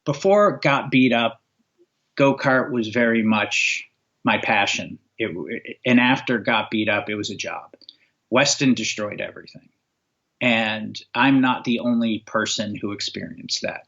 before Got Beat Up, go-kart was very much my passion. And after Got Beat Up, it was a job. Weston destroyed everything. And I'm not the only person who experienced that.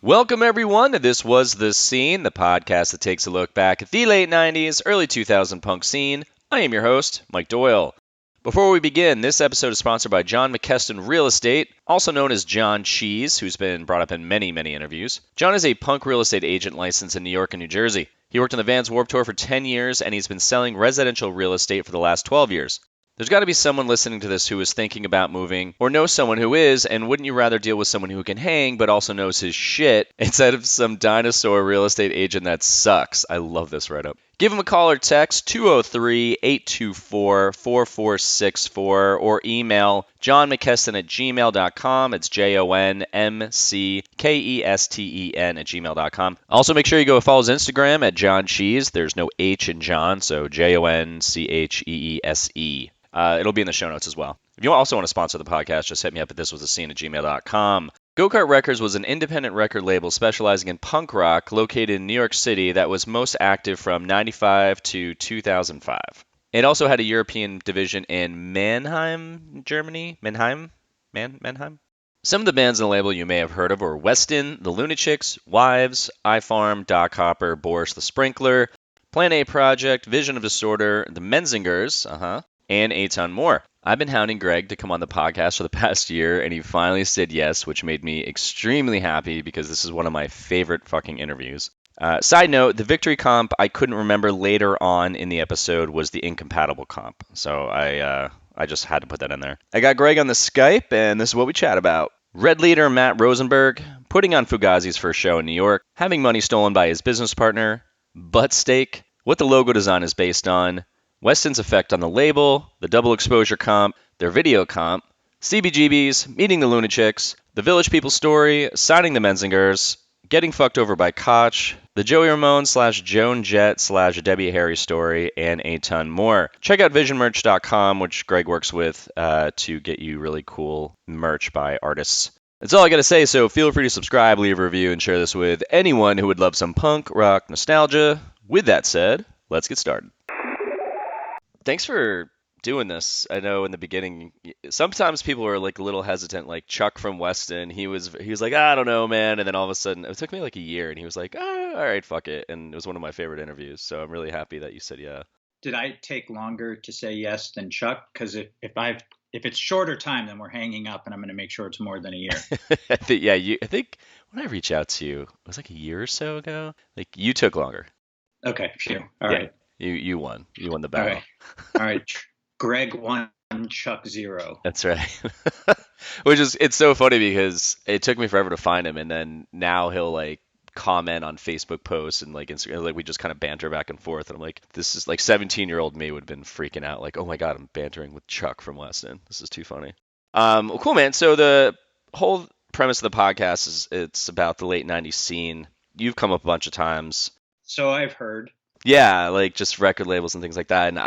Welcome, everyone, to This Was The Scene, the podcast that takes a look back at the late 90s, early 2000 punk scene. I am your host, Mike Doyle. Before we begin, this episode is sponsored by John McKeston Real Estate, also known as John Cheese, who's been brought up in many, many interviews. John is a punk real estate agent licensed in New York and New Jersey. He worked on the Vans Warped Tour for 10 years, and he's been selling residential real estate for the last 12 years. There's got to be someone listening to this who is thinking about moving, or knows someone who is, and wouldn't you rather deal with someone who can hang but also knows his shit instead of some dinosaur real estate agent that sucks? I love this write-up. Give him a call or text 203-824-4464 or email johnmckeston@gmail.com. It's JONMCKESTEN@gmail.com. Also, make sure you go follow his Instagram at John Cheese. There's no H in John, so JONCHEESE. It'll be in the show notes as well. If you also want to sponsor the podcast, just hit me up at thiswasthescene@gmail.com. Go-Kart Records was an independent record label specializing in punk rock located in New York City that was most active from 95 to 2005. It also had a European division in Mannheim, Germany. Mannheim? Some of the bands on the label you may have heard of were Weston, the Lunachicks, Wives, iFarm, Doc Hopper, Boris the Sprinkler, Plan A Project, Vision of Disorder, the Menzingers, and a ton more. I've been hounding Greg to come on the podcast for the past year, and he finally said yes, which made me extremely happy because this is one of my favorite fucking interviews. Side note, the victory comp I couldn't remember later on in the episode was the Incompatible comp, so I just had to put that in there. I got Greg on the Skype, and this is what we chat about. Red leader Matt Rosenberg, putting on Fugazi's first show in New York, having money stolen by his business partner, butt steak, what the logo design is based on, Weston's effect on the label, the double exposure comp, their video comp, CBGBs, meeting the Lunachicks, the Village People story, signing the Menzingers, getting fucked over by Koch, the Joey Ramone / Joan Jett / Debbie Harry story, and a ton more. Check out visionmerch.com, which Greg works with to get you really cool merch by artists. That's all I got to say, so feel free to subscribe, leave a review, and share this with anyone who would love some punk rock nostalgia. With that said, let's get started. Thanks for doing this. I know in the beginning, sometimes people are like a little hesitant, like Chuck from Weston. He was like, I don't know, man. And then all of a sudden, it took me like a year, and he was like, all right, fuck it. And it was one of my favorite interviews. So I'm really happy that you said yeah. Did I take longer to say yes than Chuck? Because if it's shorter time, then we're hanging up, and I'm going to make sure it's more than a year. I think when I reached out to you, it was like a year or so ago. Like you took longer. Okay, phew. All right. You won. You won the battle. All right. Greg 1, Chuck 0. That's right. It's so funny because it took me forever to find him, and then now he'll like comment on Facebook posts and like Instagram, like we just kind of banter back and forth, and I'm like, this is like 17-year-old me would have been freaking out, like, oh my god, I'm bantering with Chuck from Weston. This is too funny. Well, cool, man. So the whole premise of the podcast is it's about the late 90s scene. You've come up a bunch of times. So I've heard. Yeah, like just record labels and things like that. And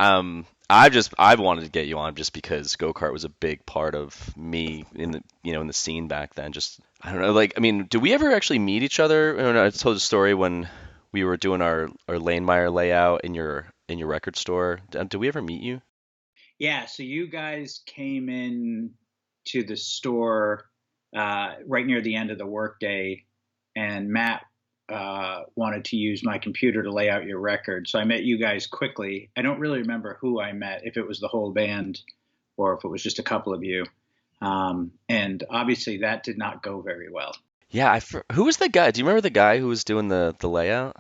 I've wanted to get you on just because go-kart was a big part of me in the in the scene back then. Just I don't know, like I mean, did we ever actually meet each other? I don't know, I told a story when we were doing our Lanemeyer layout in your record store. Did we ever meet you? Yeah, so you guys came in to the store right near the end of the workday, and Matt wanted to use my computer to lay out your record. So I met you guys quickly. I don't really remember who I met, if it was the whole band or if it was just a couple of you. And obviously that did not go very well. Yeah. Who was the guy? Do you remember the guy who was doing the layout?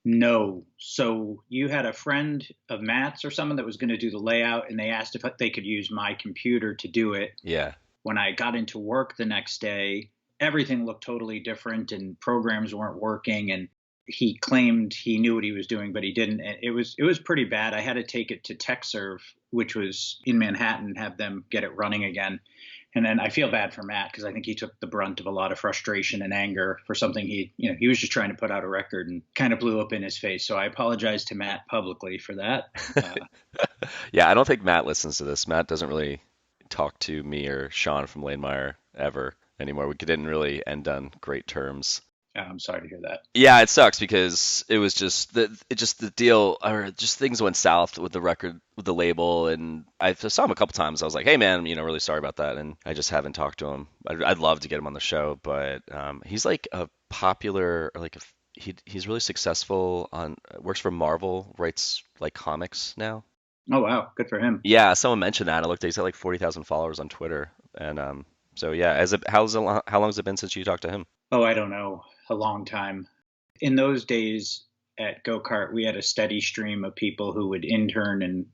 No. So you had a friend of Matt's or someone that was going to do the layout, and they asked if they could use my computer to do it. Yeah. When I got into work the next day, everything looked totally different and programs weren't working, and he claimed he knew what he was doing, but he didn't. And it was pretty bad. I had to take it to TechServe, which was in Manhattan, have them get it running again. And then I feel bad for Matt because I think he took the brunt of a lot of frustration and anger for something he was just trying to put out a record and kind of blew up in his face. So I apologize to Matt publicly for that. Yeah, I don't think Matt listens to this. Matt doesn't really talk to me or Sean from Lane Meyer ever anymore. We didn't really end on great terms. I'm sorry to hear that. Yeah, it sucks because it was just the deal, or just things went south with the record, with the label, and I saw him a couple times. I was like, hey man, really sorry about that, and I just haven't talked to him. I'd love to get him on the show, but he's like a popular, like he's really successful on, works for Marvel, writes like comics now. Oh wow, good for him. Yeah, someone mentioned that. I looked, he's got like 40,000 followers on Twitter, and so yeah, how long has it been since you talked to him? Oh, I don't know, a long time. In those days at Go-Kart, we had a steady stream of people who would intern and,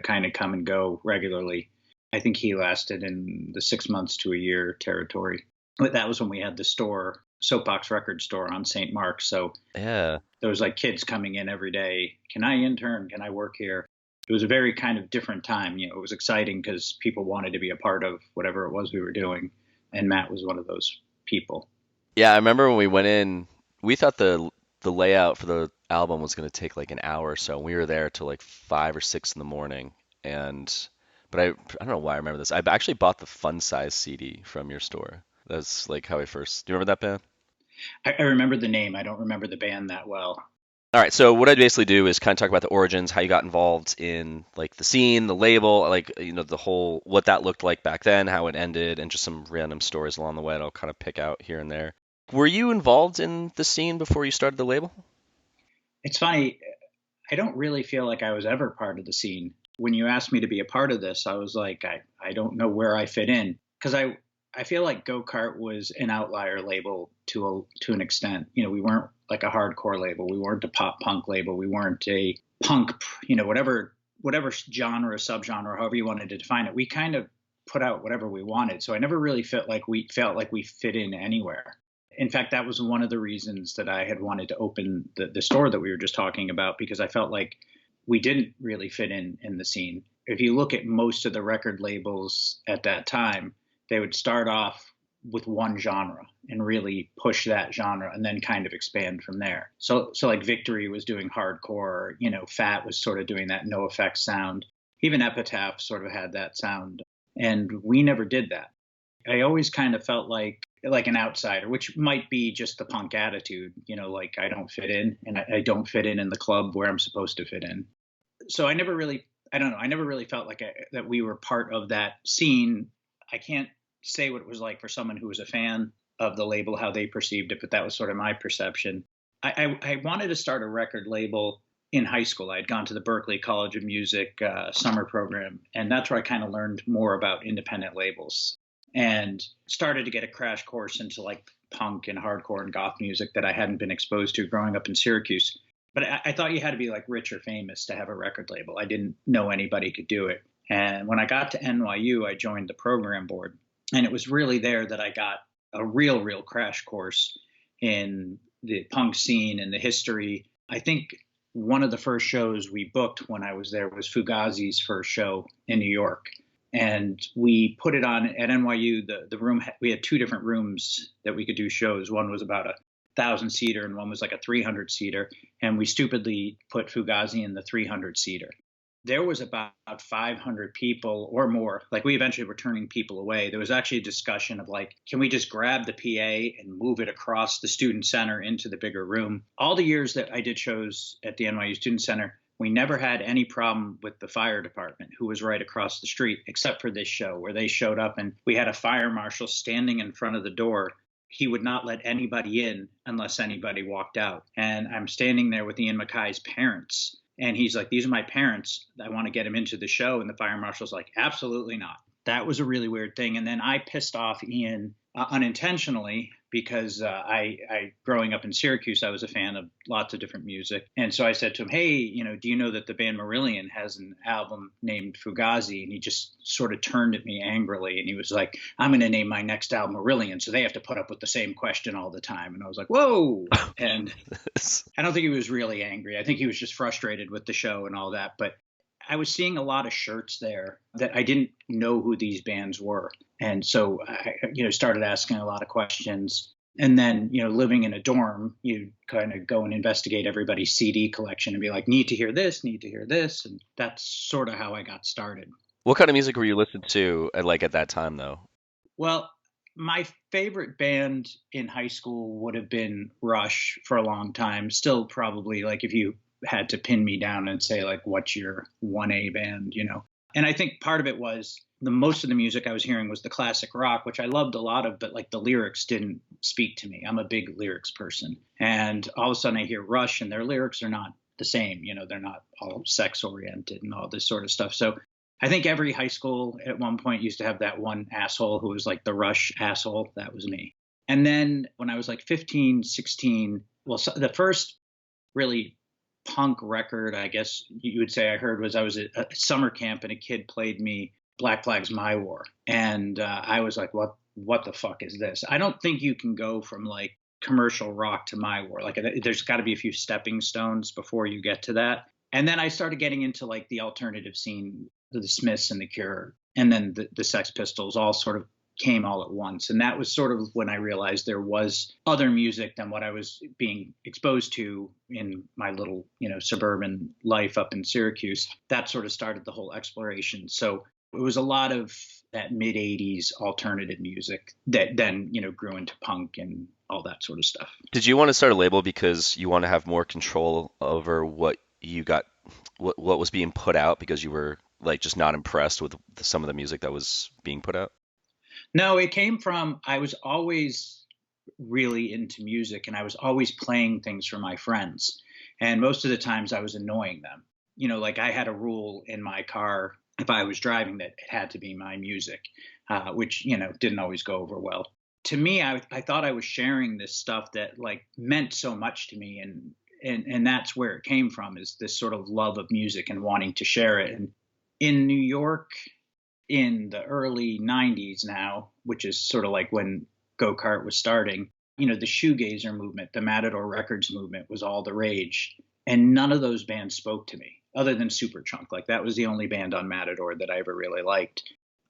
kind of come and go regularly. I think he lasted in the 6 months to a year territory. But that was when we had the store, Soapbox Record store on St. Mark's. So Yeah. there was like kids coming in every day. Can I intern? Can I work here? It was a very kind of different time. It was exciting because people wanted to be a part of whatever it was we were doing. And Matt was one of those people. Yeah, I remember when we went in, we thought the layout for the album was going to take like an hour or so. We were there till like 5 or 6 in the morning, but I don't know why I remember this. I actually bought the Fun Size CD from your store. That's like how I first. Do you remember that band? I remember the name. I don't remember the band that well. All right, so what I basically do is kind of talk about the origins, how you got involved in like the scene, the label, like the whole what that looked like back then, how it ended, and just some random stories along the way that I'll kind of pick out here and there. Were you involved in the scene before you started the label? It's funny. I don't really feel like I was ever part of the scene. When you asked me to be a part of this, I was like, I don't know where I fit in, because I feel like Go-Kart was an outlier label to an extent. We weren't like a hardcore label. We weren't a pop punk label. We weren't a punk, whatever genre, subgenre, however you wanted to define it. We kind of put out whatever we wanted. So I never really felt like we fit in anywhere. In fact, that was one of the reasons that I had wanted to open the store that we were just talking about, because I felt like we didn't really fit in the scene. If you look at most of the record labels at that time, they would start off with one genre and really push that genre and then kind of expand from there. So like Victory was doing hardcore, Fat was sort of doing that no effects sound. Even Epitaph sort of had that sound. And we never did that. I always kind of felt like an outsider, which might be just the punk attitude, like I don't fit in, and I don't fit in the club where I'm supposed to fit in. So I never really felt like that we were part of that scene. I can't say what it was like for someone who was a fan of the label, how they perceived it, but that was sort of my perception. I wanted to start a record label in high school. I had gone to the Berklee College of Music summer program, and that's where I kind of learned more about independent labels and started to get a crash course into like punk and hardcore and goth music that I hadn't been exposed to growing up in Syracuse. But I thought you had to be like rich or famous to have a record label. I didn't know anybody could do it. And when I got to NYU, I joined the program board. And it was really there that I got a real crash course in the punk scene and the history. I think one of the first shows we booked when I was there was Fugazi's first show in New York. And we put it on at NYU. The room, we had two different rooms that we could do shows. One was about 1,000-seater and one was like a 300-seater. And we stupidly put Fugazi in the 300-seater. There was about 500 people or more. Like we eventually were turning people away. There was actually a discussion of like, can we just grab the PA and move it across the student center into the bigger room? All the years that I did shows at the NYU Student Center, we never had any problem with the fire department, who was right across the street, except for this show where they showed up and we had a fire marshal standing in front of the door. He would not let anybody in unless anybody walked out. And I'm standing there with Ian Mackay's parents. And he's like, these are my parents. I want to get him into the show. And the fire marshal's like, absolutely not. That was a really weird thing. And then I pissed off Ian unintentionally because I growing up in Syracuse, I was a fan of lots of different music. And so I said to him, hey, do you know that the band Marillion has an album named Fugazi? And he just sort of turned at me angrily. And he was like, I'm going to name my next album Marillion. So they have to put up with the same question all the time. And I was like, whoa. And I don't think he was really angry. I think he was just frustrated with the show and all that. But I was seeing a lot of shirts there that I didn't know who these bands were. And so I, started asking a lot of questions. And then, living in a dorm, you kind of go and investigate everybody's CD collection and be like, need to hear this, need to hear this. And that's sort of how I got started. What kind of music were you listening to at that time, though? Well, my favorite band in high school would have been Rush for a long time. Still probably, like, if you had to pin me down and say, like, what's your 1A band, And I think part of it was most of the music I was hearing was the classic rock, which I loved a lot of, but like the lyrics didn't speak to me. I'm a big lyrics person. And all of a sudden I hear Rush and their lyrics are not the same. They're not all sex oriented and all this sort of stuff. So I think every high school at one point used to have that one asshole who was like the Rush asshole. That was me. And then when I was like 15, 16, well, so the first really punk record, I guess you would say I heard was I was at a summer camp and a kid played me Black Flag's My War. And I was like, what the fuck is this? I don't think you can go from like commercial rock to My War. Like there's got to be a few stepping stones before you get to that. And then I started getting into like the alternative scene, the Smiths and the Cure, and then the Sex Pistols all sort of came all at once. And that was sort of when I realized there was other music than what I was being exposed to in my little, suburban life up in Syracuse. That sort of started the whole exploration. So it was a lot of that mid 80s alternative music that then, grew into punk and all that sort of stuff. Did you want to start a label because you want to have more control over what you got, what was being put out, because you were like just not impressed with some of the music that was being put out? No, it came from, I was always really into music and I was always playing things for my friends. And most of the times I was annoying them. Like I had a rule in my car if I was driving that it had to be my music, which, didn't always go over well. To me, I thought I was sharing this stuff that like meant so much to me. And that's where it came from, is this sort of love of music and wanting to share it. And in New York, in the early 90s now, which is sort of like when Go-Kart was starting, the shoegazer movement, the Matador Records movement was all the rage. And none of those bands spoke to me other than Superchunk. Like that was the only band on Matador that I ever really liked.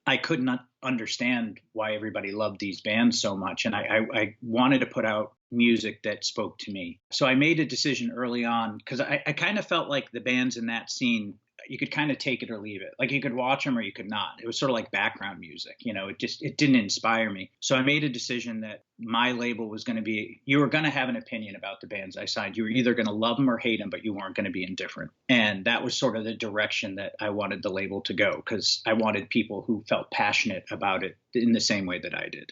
I could not understand why everybody loved these bands so much. And I wanted to put out music that spoke to me. So I made a decision early on because I kind of felt like the bands in that scene, you could kind of take it or leave it. Like you could watch them or you could not. It was sort of like background music. It didn't inspire me. So I made a decision that my label was going to be, you were going to have an opinion about the bands I signed. You were either going to love them or hate them, but you weren't going to be indifferent. And that was sort of the direction that I wanted the label to go, because I wanted people who felt passionate about it in the same way that I did.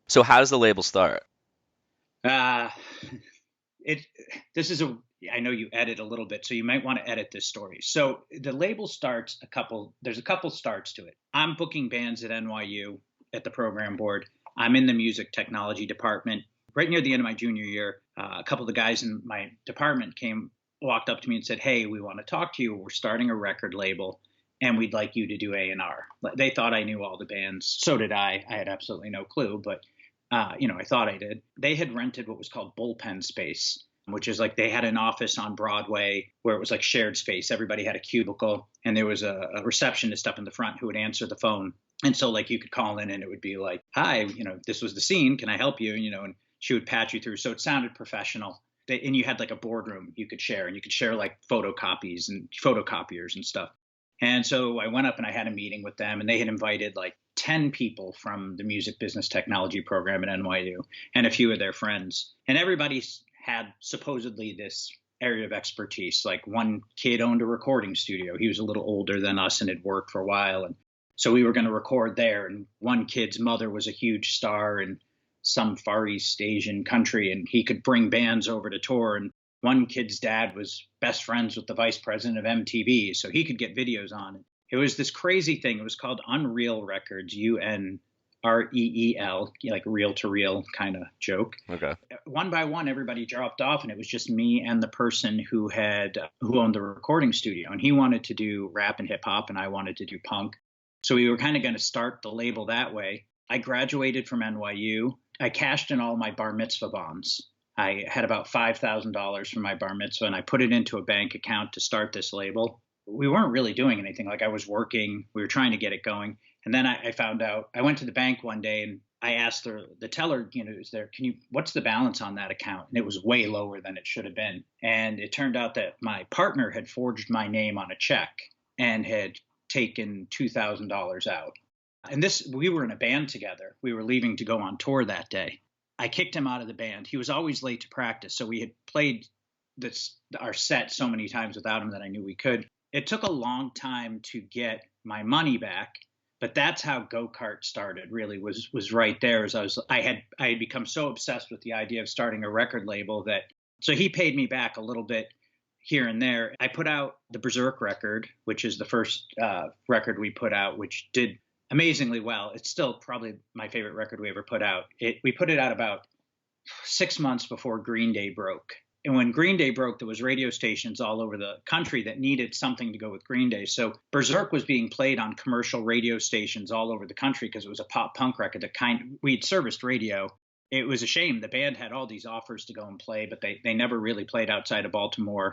So how does the label start? I know you edit a little bit, so you might want to edit this story. So the label starts there's a couple starts to it. I'm booking bands at NYU at the program board. I'm in the music technology department. Right near the end of my junior year, a couple of the guys in my department walked up to me and said, "Hey, we want to talk to you. We're starting a record label and we'd like you to do A&R." They thought I knew all the bands. So did I. I had absolutely no clue, but I thought I did. They had rented what was called bullpen space, which is like they had an office on Broadway where it was like shared space. Everybody had a cubicle and there was a receptionist up in the front who would answer the phone. And so like you could call in and it would be like, "Hi, this was the scene. Can I help you?" And she would patch you through. So it sounded professional. And you had like a boardroom you could share, and you could share like photocopies and photocopiers and stuff. And so I went up and I had a meeting with them, and they had invited like 10 people from the music business technology program at NYU and a few of their friends. And everybody had supposedly this area of expertise. Like one kid owned a recording studio. He was a little older than us and had worked for a while. And so we were going to record there. And one kid's mother was a huge star in some Far East Asian country, and he could bring bands over to tour. And one kid's dad was best friends with the vice president of MTV, so he could get videos on it. It was this crazy thing. It was called Unreal Records, UNREEL, like reel to reel kind of joke. Okay. One by one, everybody dropped off, and it was just me and the person who owned the recording studio. And he wanted to do rap and hip hop, and I wanted to do punk. So we were kind of going to start the label that way. I graduated from NYU. I cashed in all my bar mitzvah bonds. I had about $5,000 from my bar mitzvah, and I put it into a bank account to start this label. we weren't really doing anything. Like I was working, we were trying to get it going. And then I found out, I went to the bank one day and I asked the teller, what's the balance on that account? And it was way lower than it should have been. And it turned out that my partner had forged my name on a check and had taken $2,000 out. And we were in a band together. We were leaving to go on tour that day. I kicked him out of the band. He was always late to practice. So we had played our set so many times without him that I knew we could. It took a long time to get my money back, but that's how Go-Kart started. Really was right there. As I had become so obsessed with the idea of starting a record label so he paid me back a little bit here and there. I put out the Berserk record, which is the first record we put out, which did amazingly well. It's still probably my favorite record we ever put out. We put it out about 6 months before Green Day broke. And when Green Day broke, there was radio stations all over the country that needed something to go with Green Day. So Berserk was being played on commercial radio stations all over the country because it was a pop punk record. We'd serviced radio. It was a shame. The band had all these offers to go and play, but they never really played outside of Baltimore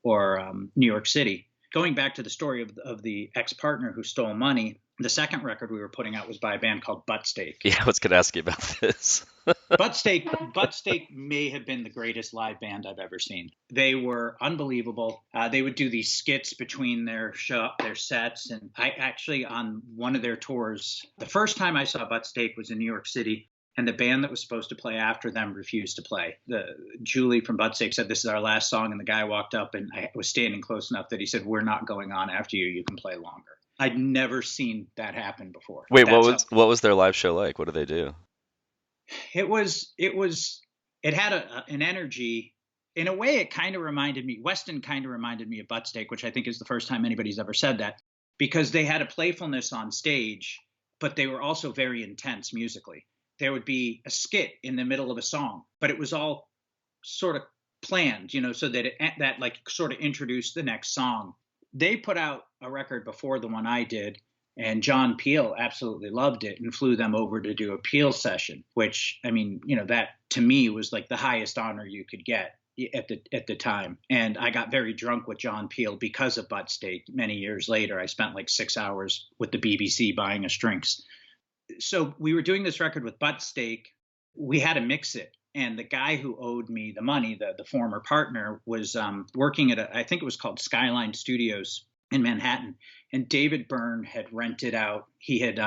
or New York City. Going back to the story of the ex-partner who stole money, the second record we were putting out was by a band called Butt Steak. Yeah, I was going to ask you about this. Butt Steak may have been the greatest live band I've ever seen. They were unbelievable. They would do these skits between their sets. And I actually, on one of their tours, the first time I saw Butt Steak was in New York City. And the band that was supposed to play after them refused to play. Julie from Butt Steak said, "This is our last song." And the guy walked up, and I was standing close enough that he said, "We're not going on after you. You can play longer." I'd never seen that happen before. Wait, what was their live show like? What did they do? It had an energy. In a way, it kind of reminded me, Weston kind of reminded me of Butt Steak, which I think is the first time anybody's ever said that, because they had a playfulness on stage, but they were also very intense musically. There would be a skit in the middle of a song, but it was all sort of planned, so that that like sort of introduced the next song. They put out a record before the one I did, and John Peel absolutely loved it and flew them over to do a Peel session, which, I mean, that to me was like the highest honor you could get at the time. And I got very drunk with John Peel because of Butt Steak. Many years later, I spent like 6 hours with the BBC buying us drinks. So we were doing this record with Butt Steak. We had to mix it. And the guy who owed me the money, the former partner, was working at I think it was called Skyline Studios in Manhattan. And David Byrne had rented out. He had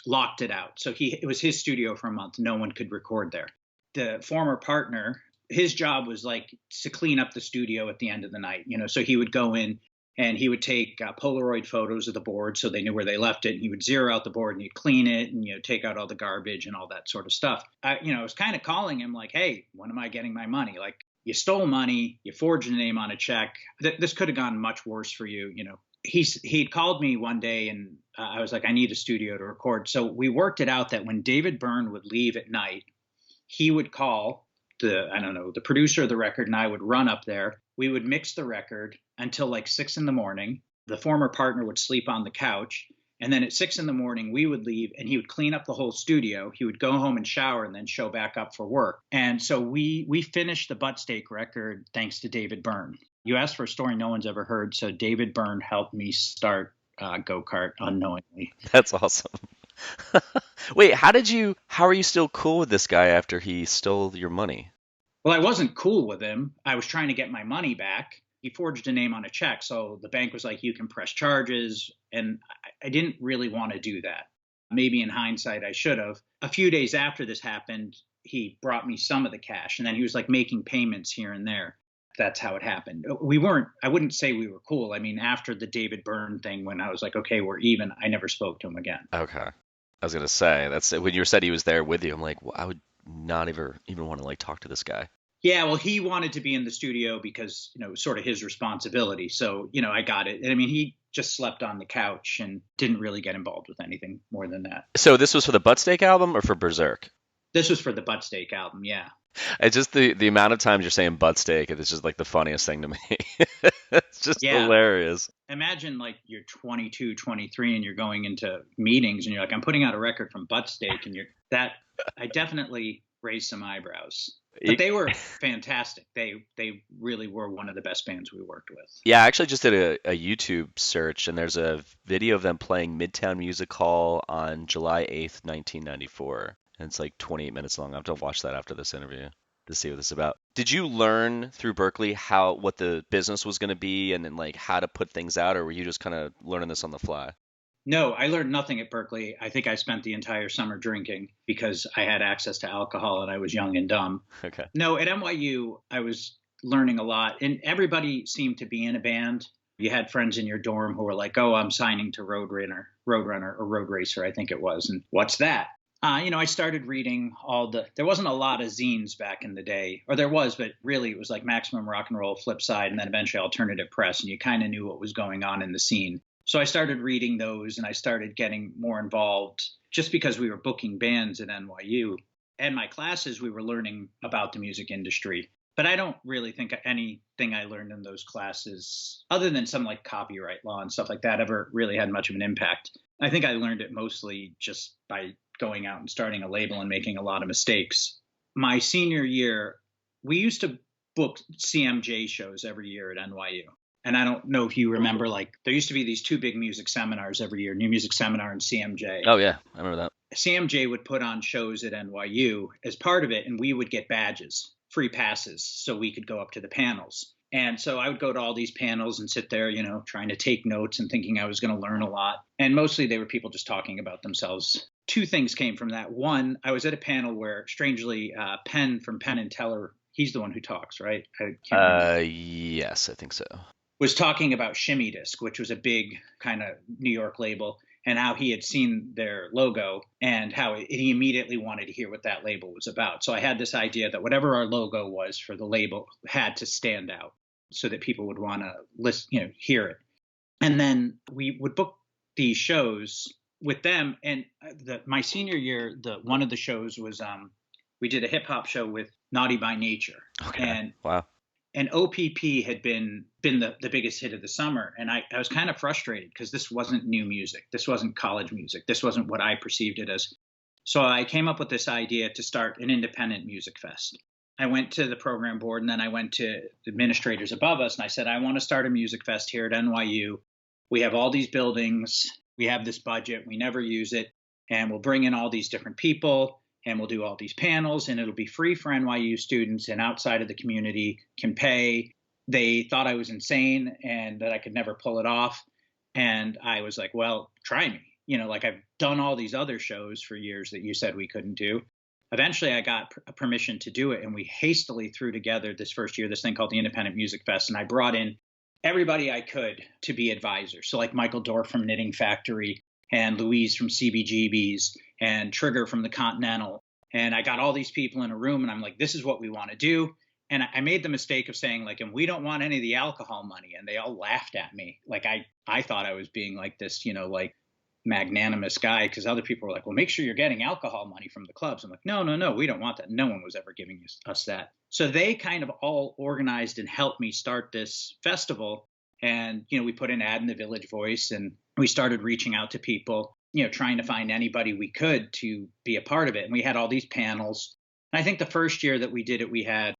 locked it out. So it was his studio for a month. No one could record there. The former partner, his job was like to clean up the studio at the end of the night. So he would go in and he would take Polaroid photos of the board so they knew where they left it. And he would zero out the board and he'd clean it and, take out all the garbage and all that sort of stuff. I was kind of calling him like, "Hey, when am I getting my money? Like, you stole money, you forged a name on a check. This could have gone much worse for you." He'd called me one day and I was like, "I need a studio to record." So we worked it out that when David Byrne would leave at night, he would call the producer of the record, and I would run up there. We would mix the record until like 6 a.m. The former partner would sleep on the couch. And then at 6 a.m, we would leave and he would clean up the whole studio. He would go home and shower and then show back up for work. And so we finished the Butt Steak record thanks to David Byrne. You asked for a story no one's ever heard. So David Byrne helped me start Go-Kart unknowingly. That's awesome. Wait, how are you still cool with this guy after he stole your money? Well, I wasn't cool with him. I was trying to get my money back. He forged a name on a check. So the bank was like, "You can press charges." And I didn't really want to do that. Maybe in hindsight, I should have. A few days after this happened, he brought me some of the cash. And then he was like making payments here and there. That's how it happened. I wouldn't say we were cool. I mean, after the David Byrne thing, when I was like, "Okay, we're even," I never spoke to him again. Okay. I was going to say, that's when you said he was there with you. I'm like, well, I would not even want to like talk to this guy. Yeah, well, he wanted to be in the studio because, it was sort of his responsibility. So, I got it. And I mean, he just slept on the couch and didn't really get involved with anything more than that. So this was for the Butt Steak album or for Berserk? This was for the Butt Steak album, yeah. It's just the amount of times you're saying Butt Steak, it's just like the funniest thing to me. It's just hilarious. Imagine like you're 22, 23 and you're going into meetings and you're like, "I'm putting out a record from Butt Steak," and I definitely raised some eyebrows. But they were fantastic. They really were one of the best bands we worked with. Yeah, I actually just did a YouTube search, and there's a video of them playing Midtown Music Hall on July 8th, 1994. And it's like 28 minutes long. I have to watch that after this interview to see what this is about. Did you learn through Berkeley what the business was going to be and then like how to put things out, or were you just kind of learning this on the fly? No, I learned nothing at Berkeley. I think I spent the entire summer drinking because I had access to alcohol and I was young and dumb. Okay. No, at NYU, I was learning a lot, and everybody seemed to be in a band. You had friends in your dorm who were like, "Oh, I'm signing to Roadrunner or Road Racer, I think it was." And what's that? I started reading there wasn't a lot of zines back in the day, or there was, but really it was like Maximum Rock and Roll, Flipside, and then eventually Alternative Press, and you kind of knew what was going on in the scene. So I started reading those and I started getting more involved just because we were booking bands at NYU. And my classes, we were learning about the music industry. But I don't really think anything I learned in those classes, other than some like copyright law and stuff like that, ever really had much of an impact. I think I learned it mostly just by going out and starting a label and making a lot of mistakes. My senior year, we used to book CMJ shows every year at NYU. And I don't know if you remember, like, there used to be these two big music seminars every year, New Music Seminar and CMJ. Oh, yeah. I remember that. CMJ would put on shows at NYU as part of it, and we would get badges, free passes, so we could go up to the panels. And so I would go to all these panels and sit there, trying to take notes and thinking I was going to learn a lot. And mostly they were people just talking about themselves. Two things came from that. One, I was at a panel where, strangely, Penn from Penn and Teller, he's the one who talks, right? Yes, I think so. Was talking about Shimmy Disc, which was a big kind of New York label, and how he had seen their logo and how he immediately wanted to hear what that label was about. So I had this idea that whatever our logo was for the label had to stand out so that people would want to listen, hear it. And then we would book these shows with them. And my senior year, one of the shows was we did a hip hop show with Naughty by Nature. Okay. And wow. And OPP had been the biggest hit of the summer. And I was kind of frustrated because this wasn't new music. This wasn't college music. This wasn't what I perceived it as. So I came up with this idea to start an independent music fest. I went to the program board and then I went to the administrators above us and I said, I want to start a music fest here at NYU. We have all these buildings. We have this budget. We never use it. And we'll bring in all these different people. And we'll do all these panels, and it'll be free for NYU students, and outside of the community can pay. They thought I was insane and that I could never pull it off. And I was like, well, try me. Like I've done all these other shows for years that you said we couldn't do. Eventually, I got permission to do it, and we hastily threw together this first year this thing called the Independent Music Fest, and I brought in everybody I could to be advisors. So like Michael Dorff from Knitting Factory, and Louise from CBGB's, and Trigger from the Continental. And I got all these people in a room and I'm like, this is what we want to do. And I made the mistake of saying like, and we don't want any of the alcohol money. And they all laughed at me. Like I thought I was being like this, like magnanimous guy, because other people were like, well, make sure you're getting alcohol money from the clubs. I'm like, no, we don't want that. No one was ever giving us that. So they kind of all organized and helped me start this festival. And, we put an ad in the Village Voice and we started reaching out to people, trying to find anybody we could to be a part of it. And we had all these panels. And I think the first year that we did it, we had,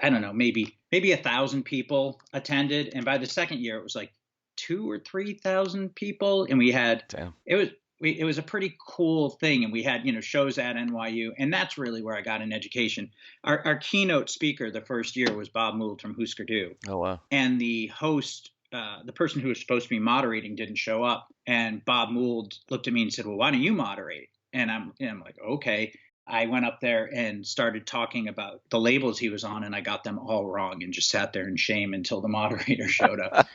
I don't know, maybe 1,000 people attended. And by the second year, it was like 2,000 or 3,000 people. And we had, it was a pretty cool thing. And we had, shows at NYU. And that's really where I got an education. Our keynote speaker the first year was Bob Mould from Husker Du. Oh, wow. And the host, the person who was supposed to be moderating didn't show up. And Bob Mould looked at me and said, well, why don't you moderate? And I'm like, okay. I went up there and started talking about the labels he was on, and I got them all wrong and just sat there in shame until the moderator showed up.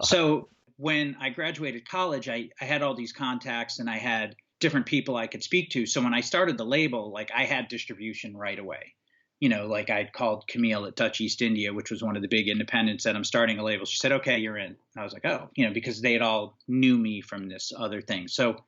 So when I graduated college, I had all these contacts and I had different people I could speak to. So when I started the label, like I had distribution right away. Like I'd called Camille at Dutch East India, which was one of the big independents, said, I'm starting a label. She said, okay, you're in. I was like, oh, because they had all knew me from this other thing. So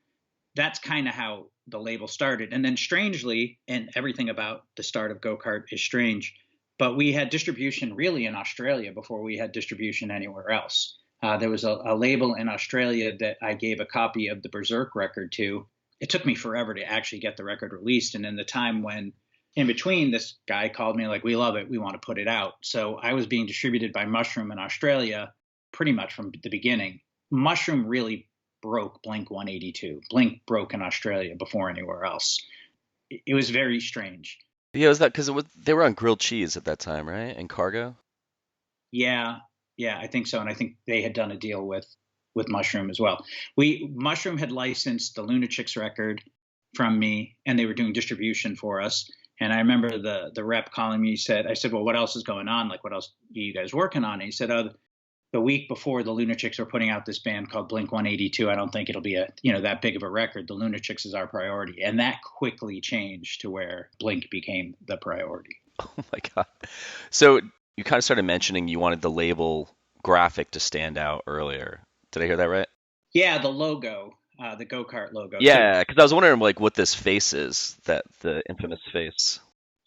that's kind of how the label started. And then strangely, and everything about the start of Go-Kart is strange, but we had distribution really in Australia before we had distribution anywhere else. There was a label in Australia that I gave a copy of the Berserk record to. It took me forever to actually get the record released. And in the time when in between, this guy called me like, we love it. We want to put it out. So I was being distributed by Mushroom in Australia pretty much from the beginning. Mushroom really broke Blink 182. Blink broke in Australia before anywhere else. It was very strange. Yeah, was that because they were on grilled cheese at that time, right? And Cargo? Yeah, yeah, I think so. And I think they had done a deal with Mushroom as well. Mushroom had licensed the Lunachicks record from me, and they were doing distribution for us. And I remember the rep calling me. I said, well, what else is going on? Like, what else are you guys working on? And he said, oh, the week before, the Lunachicks were putting out this band called Blink 182. I don't think it'll be that big of a record. The Lunachicks is our priority. And that quickly changed to where Blink became the priority. Oh my God. So you kind of started mentioning you wanted the label graphic to stand out earlier. Did I hear that right? Yeah, the logo, the Go-Kart logo. Yeah, because I was wondering like what this face is, the infamous face.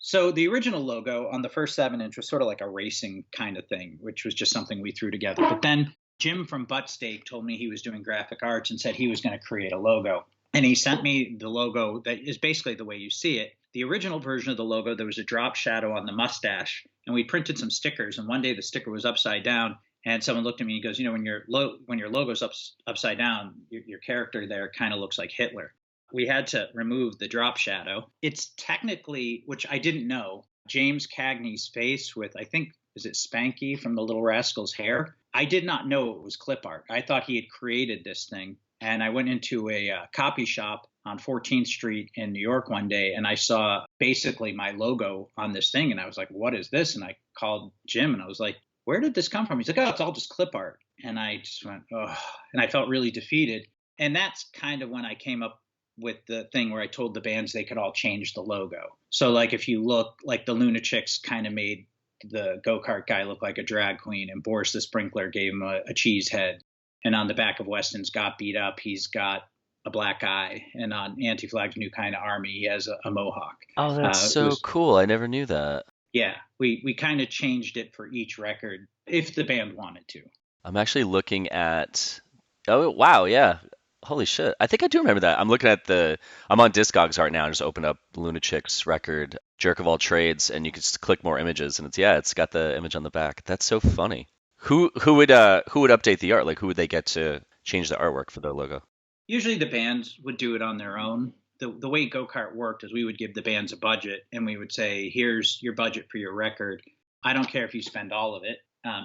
So the original logo on the first 7-inch was sort of like a racing kind of thing, which was just something we threw together. But then Jim from Buttsteak told me he was doing graphic arts and said he was going to create a logo. And he sent me the logo that is basically the way you see it. The original version of the logo, there was a drop shadow on the mustache, and we printed some stickers. And one day the sticker was upside down, and someone looked at me and goes, when your logo's upside down, your character there kind of looks like Hitler. We had to remove the drop shadow. It's technically, which I didn't know, James Cagney's face with, I think, is it Spanky from the Little Rascals' hair? I did not know it was clip art. I thought he had created this thing. And I went into a copy shop on 14th Street in New York one day, and I saw basically my logo on this thing. And I was like, what is this? And I called Jim, and I was like, where did this come from? He's like, oh, it's all just clip art. And I just went, oh, and I felt really defeated. And that's kind of when I came up with the thing where I told the bands they could all change the logo. So like if you look, like the Lunachicks kind of made the go-kart guy look like a drag queen, and Boris the Sprinkler gave him a cheese head. And on the back of Weston's Got Beat Up, he's got a black eye. And on Anti-Flag's New Kind of Army, he has a mohawk. Oh, that's so cool. I never knew that. Yeah, we kind of changed it for each record if the band wanted to. I'm actually looking at, oh, wow, yeah. Holy shit. I think I do remember that. I'm on Discogs right now and just opened up Lunachicks record, Jerk of All Trades, and you can just click more images, and it's got the image on the back. That's so funny. Who would update the art? Like, who would they get to change the artwork for their logo? Usually the bands would do it on their own. The way Go-Kart worked is we would give the bands a budget, and we would say, here's your budget for your record. I don't care if you spend all of it.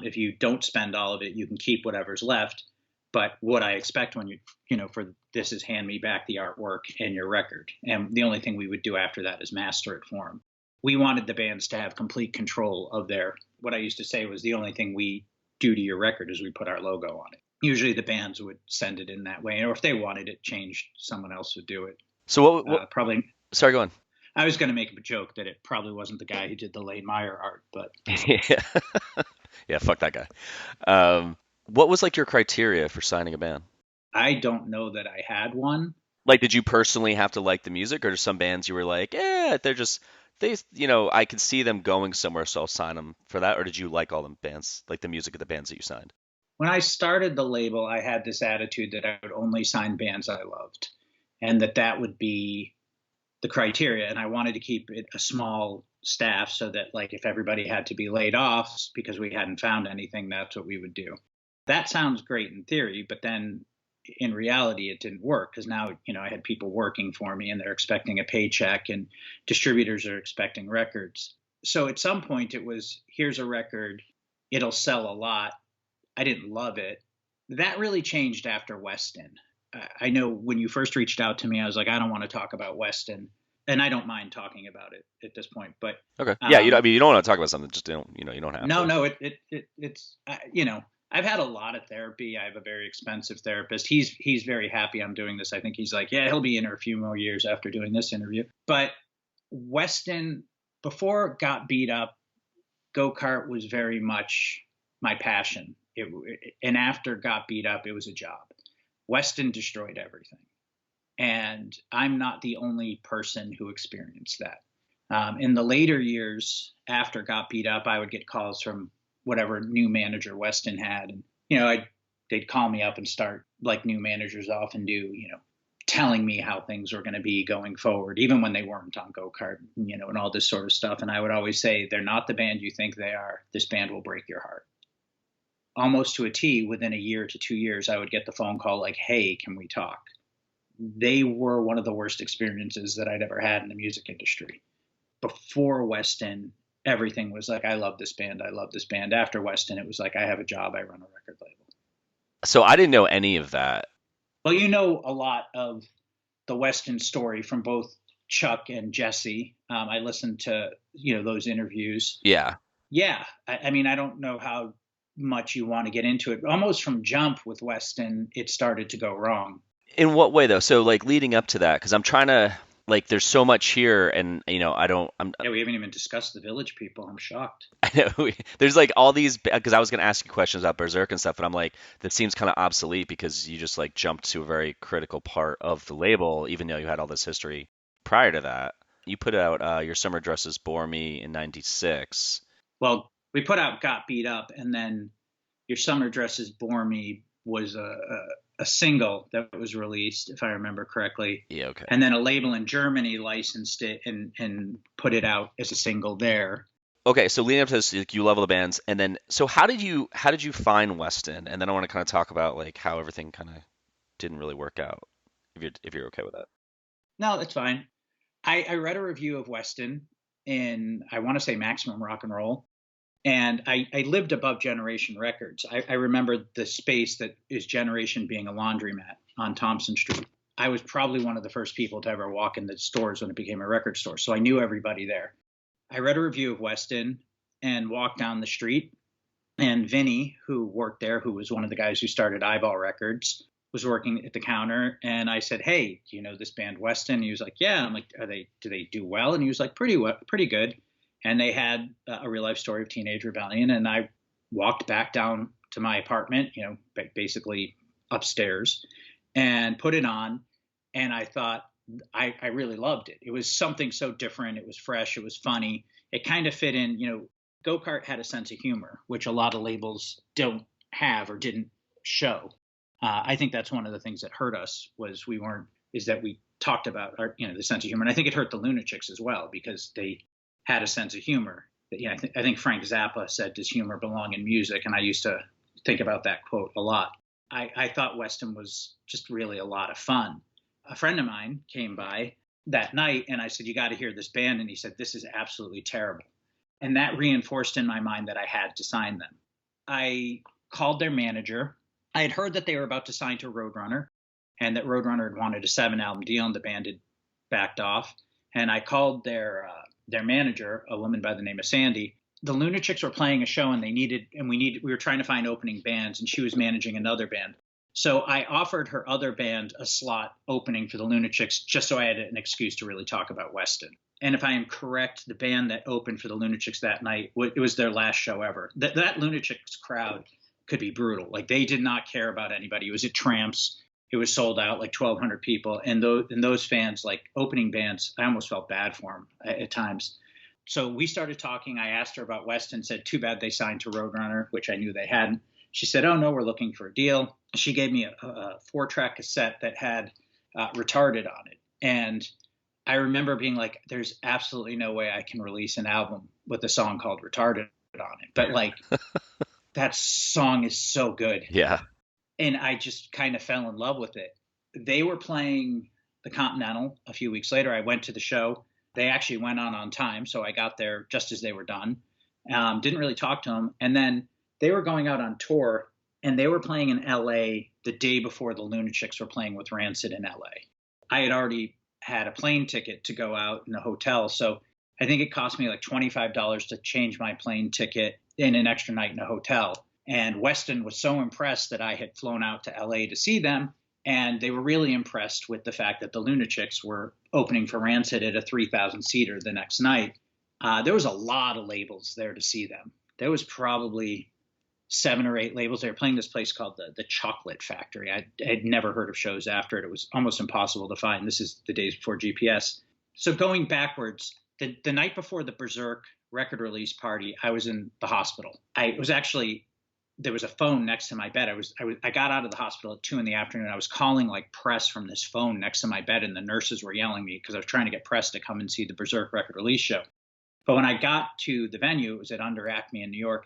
If you don't spend all of it, you can keep whatever's left. But what I expect when for this is hand me back the artwork and your record. And the only thing we would do after that is master it for them. We wanted the bands to have complete control of what I used to say was the only thing we do to your record is we put our logo on it. Usually the bands would send it in that way. Or if they wanted it changed, someone else would do it. So what probably. Sorry, go on. I was going to make a joke that it probably wasn't the guy who did the Lane Meyer art, but. Yeah. Yeah, fuck that guy. What was like your criteria for signing a band? I don't know that I had one. Like, did you personally have to like the music, or just some bands you were like, I could see them going somewhere, so I'll sign them for that? Or did you like all the bands, like the music of the bands that you signed? When I started the label, I had this attitude that I would only sign bands I loved, and that would be the criteria. And I wanted to keep it a small staff so that, like, if everybody had to be laid off because we hadn't found anything, that's what we would do. That sounds great in theory, but then in reality, it didn't work because now, I had people working for me and they're expecting a paycheck, and distributors are expecting records. So at some point it was, here's a record, it'll sell a lot. I didn't love it. That really changed after Weston. I know when you first reached out to me, I was like, I don't want to talk about Weston, and I don't mind talking about it at this point. But okay, yeah, you don't want to talk about something, just you don't have. No, it's I've had a lot of therapy. I have a very expensive therapist. He's very happy I'm doing this. I think he's like, yeah, he'll be in here a few more years after doing this interview. But Weston, before it got beat up, Go-Kart was very much my passion. And after it got beat up, it was a job. Weston destroyed everything. And I'm not the only person who experienced that. In the later years after it got beat up, I would get calls from whatever new manager Weston had. And, they'd call me up and start, like new managers often do, telling me how things were going to be going forward, even when they weren't on Go-Kart, and all this sort of stuff. And I would always say, they're not the band you think they are. This band will break your heart. Almost to a T, within a year to 2 years, I would get the phone call like, hey, can we talk? They were one of the worst experiences that I'd ever had in the music industry. Before Weston, everything was like, I love this band. I love this band. After Weston, it was like, I have a job. I run a record label. So I didn't know any of that. Well, you know a lot of the Weston story from both Chuck and Jesse. I listened to, those interviews. Yeah. Yeah. I mean, I don't know how much you want to get into it. Almost from jump with Weston, it started to go wrong. In what way though? So like leading up to that, because I'm trying to, like, there's so much here, and we haven't even discussed the Village People. I'm shocked. I know there's like all these, because I was going to ask you questions about Berserk and stuff, and I'm like, that seems kind of obsolete because you just like jumped to a very critical part of the label, even though you had all this history prior to that. You put out Your Summer Dresses Bore Me in '96. Well, we put out Got Beat Up, and then Your Summer Dresses Bore Me was a single that was released, if I remember correctly. Yeah, okay. And then a label in Germany licensed it and put it out as a single there. Okay, so leading up to this, like, you love all the bands, and then so how did you find Weston? And then I want to kind of talk about like how everything kind of didn't really work out, if you're okay with that. No, that's fine. I read a review of Weston in, I want to say, Maximum Rock and Roll. And I lived above Generation Records. I remember the space that is Generation being a laundromat on Thompson Street. I was probably one of the first people to ever walk in the stores when it became a record store. So I knew everybody there. I read a review of Weston and walked down the street. And Vinny, who worked there, who was one of the guys who started Eyeball Records, was working at the counter. And I said, hey, do you know this band Weston? And he was like, yeah. I'm like, do they do well? And he was like, pretty good. And they had a real life story of teenage rebellion. And I walked back down to my apartment, basically upstairs, and put it on. And I thought, I really loved it. It was something so different. It was fresh. It was funny. It kind of fit in, Go-Kart had a sense of humor, which a lot of labels don't have or didn't show. I think that's one of the things that hurt us is that we talked about the sense of humor. And I think it hurt the Lunachicks as well, because they had a sense of humor. I think Frank Zappa said, does humor belong in music? And I used to think about that quote a lot. I thought Weston was just really a lot of fun. A friend of mine came by that night and I said, you got to hear this band. And he said, this is absolutely terrible. And that reinforced in my mind that I had to sign them. I called their manager. I had heard that they were about to sign to Roadrunner, and that Roadrunner had wanted a 7-album deal and the band had backed off. And I called their manager, a woman by the name of Sandy. The Lunachicks were playing a show and we were trying to find opening bands, and she was managing another band. So I offered her other band a slot opening for the Lunachicks, just so I had an excuse to really talk about Weston. And if I am correct, the band that opened for the Lunachicks that night, it was their last show ever. That Lunachicks crowd could be brutal. Like, they did not care about anybody. It was at Tramps. It was sold out, like 1,200 people. And those fans, like opening bands, I almost felt bad for them at times. So we started talking. I asked her about Weston, said, too bad they signed to Roadrunner, which I knew they hadn't. She said, oh, no, we're looking for a deal. She gave me a 4-track cassette that had Retarded on it. And I remember being like, there's absolutely no way I can release an album with a song called Retarded on it. But like, that song is so good. Yeah. And I just kind of fell in love with it. They were playing the Continental a few weeks later. I went to the show. They actually went on time, so I got there just as they were done. Didn't really talk to them. And then they were going out on tour, and they were playing in L.A. the day before the Lunachicks were playing with Rancid in L.A. I had already had a plane ticket to go out in a hotel, so I think it cost me like $25 to change my plane ticket in an extra night in a hotel. And Weston was so impressed that I had flown out to LA to see them. And they were really impressed with the fact that the Lunachicks were opening for Rancid at a 3,000-seater the next night. There was a lot of labels there to see them. There was probably 7 or 8 labels. They were playing this place called the Chocolate Factory. I had never heard of shows after it. It was almost impossible to find. This is the days before GPS. So going backwards, the night before the Berserk record release party, I was in the hospital. I was actually there was a phone next to my bed. I got out of the hospital at 2 p.m. I was calling like press from this phone next to my bed, and the nurses were yelling at me because I was trying to get press to come and see the Berserk record release show. But when I got to the venue, it was at Under Acme in New York.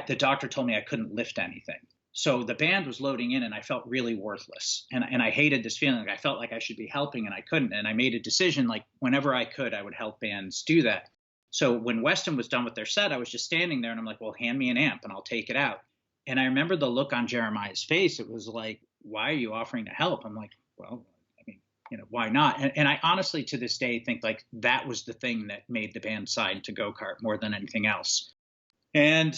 The doctor told me I couldn't lift anything. So the band was loading in, and I felt really worthless. And I hated this feeling. Like I felt like I should be helping, and I couldn't. And I made a decision, like whenever I could, I would help bands do that. So when Weston was done with their set, I was just standing there, and I'm like, well, hand me an amp, and I'll take it out. And I remember the look on Jeremiah's face. It was like, why are you offering to help? I'm like, well, I mean, why not? And I honestly, to this day, think like that was the thing that made the band sign to Go-Kart more than anything else. And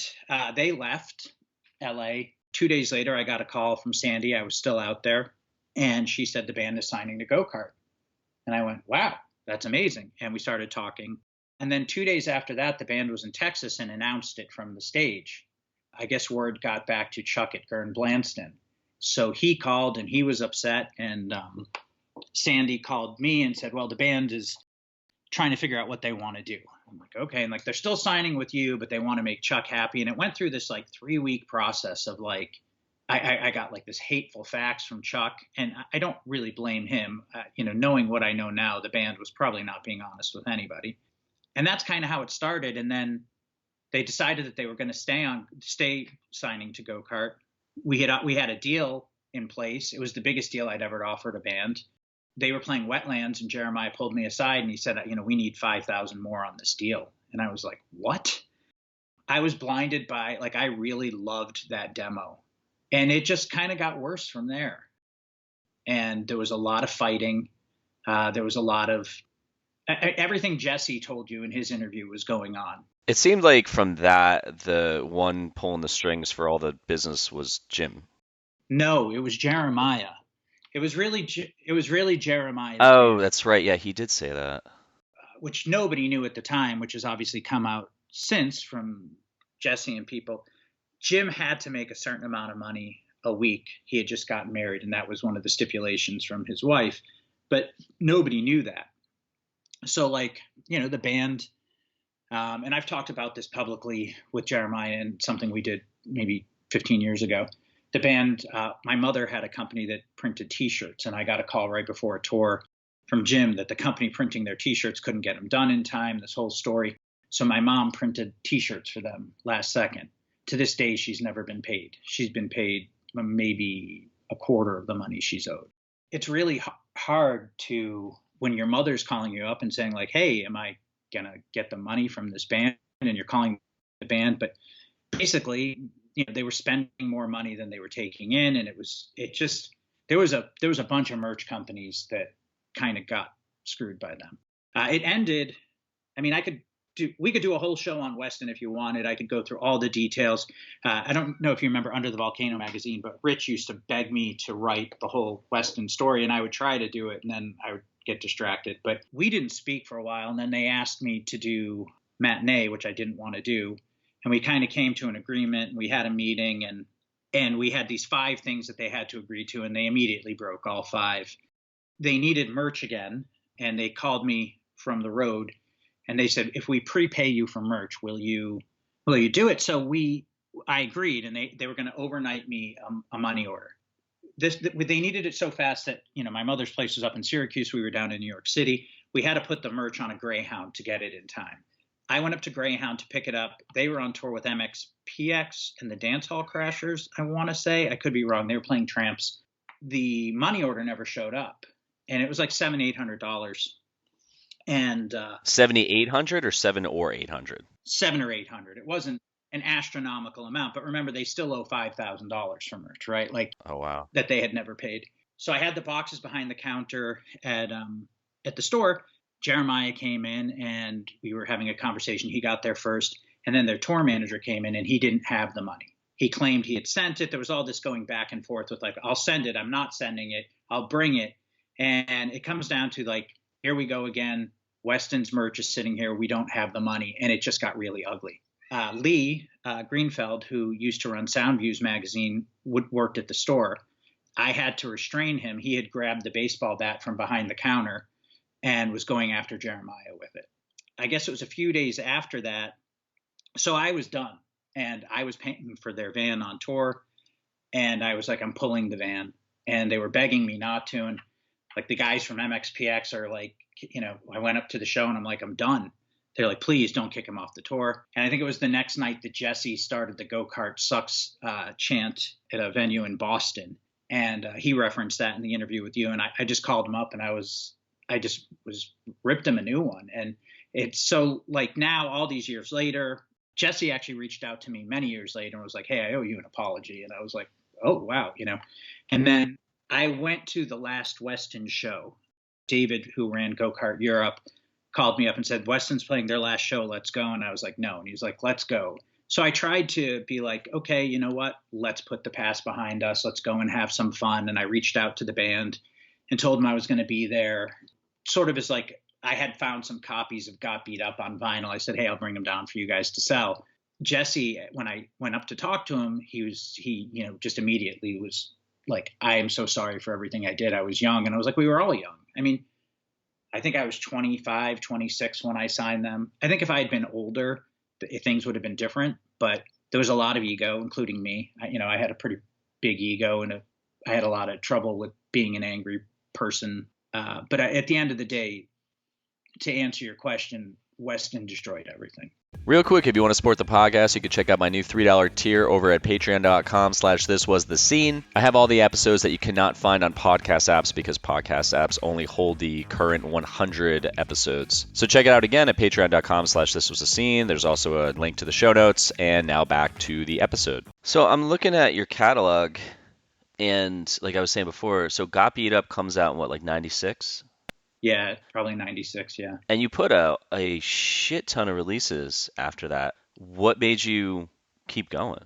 they left LA. 2 days later, I got a call from Sandy. I was still out there. And she said the band is signing to Go-Kart. And I went, wow, that's amazing. And we started talking. And then 2 days after that, the band was in Texas and announced it from the stage. I guess word got back to Chuck at Gern Blanston. So he called and he was upset. And Sandy called me and said, well, the band is trying to figure out what they want to do. I'm like, okay. And like, they're still signing with you, but they want to make Chuck happy. And it went through this like 3-week process of like, I got like this hateful fax from Chuck, and I don't really blame him. Knowing what I know now, the band was probably not being honest with anybody. And that's kind of how it started. And then they decided that they were going to stay signing to Go-Kart. We had a deal in place. It was the biggest deal I'd ever offered a band. They were playing Wetlands, and Jeremiah pulled me aside and he said, we need 5,000 more on this deal. And I was like, what? I was blinded by, like, I really loved that demo. And it just kind of got worse from there. And there was a lot of fighting. There was a lot of everything Jesse told you in his interview was going on. It seemed like from that, the one pulling the strings for all the business was Jim. No, it was Jeremiah. It was really Jeremiah. Oh, that's right. Yeah, he did say that. Which nobody knew at the time, which has obviously come out since from Jesse and people. Jim had to make a certain amount of money a week. He had just gotten married, and that was one of the stipulations from his wife. But nobody knew that. So, like, the band, and I've talked about this publicly with Jeremiah and something we did maybe 15 years ago. The band, my mother had a company that printed T-shirts, and I got a call right before a tour from Jim that the company printing their T-shirts couldn't get them done in time, this whole story. So my mom printed T-shirts for them last second. To this day, she's never been paid. She's been paid maybe a quarter of the money she's owed. It's really hard to, when your mother's calling you up and saying like, hey, am I going to get the money from this band? And you're calling the band, but basically, they were spending more money than they were taking in. And there was a bunch of merch companies that kind of got screwed by them. It ended. I mean, we could do a whole show on Weston if you wanted. I could go through all the details. I don't know if you remember Under the Volcano magazine, but Rich used to beg me to write the whole Weston story, and I would try to do it, and then I would get distracted. But we didn't speak for a while, and then they asked me to do Matinee, which I didn't want to do. And we kind of came to an agreement, and we had a meeting, and we had these 5 things that they had to agree to, and they immediately broke all 5. They needed merch again, and they called me from the road. And they said, if we prepay you for merch, will you do it? So I agreed, and they were going to overnight me a money order. They needed it so fast that, my mother's place was up in Syracuse. We were down in New York City. We had to put the merch on a Greyhound to get it in time. I went up to Greyhound to pick it up. They were on tour with MXPX and the Dance Hall Crashers, I want to say. I could be wrong. They were playing Tramps. The money order never showed up, and it was like $700-800. And $7,800 or $700 or $800? $700 or $800. It wasn't an astronomical amount, but remember, they still owe $5,000 for merch, right? Like, oh wow, that they had never paid. So I had the boxes behind the counter at the store. Jeremiah came in, and we were having a conversation. He got there first, and then their tour manager came in, and he didn't have the money. He claimed he had sent it. There was all this going back and forth with like, I'll send it, I'm not sending it, I'll bring it, and it comes down to like, here we go again. Weston's merch is sitting here. We don't have the money. And it just got really ugly. Lee Greenfeld, who used to run Soundviews magazine, worked at the store. I had to restrain him. He had grabbed the baseball bat from behind the counter and was going after Jeremiah with it. I guess it was a few days after that. So I was done. and I was paying for their van on tour. And I was like, I'm pulling the van, and they were begging me not to. And like the guys from MXPX are like, I went up to the show and I'm like, I'm done. They're like, please don't kick him off the tour. And I think it was the next night that Jesse started the Go-Kart Sucks chant at a venue in Boston. And he referenced that in the interview with you. And I just called him up, and I just ripped him a new one. And it's so like now, all these years later, Jesse actually reached out to me many years later and was like, hey, I owe you an apology. And I was like, oh, wow. And then I went to the last Weston show. David, who ran Go-Kart Europe, called me up and said, Weston's playing their last show. Let's go. And I was like, no. And he was like, let's go. So I tried to be like, okay, you know what? Let's put the past behind us. Let's go and have some fun. And I reached out to the band and told them I was going to be there. Sort of as like, I had found some copies of Got Beat Up on vinyl. I said, hey, I'll bring them down for you guys to sell. Jesse, when I went up to talk to him, he just immediately was like, I am so sorry for everything I did. I was young. And I was like, we were all young. I mean, I think I was 25, 26 when I signed them. I think if I had been older, things would have been different, but there was a lot of ego, including me. I had a pretty big ego, and I had a lot of trouble with being an angry person. But at the end of the day, to answer your question, Weston destroyed everything. Real quick, if you want to support the podcast, you can check out my new $3 tier over at patreon.com/thiswasthescene. I have all the episodes that you cannot find on podcast apps because podcast apps only hold the current 100 episodes. So check it out again at patreon.com/thiswasthescene. There's also a link to the show notes, and now back to the episode. So I'm looking at your catalog, and like I was saying before, so Got Beat Up comes out in what, like 96? Yeah, probably 96, yeah. And you put out a shit ton of releases after that. What made you keep going?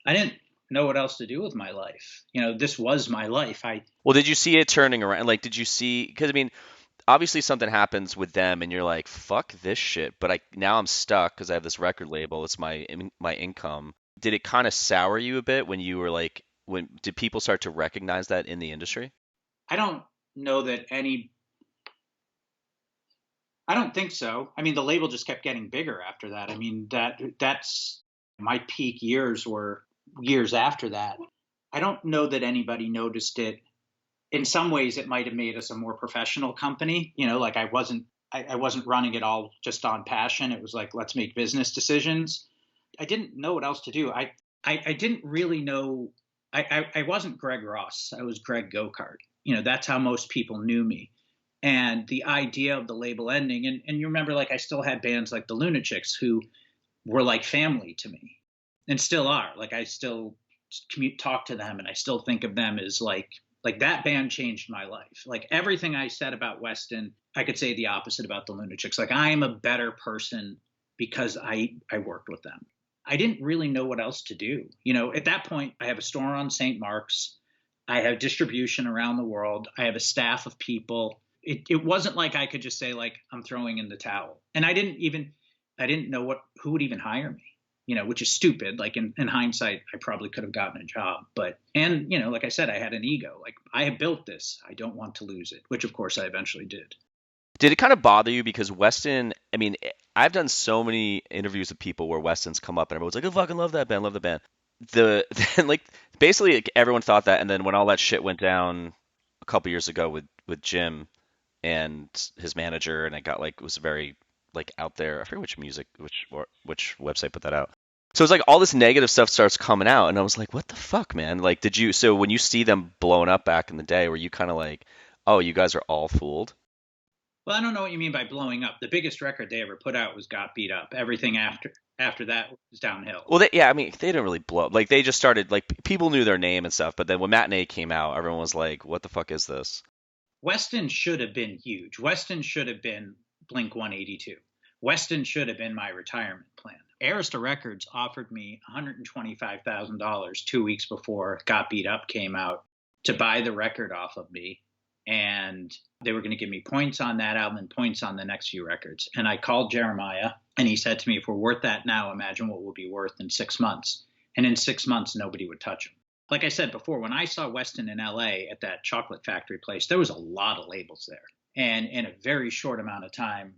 I didn't know what else to do with my life. This was my life. Well, did you see it turning around? Like, did you see, because I mean, obviously something happens with them and you're like, fuck this shit, but now I'm stuck because I have this record label. It's my income. Did it kind of sour you a bit when you were like, did people start to recognize that in the industry? I don't know that I don't think so. I mean, the label just kept getting bigger after that. I mean, that's my peak years were years after that. I don't know that anybody noticed it. In some ways, it might have made us a more professional company. Like I wasn't running it all just on passion. It was like, let's make business decisions. I didn't know what else to do. I didn't really know. I wasn't Greg Ross. I was Greg Go-Kart. That's how most people knew me. And the idea of the label ending, and you remember, like, I still had bands like the Lunachicks who were like family to me and still are. Like, I still talk to them, and I still think of them as like that band changed my life. Like, everything I said about Weston, I could say the opposite about the Lunachicks. Like, I am a better person because I worked with them. I didn't really know what else to do. At that point, I have a store on St. Mark's. I have distribution around the world. I have a staff of people. It wasn't like I could just say, like, I'm throwing in the towel. And I didn't know who would even hire me, which is stupid. Like, in hindsight, I probably could have gotten a job. But like I said, I had an ego. Like, I have built this. I don't want to lose it, which, of course, I eventually did. Did it kind of bother you? Because Weston, I mean, I've done so many interviews with people where Weston's come up and everyone's like, I fucking love that band, love the band. Like, basically, like, everyone thought that. And then when all that shit went down a couple years ago with Jim and his manager, and it was very like out there. I forget which website put that out. So it's like all this negative stuff starts coming out, and I was like, what the fuck, man? Like, so when you see them blowing up back in the day, were you kind of like, oh, you guys are all fooled? Well, I don't know what you mean by blowing up. The biggest record they ever put out was Got Beat Up. Everything after that was downhill. Well, they didn't really blow up. Like, they just started, like, people knew their name and stuff, but then when Matinee came out, everyone was like, what the fuck is this? Weston should have been huge. Weston should have been Blink 182. Weston should have been my retirement plan. Arista Records offered me $125,000 2 weeks before Got Beat Up came out to buy the record off of me. And they were going to give me points on that album and points on the next few records. And I called Jeremiah, and he said to me, if we're worth that now, imagine what we'll be worth in 6 months. And in 6 months, nobody would touch them. Like I said before, when I saw Weston in LA at that chocolate factory place, there was a lot of labels there. And in a very short amount of time,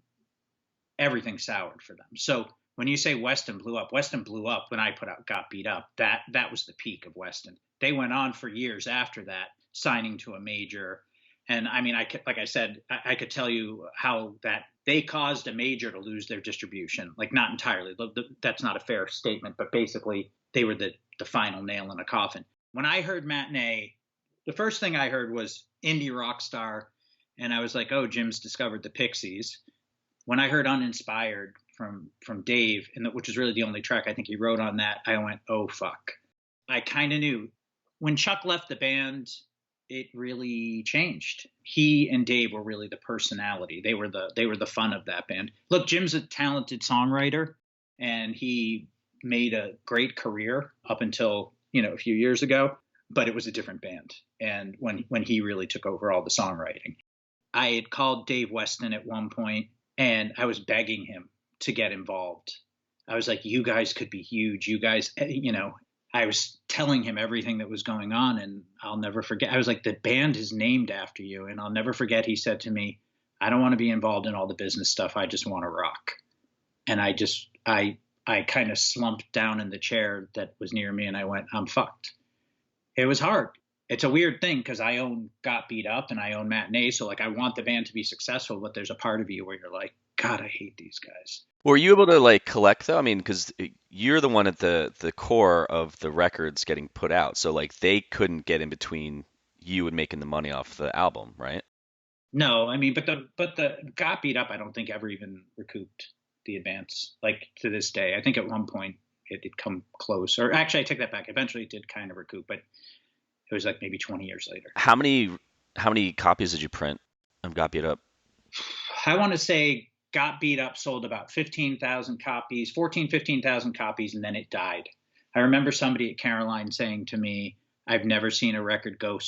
everything soured for them. So when you say Weston blew up when I put out Got Beat Up. That was the peak of Weston. They went on for years after that, signing to a major. And I mean, like I said, I could tell you how that they caused a major to lose their distribution. Like, not entirely. That's not a fair statement, but basically they were the final nail in a coffin. When I heard Matinee, the first thing I heard was indie rock star, and I was like, oh, Jim's discovered the Pixies. When I heard Uninspired from Dave, which is really the only track I think he wrote on that, I went, oh fuck. I kind of knew. When Chuck left the band, it really changed. He and Dave were really the personality. They were the fun of that band. Look, Jim's a talented songwriter, and he made a great career up until, a few years ago, but it was a different band. And when he really took over all the songwriting, I had called Dave Weston at one point, and I was begging him to get involved. I was like, you guys could be huge. You guys, I was telling him everything that was going on, and I'll never forget. I was like, the band is named after you. And I'll never forget, he said to me, I don't want to be involved in all the business stuff. I just want to rock. And I kind of slumped down in the chair that was near me, and I went, I'm fucked. It was hard. It's a weird thing because I own Got Beat Up and I own Matinee. So like, I want the band to be successful, but there's a part of you where you're like, God, I hate these guys. Were you able to like collect though? I mean, because you're the one at the core of the records getting put out, so like they couldn't get in between you and making the money off the album, right? No, I mean, but the Got Beat Up, I don't think ever even recouped the advance, like to this day. I think at one point it did come close, or actually I take that back. Eventually it did kind of recoup, but it was like maybe 20 years later. How many copies did you print of Got Beat Up? I want to say Got Beat Up sold about 15,000 copies, 15,000 copies, and then it died. I remember somebody at Caroline saying to me, I've never seen a record go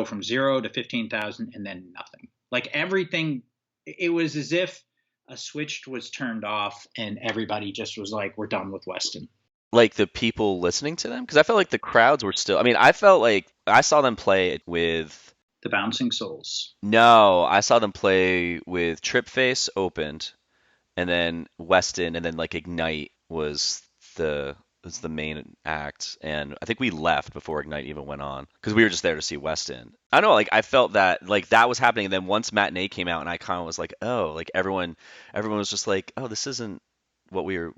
from 0 to 15,000 and then nothing. Like everything, it was as if a switch was turned off and everybody just was like, we're done with Weston. Like the people listening to them? Because I felt like the crowds were still, I mean, I felt like I saw them play with the Bouncing Souls. No, I saw them play with Tripface opened, and then Weston, and then like Ignite was the main act, and I think we left before Ignite even went on because we were just there to see Weston. I don't know, like I felt that like that was happening, and then once Matinee came out, and I kind of was like, oh, like everyone was just like, oh, this isn't what we're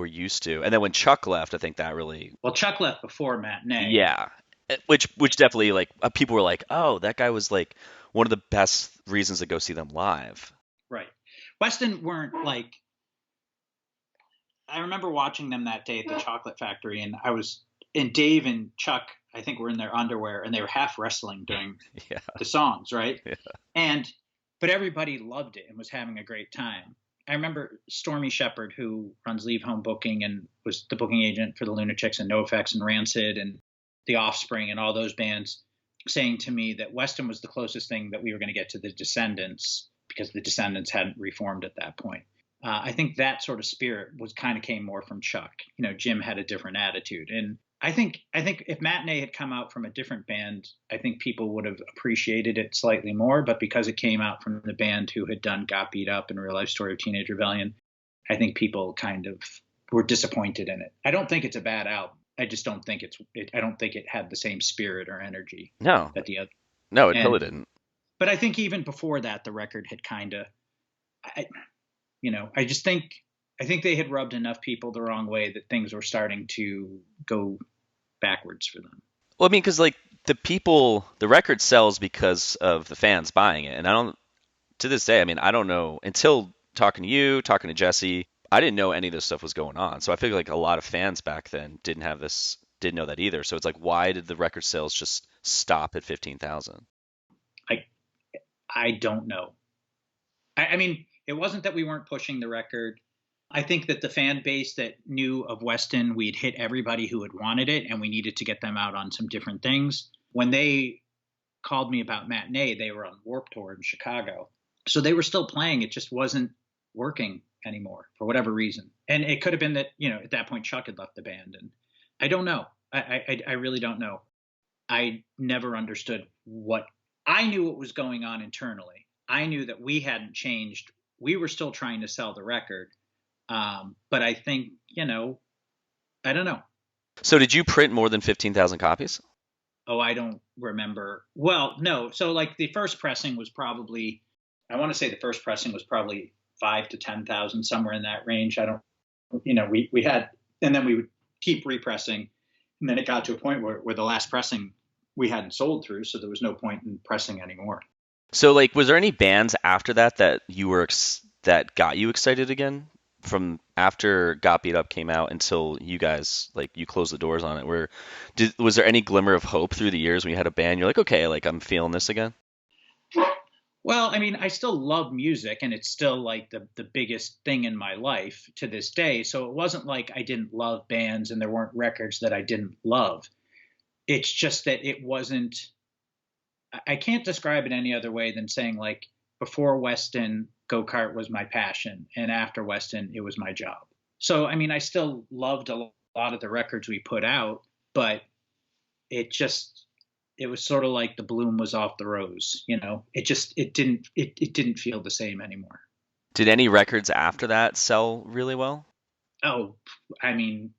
used to. And then when Chuck left, I think that really Chuck left before Matinee. Yeah. Which definitely like people were like, oh, that guy was like one of the best reasons to go see them live. Right. Weston weren't like, I remember watching them that day at the Chocolate Factory, and Dave and Chuck, I think, were in their underwear, and they were half wrestling during the songs, right? Yeah. But everybody loved it and was having a great time. I remember Stormy Shepard, who runs Leave Home Booking and was the booking agent for the Lunachicks and NoFX and Rancid and The Offspring and all those bands, saying to me that Weston was the closest thing that we were going to get to the Descendants, because the Descendants hadn't reformed at that point. I think that sort of spirit came more from Chuck. Jim had a different attitude. And I think if Matinee had come out from a different band, I think people would have appreciated it slightly more. But because it came out from the band who had done Got Beat Up and Real Life Story of Teenage Rebellion, I think people kind of were disappointed in it. I don't think it's a bad album. I just don't think I don't think it had the same spirit or energy. No. That the other. No, it totally didn't. But I think even before that, the record had kind of, I think they had rubbed enough people the wrong way that things were starting to go backwards for them. Well, I mean, because like the record sells because of the fans buying it. And to this day, I mean, I don't know, until talking to you, talking to Jesse, I didn't know any of this stuff was going on. So I feel like a lot of fans back then didn't know that either. So it's like, why did the record sales just stop at 15,000? I don't know. I mean, it wasn't that we weren't pushing the record. I think that the fan base that knew of Weston, we'd hit everybody who had wanted it, and we needed to get them out on some different things. When they called me about Matinee, they were on Warped Tour in Chicago. So they were still playing. It just wasn't working anymore for whatever reason. And it could have been that, at that point Chuck had left the band. And I don't know. I really don't know. I never understood I knew what was going on internally. I knew that we hadn't changed. We were still trying to sell the record, But I think, I don't know. So did you print more than 15,000 copies? Oh, I don't remember. Well, no. So like the first pressing was probably, I want to say the first pressing was probably 5 to 10,000, somewhere in that range. I don't, we had, and then we would keep repressing. And then it got to a point where the last pressing we hadn't sold through. So there was no point in pressing anymore. So like, was there any bands after that that that got you excited again? From after Got Beat Up came out until you guys like you closed the doors on it, was there any glimmer of hope through the years when you had a band? You're like, okay, like I'm feeling this again. Well, I mean, I still love music and it's still like the biggest thing in my life to this day. So it wasn't like I didn't love bands and there weren't records that I didn't love. It's just that it wasn't, I can't describe it any other way than saying like before Weston, go-kart was my passion. And after Weston, it was my job. So, I mean, I still loved a lot of the records we put out, but it was sort of like the bloom was off the rose, it didn't feel the same anymore. Did any records after that sell really well? Oh, I mean,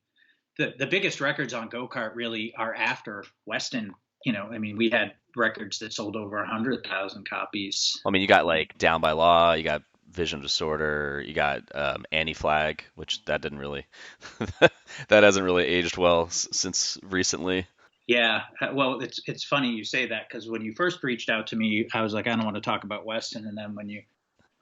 the biggest records on Go-Kart really are after Weston. I mean, we had records that sold over 100,000 copies. I mean, you got like Down by Law, you got Vision Disorder, you got Anti-Flag, which that didn't really that hasn't really aged well since recently. Yeah, well, it's funny you say that because when you first reached out to me, I was like, I don't want to talk about Weston, and then when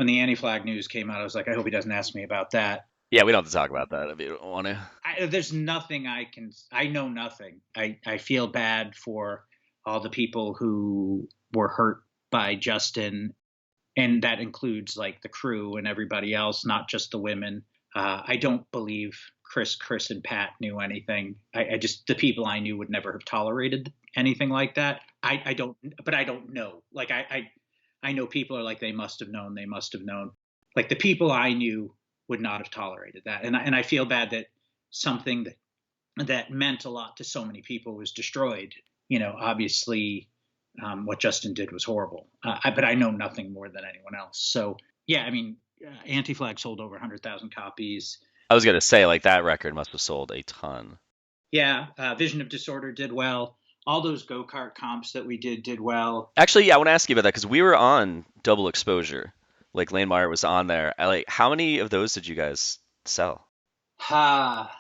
the Anti-Flag news came out, I was like, I hope he doesn't ask me about that. Yeah, we don't have to talk about that if you don't want to. There's nothing I know nothing. I feel bad for all the people who were hurt by Justin, and that includes like the crew and everybody else, not just the women. I don't believe Chris and Pat knew anything. I just, the people I knew would never have tolerated anything like that. I don't know. Like I know people are like, they must have known. Like the people I knew would not have tolerated that. And I feel bad that something that meant a lot to so many people was destroyed. Obviously, what Justin did was horrible. But I know nothing more than anyone else. So yeah, I mean, Anti-Flag sold over 100,000 copies. I was gonna say like that record must have sold a ton. Yeah, Vision of Disorder did well. All those go-kart comps that we did well. Actually, yeah, I want to ask you about that because we were on Double Exposure. Like Lane Meyer was on there. How many of those did you guys sell?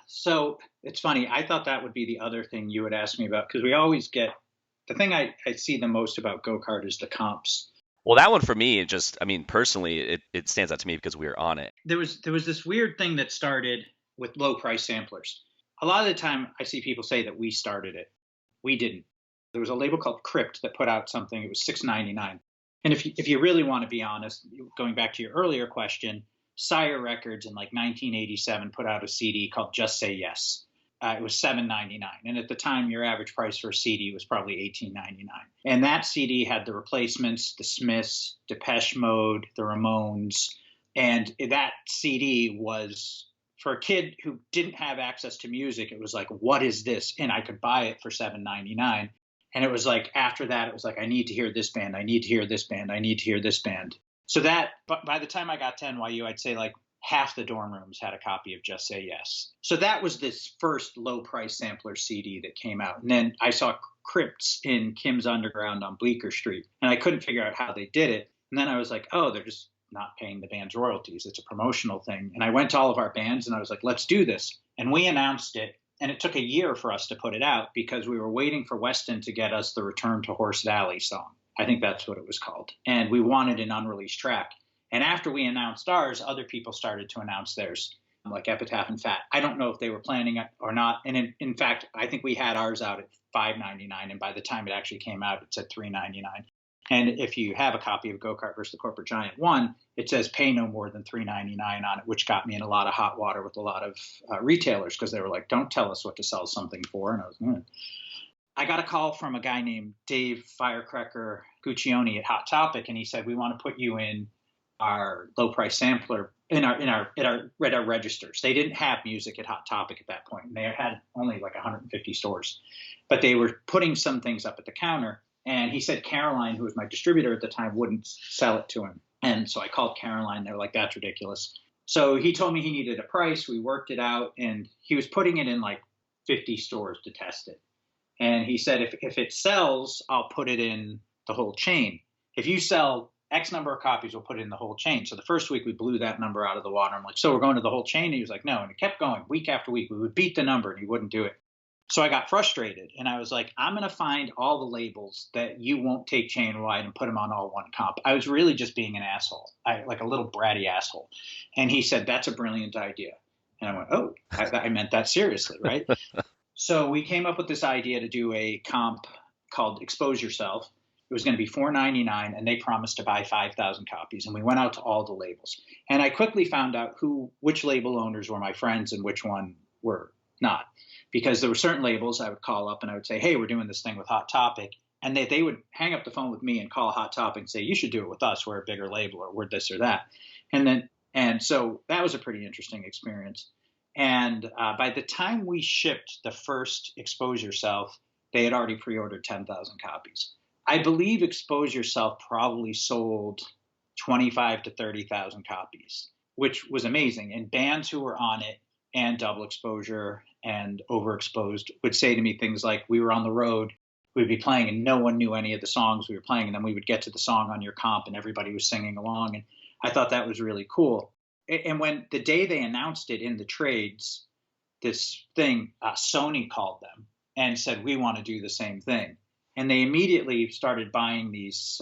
So it's funny. I thought that would be the other thing you would ask me about because we always get the thing I see the most about go-kart is the comps. Well, that one for me, I mean, personally, it stands out to me because we were on it. There was this weird thing that started with low price samplers. A lot of the time I see people say that we started it. We didn't. There was a label called Crypt that put out something. It was $6.99. And if you really want to be honest, going back to your earlier question, Sire Records in like 1987 put out a CD called Just Say Yes. It was $7.99, and at the time, your average price for a CD was probably $18.99. And that CD had the Replacements, the Smiths, Depeche Mode, the Ramones, and that CD was for a kid who didn't have access to music. It was like, what is this? And I could buy it for $7.99. And it was like after that, it was like, I need to hear this band. I need to hear this band. I need to hear this band. So that, but by the time I got to NYU, I'd say like half the dorm rooms had a copy of Just Say Yes. So that was this first low price sampler CD that came out. And then I saw Crypts in Kim's Underground on Bleecker Street, and I couldn't figure out how they did it. And then I was like, oh, they're just not paying the band's royalties. It's a promotional thing. And I went to all of our bands and I was like, let's do this. And we announced it. And it took a year for us to put it out because we were waiting for Weston to get us the Return to Horse Valley song. I think that's what it was called. And we wanted an unreleased track. And after we announced ours, other people started to announce theirs, like Epitaph and Fat. I don't know if they were planning it or not. And in fact, I think we had ours out at $5.99. And by the time it actually came out, it's at $3.99. And if you have a copy of Go-Kart versus the Corporate Giant 1, it says pay no more than $3.99 on it, which got me in a lot of hot water with a lot of retailers because they were like, don't tell us what to sell something for. And I was, I got a call from a guy named Dave Firecracker Guccione at Hot Topic, and he said, we want to put you in our low price sampler in our registers. They didn't have music at Hot Topic at that point. And they had only like 150 stores, but they were putting some things up at the counter. And he said Caroline, who was my distributor at the time, wouldn't sell it to him. And so I called Caroline. They were like, that's ridiculous. So he told me he needed a price. We worked it out, and he was putting it in like 50 stores to test it. And he said, if it sells, I'll put it in the whole chain. If you sell X number of copies, we'll put it in the whole chain. So the first week we blew that number out of the water. I'm like, so we're going to the whole chain? And he was like, no. And it kept going week after week. We would beat the number and he wouldn't do it. So I got frustrated and I was like, I'm going to find all the labels that you won't take chain wide and put them on all one comp. I was really just being an asshole, like a little bratty asshole. And he said, that's a brilliant idea. And I went, oh, I meant that seriously, right? So we came up with this idea to do a comp called Expose Yourself. It was going to be $4.99, and they promised to buy 5,000 copies. And we went out to all the labels. And I quickly found out which label owners were my friends and which one were not. Because there were certain labels I would call up and I would say, hey, we're doing this thing with Hot Topic. And they would hang up the phone with me and call Hot Topic and say, you should do it with us. We're a bigger label, or we're this or that. And so that was a pretty interesting experience. And by the time we shipped the first Expose Yourself, they had already pre-ordered 10,000 copies. I believe Expose Yourself probably sold 25 to 30,000 copies, which was amazing. And bands who were on it and Double Exposure and Overexposed would say to me things like, we were on the road, we'd be playing and no one knew any of the songs we were playing. And then we would get to the song on your comp and everybody was singing along. And I thought that was really cool. And when the day they announced it in the trades, this thing, Sony called them and said, we want to do the same thing. And they immediately started buying these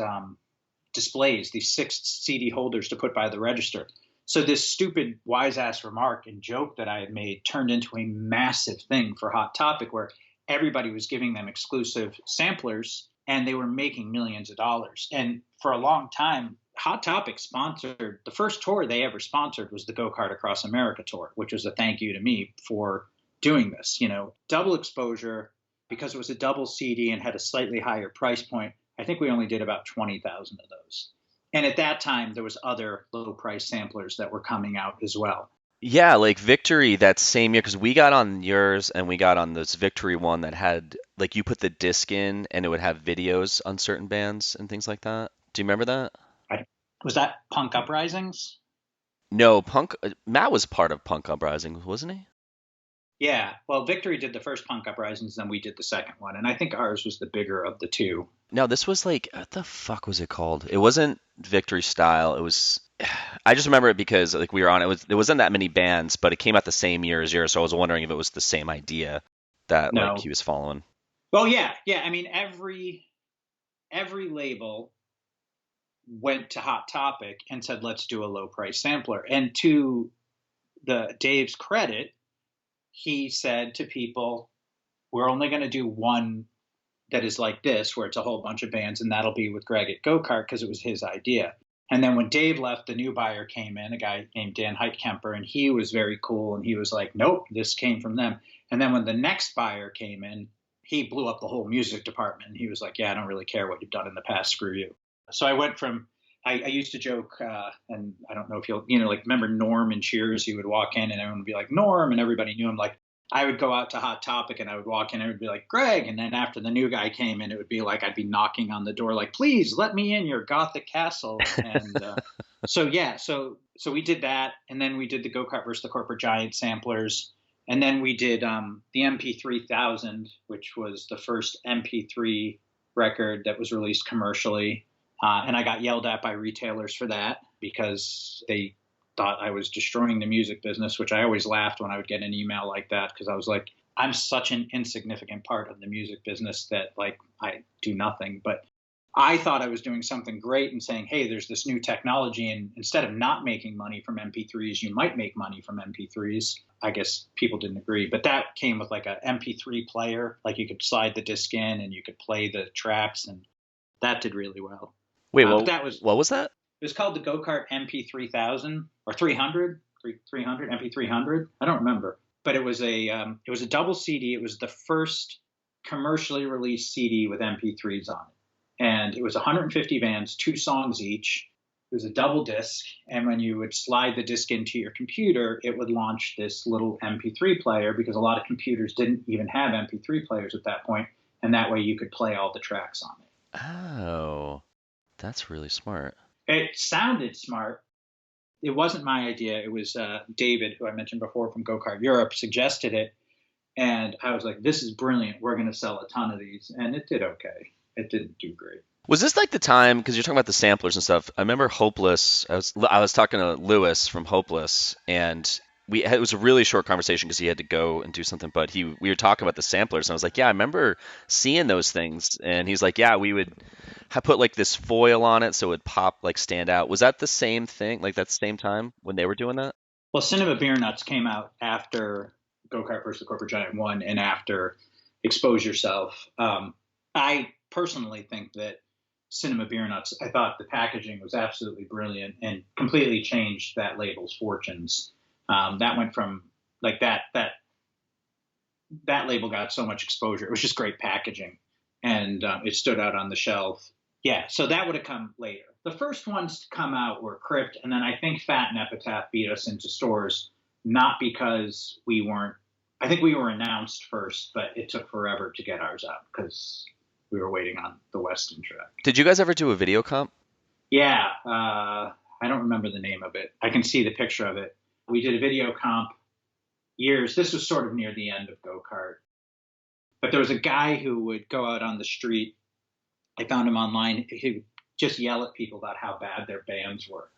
displays, these 6 CD holders to put by the register. So this stupid wise ass remark and joke that I had made turned into a massive thing for Hot Topic, where everybody was giving them exclusive samplers and they were making millions of dollars. And for a long time, Hot Topic sponsored, the first tour they ever sponsored was the Go-Kart Across America tour, which was a thank you to me for doing this. Double Exposure, because it was a double CD and had a slightly higher price point, I think we only did about 20,000 of those. And at that time, there was other low price samplers that were coming out as well. Yeah, like Victory that same year, because we got on yours and we got on this Victory one that had, like, you put the disc in and it would have videos on certain bands and things like that. Do you remember that? Was that Punk Uprisings? No, Matt was part of Punk Uprisings, wasn't he? Yeah, well, Victory did the first Punk Uprisings, then we did the second one, and I think ours was the bigger of the two. No, this was like, what the fuck was it called? It wasn't Victory style. It was, I just remember it because like we were on it. There wasn't that many bands, but it came out the same year as yours, so I was wondering if it was the same idea that like he was following. Well, yeah. I mean, every label went to Hot Topic and said, let's do a low price sampler. And to Dave's credit, he said to people, we're only going to do one that is like this, where it's a whole bunch of bands, and that'll be with Greg at Go-Kart, because it was his idea. And then when Dave left, the new buyer came in, a guy named Dan Heitkemper, and he was very cool, and he was like, nope, this came from them. And then when the next buyer came in, he blew up the whole music department, and he was like, yeah, I don't really care what you've done in the past, screw you. So I went from, I used to joke, and I don't know if like, remember Norm in Cheers? He would walk in and everyone would be like, Norm, and everybody knew him. Like, I would go out to Hot Topic and I would walk in and it would be like, Greg. And then after the new guy came in, it would be like, I'd be knocking on the door, like, please let me in your Gothic castle. And so we did that. And then we did the Go-Kart versus the Corporate Giant samplers. And then we did the MP3000, which was the first MP3 record that was released commercially. And I got yelled at by retailers for that because they thought I was destroying the music business, which I always laughed when I would get an email like that, because I was like, I'm such an insignificant part of the music business that like I do nothing. But I thought I was doing something great and saying, hey, there's this new technology, and instead of not making money from MP3s, you might make money from MP3s. I guess people didn't agree, but that came with like a MP3 player, like you could slide the disc in and you could play the tracks, and that did really well. Wait, what was that? It was called the Go-Kart MP3000 or 300, MP300. I don't remember, but it was a double CD. It was the first commercially released CD with MP3s on it, and it was 150 bands, 2 songs each. It was a double disc, and when you would slide the disc into your computer, it would launch this little MP3 player, because a lot of computers didn't even have MP3 players at that point, and that way you could play all the tracks on it. Oh, that's really smart. It sounded smart. it wasn't my idea. It was David, who I mentioned before from Go-Kart Europe, suggested it. And I was like, this is brilliant. We're going to sell a ton of these. And it did okay. It didn't do great. Was this like the time, because you're talking about the samplers and stuff, I remember Hopeless, I was talking to Lewis from Hopeless, and it was a really short conversation because he had to go and do something, but we were talking about the samplers, and I was like, yeah, I remember seeing those things, and he's like, yeah, we would put like this foil on it so it would pop, like stand out. Was that the same thing, like that same time when they were doing that? Well, Cinema Beer Nuts came out after Go-Kart versus the Corporate Giant 1 and after Expose Yourself. I personally think that Cinema Beer Nuts, I thought the packaging was absolutely brilliant and completely changed that label's fortunes. That went from like that label got so much exposure. It was just great packaging, and it stood out on the shelf. Yeah, so that would have come later. The first ones to come out were Crypt, and then I think Fat and Epitaph beat us into stores, not because we weren't. I think we were announced first, but it took forever to get ours out because we were waiting on the Weston track. Did you guys ever do a video comp? Yeah, I don't remember the name of it. I can see the picture of it. We did a video comp years. This was sort of near the end of Go-Kart. But there was a guy who would go out on the street. I found him online. He would just yell at people about how bad their bands were.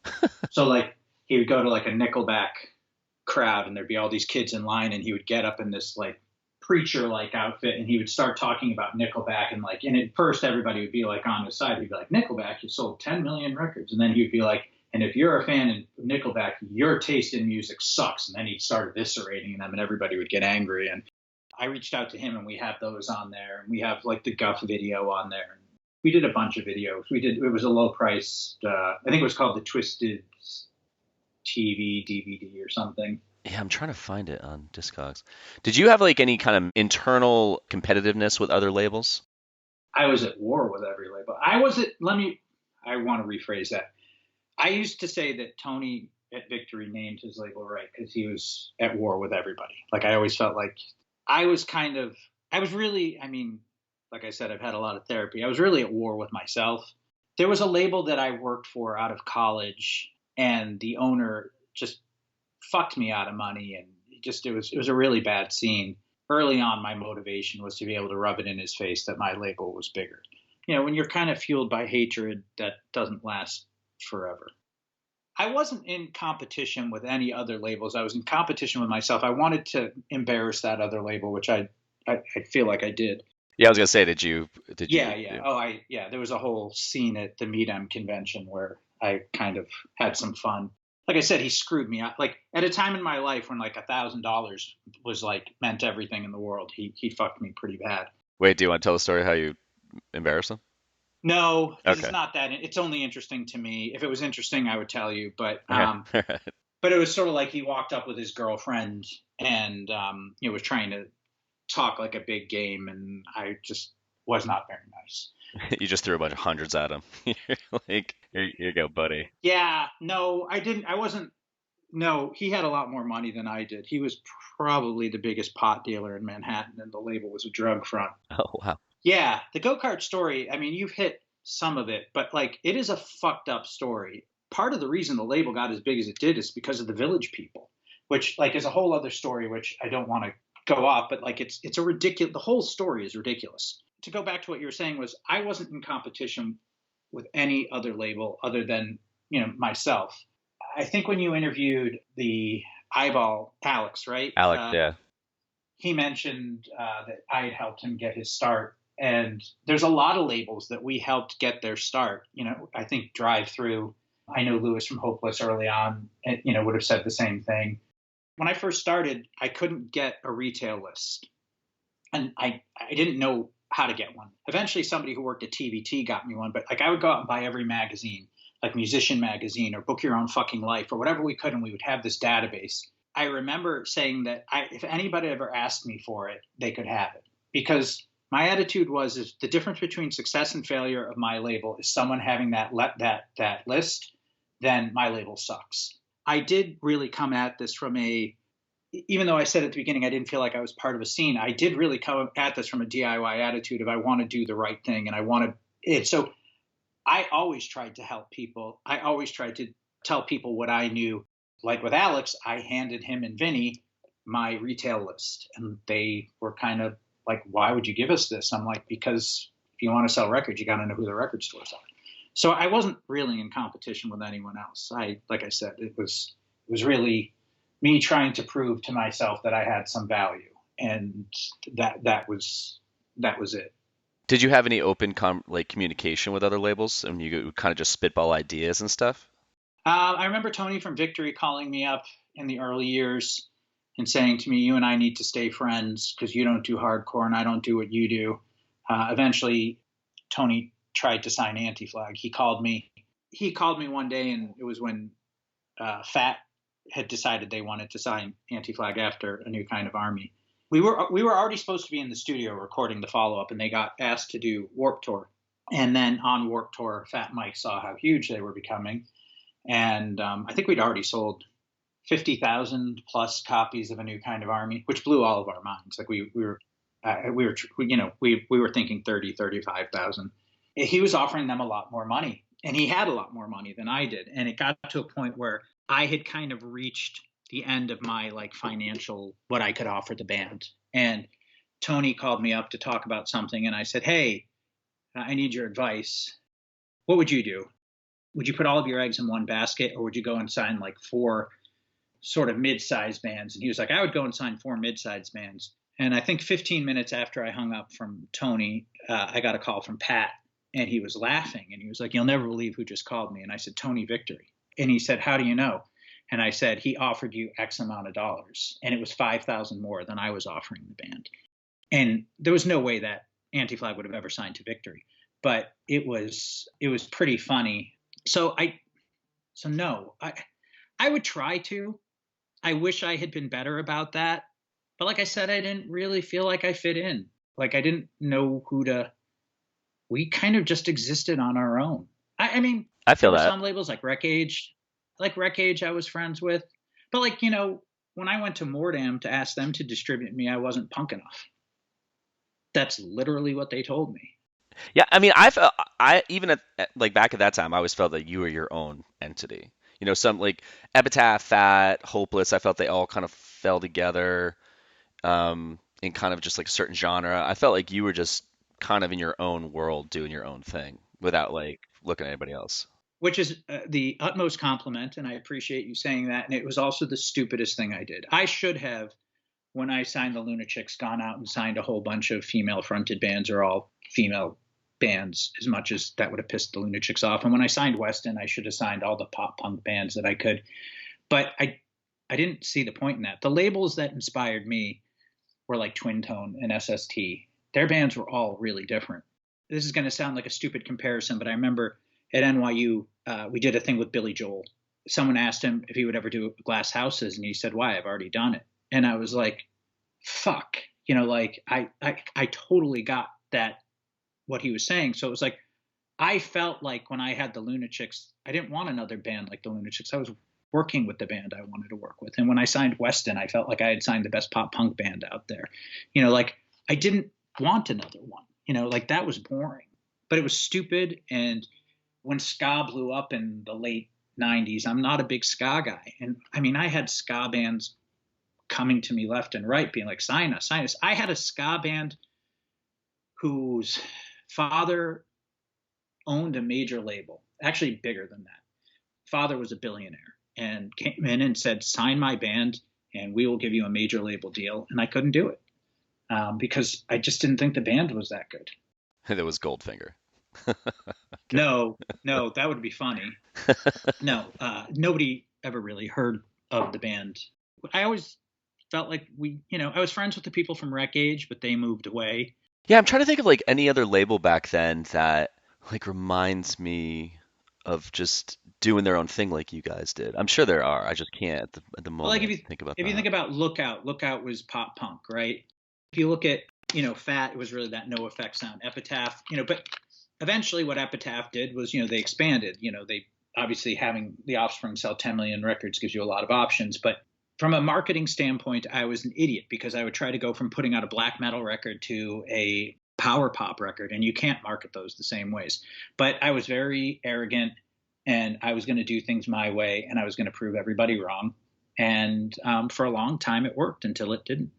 So like he would go to like a Nickelback crowd and there'd be all these kids in line, and he would get up in this like preacher-like outfit, and he would start talking about Nickelback, and at first everybody would be like on his side. He'd be like, Nickelback, you sold 10 million records. And then he'd be like, and if you're a fan of Nickelback, your taste in music sucks. And then he'd start eviscerating them, and everybody would get angry. And I reached out to him, and we have those on there, and we have like the Guff video on there. We did a bunch of videos. It was a low priced, I think it was called the Twisted TV DVD or something. Yeah, I'm trying to find it on Discogs. Did you have like any kind of internal competitiveness with other labels? I was at war with every label. I want to rephrase that. I used to say that Tony at Victory named his label right because he was at war with everybody. Like I always felt like I was really, I mean, like I said, I've had a lot of therapy. I was really at war with myself. There was a label that I worked for out of college, and the owner just fucked me out of money, and it was a really bad scene. Early on, my motivation was to be able to rub it in his face that my label was bigger. You know, when you're kind of fueled by hatred, that doesn't last forever. I wasn't in competition with any other labels. I was in competition with myself. I wanted to embarrass that other label, which I feel like I did. Yeah, I was gonna say, did you? Yeah. Oh, there was a whole scene at the Mannheim convention where I kind of had some fun. Like I said, he screwed me up. Like at a time in my life when like $1,000 was like meant everything in the world, he fucked me pretty bad. Wait, do you want to tell the story how you embarrassed him? No, okay. It's not that. It's only interesting to me. If it was interesting, I would tell you. But Okay. but it was sort of like he walked up with his girlfriend and was trying to talk like a big game, and I just was not very nice. You just threw a bunch of hundreds at him. You're like, here you go, buddy. Yeah, no, I didn't. I wasn't. No, he had a lot more money than I did. He was probably the biggest pot dealer in Manhattan, and the label was a drug front. Oh, wow. Yeah, the Go-Kart story, I mean, you've hit some of it, but like it is a fucked up story. Part of the reason the label got as big as it did is because of the Village people, which like is a whole other story, which I don't want to go off, but like it's a ridiculous, the whole story is ridiculous. To go back to what you were saying was I wasn't in competition with any other label other than, myself. I think when you interviewed the eyeball, Alex, right? Alex, yeah. He mentioned that I had helped him get his start. And there's a lot of labels that we helped get their start. I think Drive Through. I know Lewis from Hopeless early on, would have said the same thing. When I first started, I couldn't get a retail list. And I didn't know how to get one. Eventually, somebody who worked at TVT got me one. But like I would go out and buy every magazine, like Musician Magazine or Book Your Own Fucking Life or whatever we could. And we would have this database. I remember saying that if anybody ever asked me for it, they could have it. Because my attitude is the difference between success and failure of my label is someone having that list, then my label sucks. I did really come at this from even though I said at the beginning I didn't feel like I was part of a scene, I did really come at this from a DIY attitude of I want to do the right thing and I want it. So I always tried to help people. I always tried to tell people what I knew. Like with Alex, I handed him and Vinny my retail list, and they were kind of like, why would you give us this? I'm like, because if you want to sell records, you got to know who the record stores are. So I wasn't really in competition with anyone else. Like I said, it was really me trying to prove to myself that I had some value, and that was it. Did you have any open communication with other labels, and you could kind of just spitball ideas and stuff? I remember Tony from Victory calling me up in the early years and saying to me, "You and I need to stay friends because you don't do hardcore and I don't do what you do." Eventually, Tony tried to sign Anti-Flag. He called me one day, and it was when Fat had decided they wanted to sign Anti-Flag after A New Kind of Army. We were already supposed to be in the studio recording the follow-up, and they got asked to do Warped Tour. And then on Warped Tour, Fat Mike saw how huge they were becoming. And I think we'd already sold 50,000 plus copies of A New Kind of Army, which blew all of our minds. Like we were thinking 30, 35,000. He was offering them a lot more money, and he had a lot more money than I did. And it got to a point where I had kind of reached the end of my like financial, what I could offer the band. And Tony called me up to talk about something. And I said, "Hey, I need your advice. What would you do? Would you put all of your eggs in one basket, or would you go and sign like 4 sort of mid-sized bands?" And he was like, "I would go and sign 4 mid-sized bands." And I think 15 minutes after I hung up from Tony, I got a call from Pat, and he was laughing. And he was like, "You'll never believe who just called me." And I said, "Tony Victory." And he said, "How do you know?" And I said, "He offered you X amount of dollars." And it was 5,000 more than I was offering the band. And there was no way that Anti-Flag would have ever signed to Victory. But it was pretty funny. So no, I would try to. I wish I had been better about that. But like I said, I didn't really feel like I fit in. Like I didn't know we kind of just existed on our own. I mean, I feel there were that. some labels like Rec Age I was friends with. But like, when I went to Mordam to ask them to distribute me, I wasn't punk enough. That's literally what they told me. Yeah, I mean, I even like back at that time, I always felt that you were your own entity. Some like Epitaph, Fat, Hopeless, I felt they all kind of fell together in kind of just like a certain genre. I felt like you were just kind of in your own world doing your own thing without like looking at anybody else. Which is the utmost compliment, and I appreciate you saying that. And it was also the stupidest thing I did. I should have, when I signed the Lunachicks, gone out and signed a whole bunch of female-fronted bands or all female bands, as much as that would have pissed the Lunachicks off. And when I signed Weston, I should have signed all the pop punk bands that I could. But I didn't see the point in that. The labels that inspired me were like Twin Tone and SST. Their bands were all really different. This is going to sound like a stupid comparison, but I remember at NYU, we did a thing with Billy Joel. Someone asked him if he would ever do Glass Houses, and he said, "Why? I've already done it." And I was like, fuck, like I totally got that, what he was saying. So it was like, I felt like when I had the Lunachicks, I didn't want another band like the Lunachicks. I was working with the band I wanted to work with. And when I signed Weston, I felt like I had signed the best pop punk band out there. Like I didn't want another one, like that was boring, but it was stupid. And when ska blew up in the late 90s, I'm not a big ska guy. And I mean, I had ska bands coming to me left and right being like, sign us. I had a ska band whose father owned a major label, actually bigger than that. Father was a billionaire and came in and said, "Sign my band and we will give you a major label deal." And I couldn't do it because I just didn't think the band was that good. It was Goldfinger. No, that would be funny. No, nobody ever really heard of the band. I always felt like I was friends with the people from Rec Age, but they moved away. Yeah, I'm trying to think of like any other label back then that like reminds me of just doing their own thing like you guys did. I'm sure there are. I just can't at the moment Well, like think about if that. you think about Lookout was pop punk, right? If you look at Fat, it was really that no effect sound. Epitaph, but eventually what Epitaph did was they expanded. They obviously, having the Offspring sell 10 million records gives you a lot of options, but from a marketing standpoint, I was an idiot because I would try to go from putting out a black metal record to a power pop record, and you can't market those the same ways. But I was very arrogant. and I was going to do things my way, and I was going to prove everybody wrong. And for a long time, it worked until it didn't.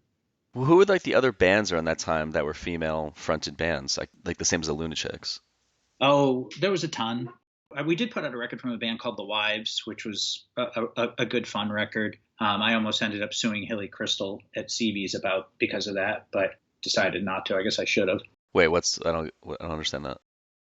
Who were like the other bands around that time that were female fronted bands, like the same as the Lunachicks? Oh, there was a ton. We did put out a record from a band called The Wives, which was a good fun record. I almost ended up suing Hilly Crystal at CB's because of that, but decided not to. I guess I should have. Wait, I don't understand that.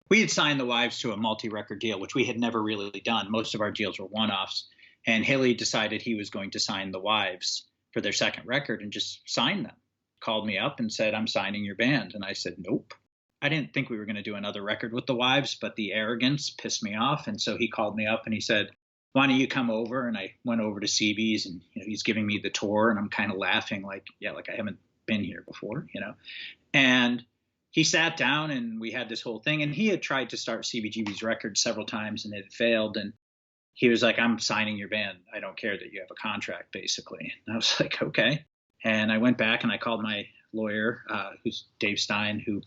We had signed The Wives to a multi-record deal, which we had never really done. Most of our deals were one-offs. And Hilly decided he was going to sign The Wives for their second record and just sign them. Called me up and said, "I'm signing your band." And I said, "Nope." I didn't think we were going to do another record with The Wives, but the arrogance pissed me off. And so he called me up and he said, "Why don't you come over?" And I went over to CB's, and he's giving me the tour, and I'm kind of laughing like I haven't been here before, And he sat down and we had this whole thing, and he had tried to start CBGB's records several times and it had failed. And he was like, "I'm signing your band. I don't care that you have a contract," basically. And I was like, okay. And I went back and I called my lawyer, who's Dave Stein, who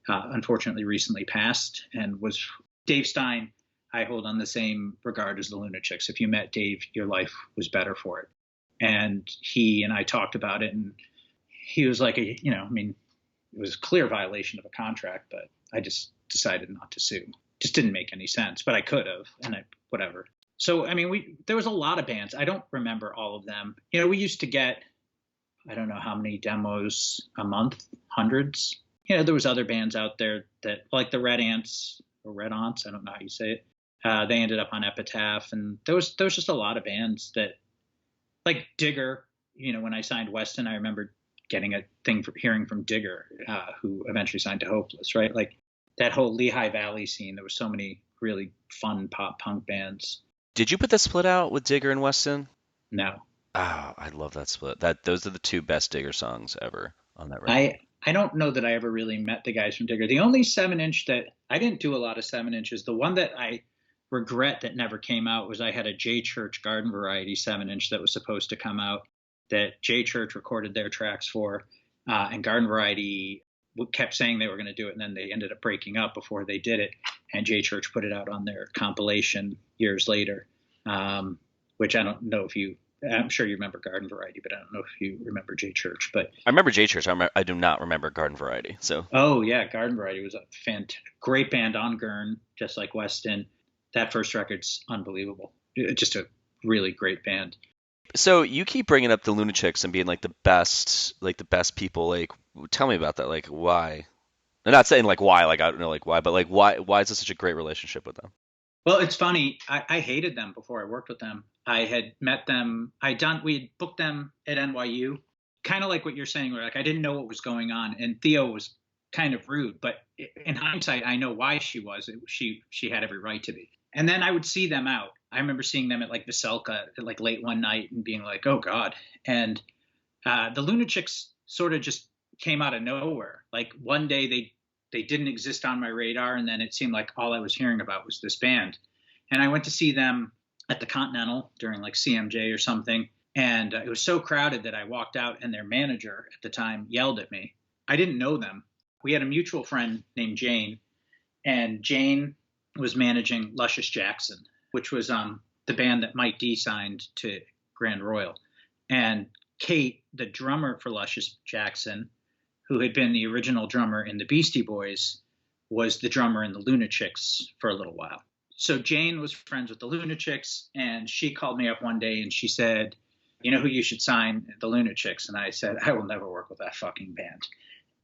unfortunately recently passed, and was Dave Stein. I hold on the same regard as the Lunachicks. If you met Dave, your life was better for it. And he and I talked about it, and he was like, it was a clear violation of a contract, but I just decided not to sue. Just didn't make any sense, but I could have, and whatever. So, there was a lot of bands. I don't remember all of them. We used to get, I don't know how many demos a month, hundreds. There was other bands out there that, like the Red Ants, or Red Aunts, I don't know how you say it. They ended up on Epitaph, and there was just a lot of bands that, like Digger. When I signed Weston, I remember getting a thing hearing from Digger, who eventually signed to Hopeless, right? Like that whole Lehigh Valley scene. There were so many really fun pop punk bands. Did you put the split out with Digger and Weston? No. Oh, I love that split. Those are the two best Digger songs ever on that record. I don't know that I ever really met the guys from Digger. The only 7-inch that I didn't do a lot of 7-inches. The one that I regret that never came out was I had a J Church Garden Variety 7-inch that was supposed to come out, that J Church recorded their tracks for, and Garden Variety kept saying they were going to do it, and then they ended up breaking up before they did it, and J Church put it out on their compilation years later, which I don't know if you – I'm sure you remember Garden Variety, but I don't know if you remember J Church. But I remember J Church. I do not remember Garden Variety. So. Oh, yeah, Garden Variety was a great band on Gurn, just like Weston. That first record's unbelievable. Just a really great band. So you keep bringing up the Lunachicks and being like the best people. Like, tell me about that. Like, why? I'm not saying like why, like I don't know like why, but like why is this such a great relationship with them? Well, it's funny. I hated them before I worked with them. I had met them. We had booked them at NYU, kind of like what you're saying, where like I didn't know what was going on, and Theo was kind of rude. But in hindsight, I know why she was. She had every right to be. And then I would see them out. I remember seeing them at like Veselka at like late one night and being like, "Oh God!" And the Lunachicks sort of just came out of nowhere. Like one day they didn't exist on my radar, and then it seemed like all I was hearing about was this band. And I went to see them at the Continental during like CMJ or something, and it was so crowded that I walked out, and their manager at the time yelled at me. I didn't know them. We had a mutual friend named Jane, and Jane was managing Luscious Jackson, which was the band that Mike D signed to Grand Royal. And Kate, the drummer for Luscious Jackson, who had been the original drummer in the Beastie Boys, was the drummer in the Lunachicks for a little while. So Jane was friends with the Lunachicks, and she called me up one day and she said, "You know who you should sign? The Lunachicks." And I said, "I will never work with that fucking band."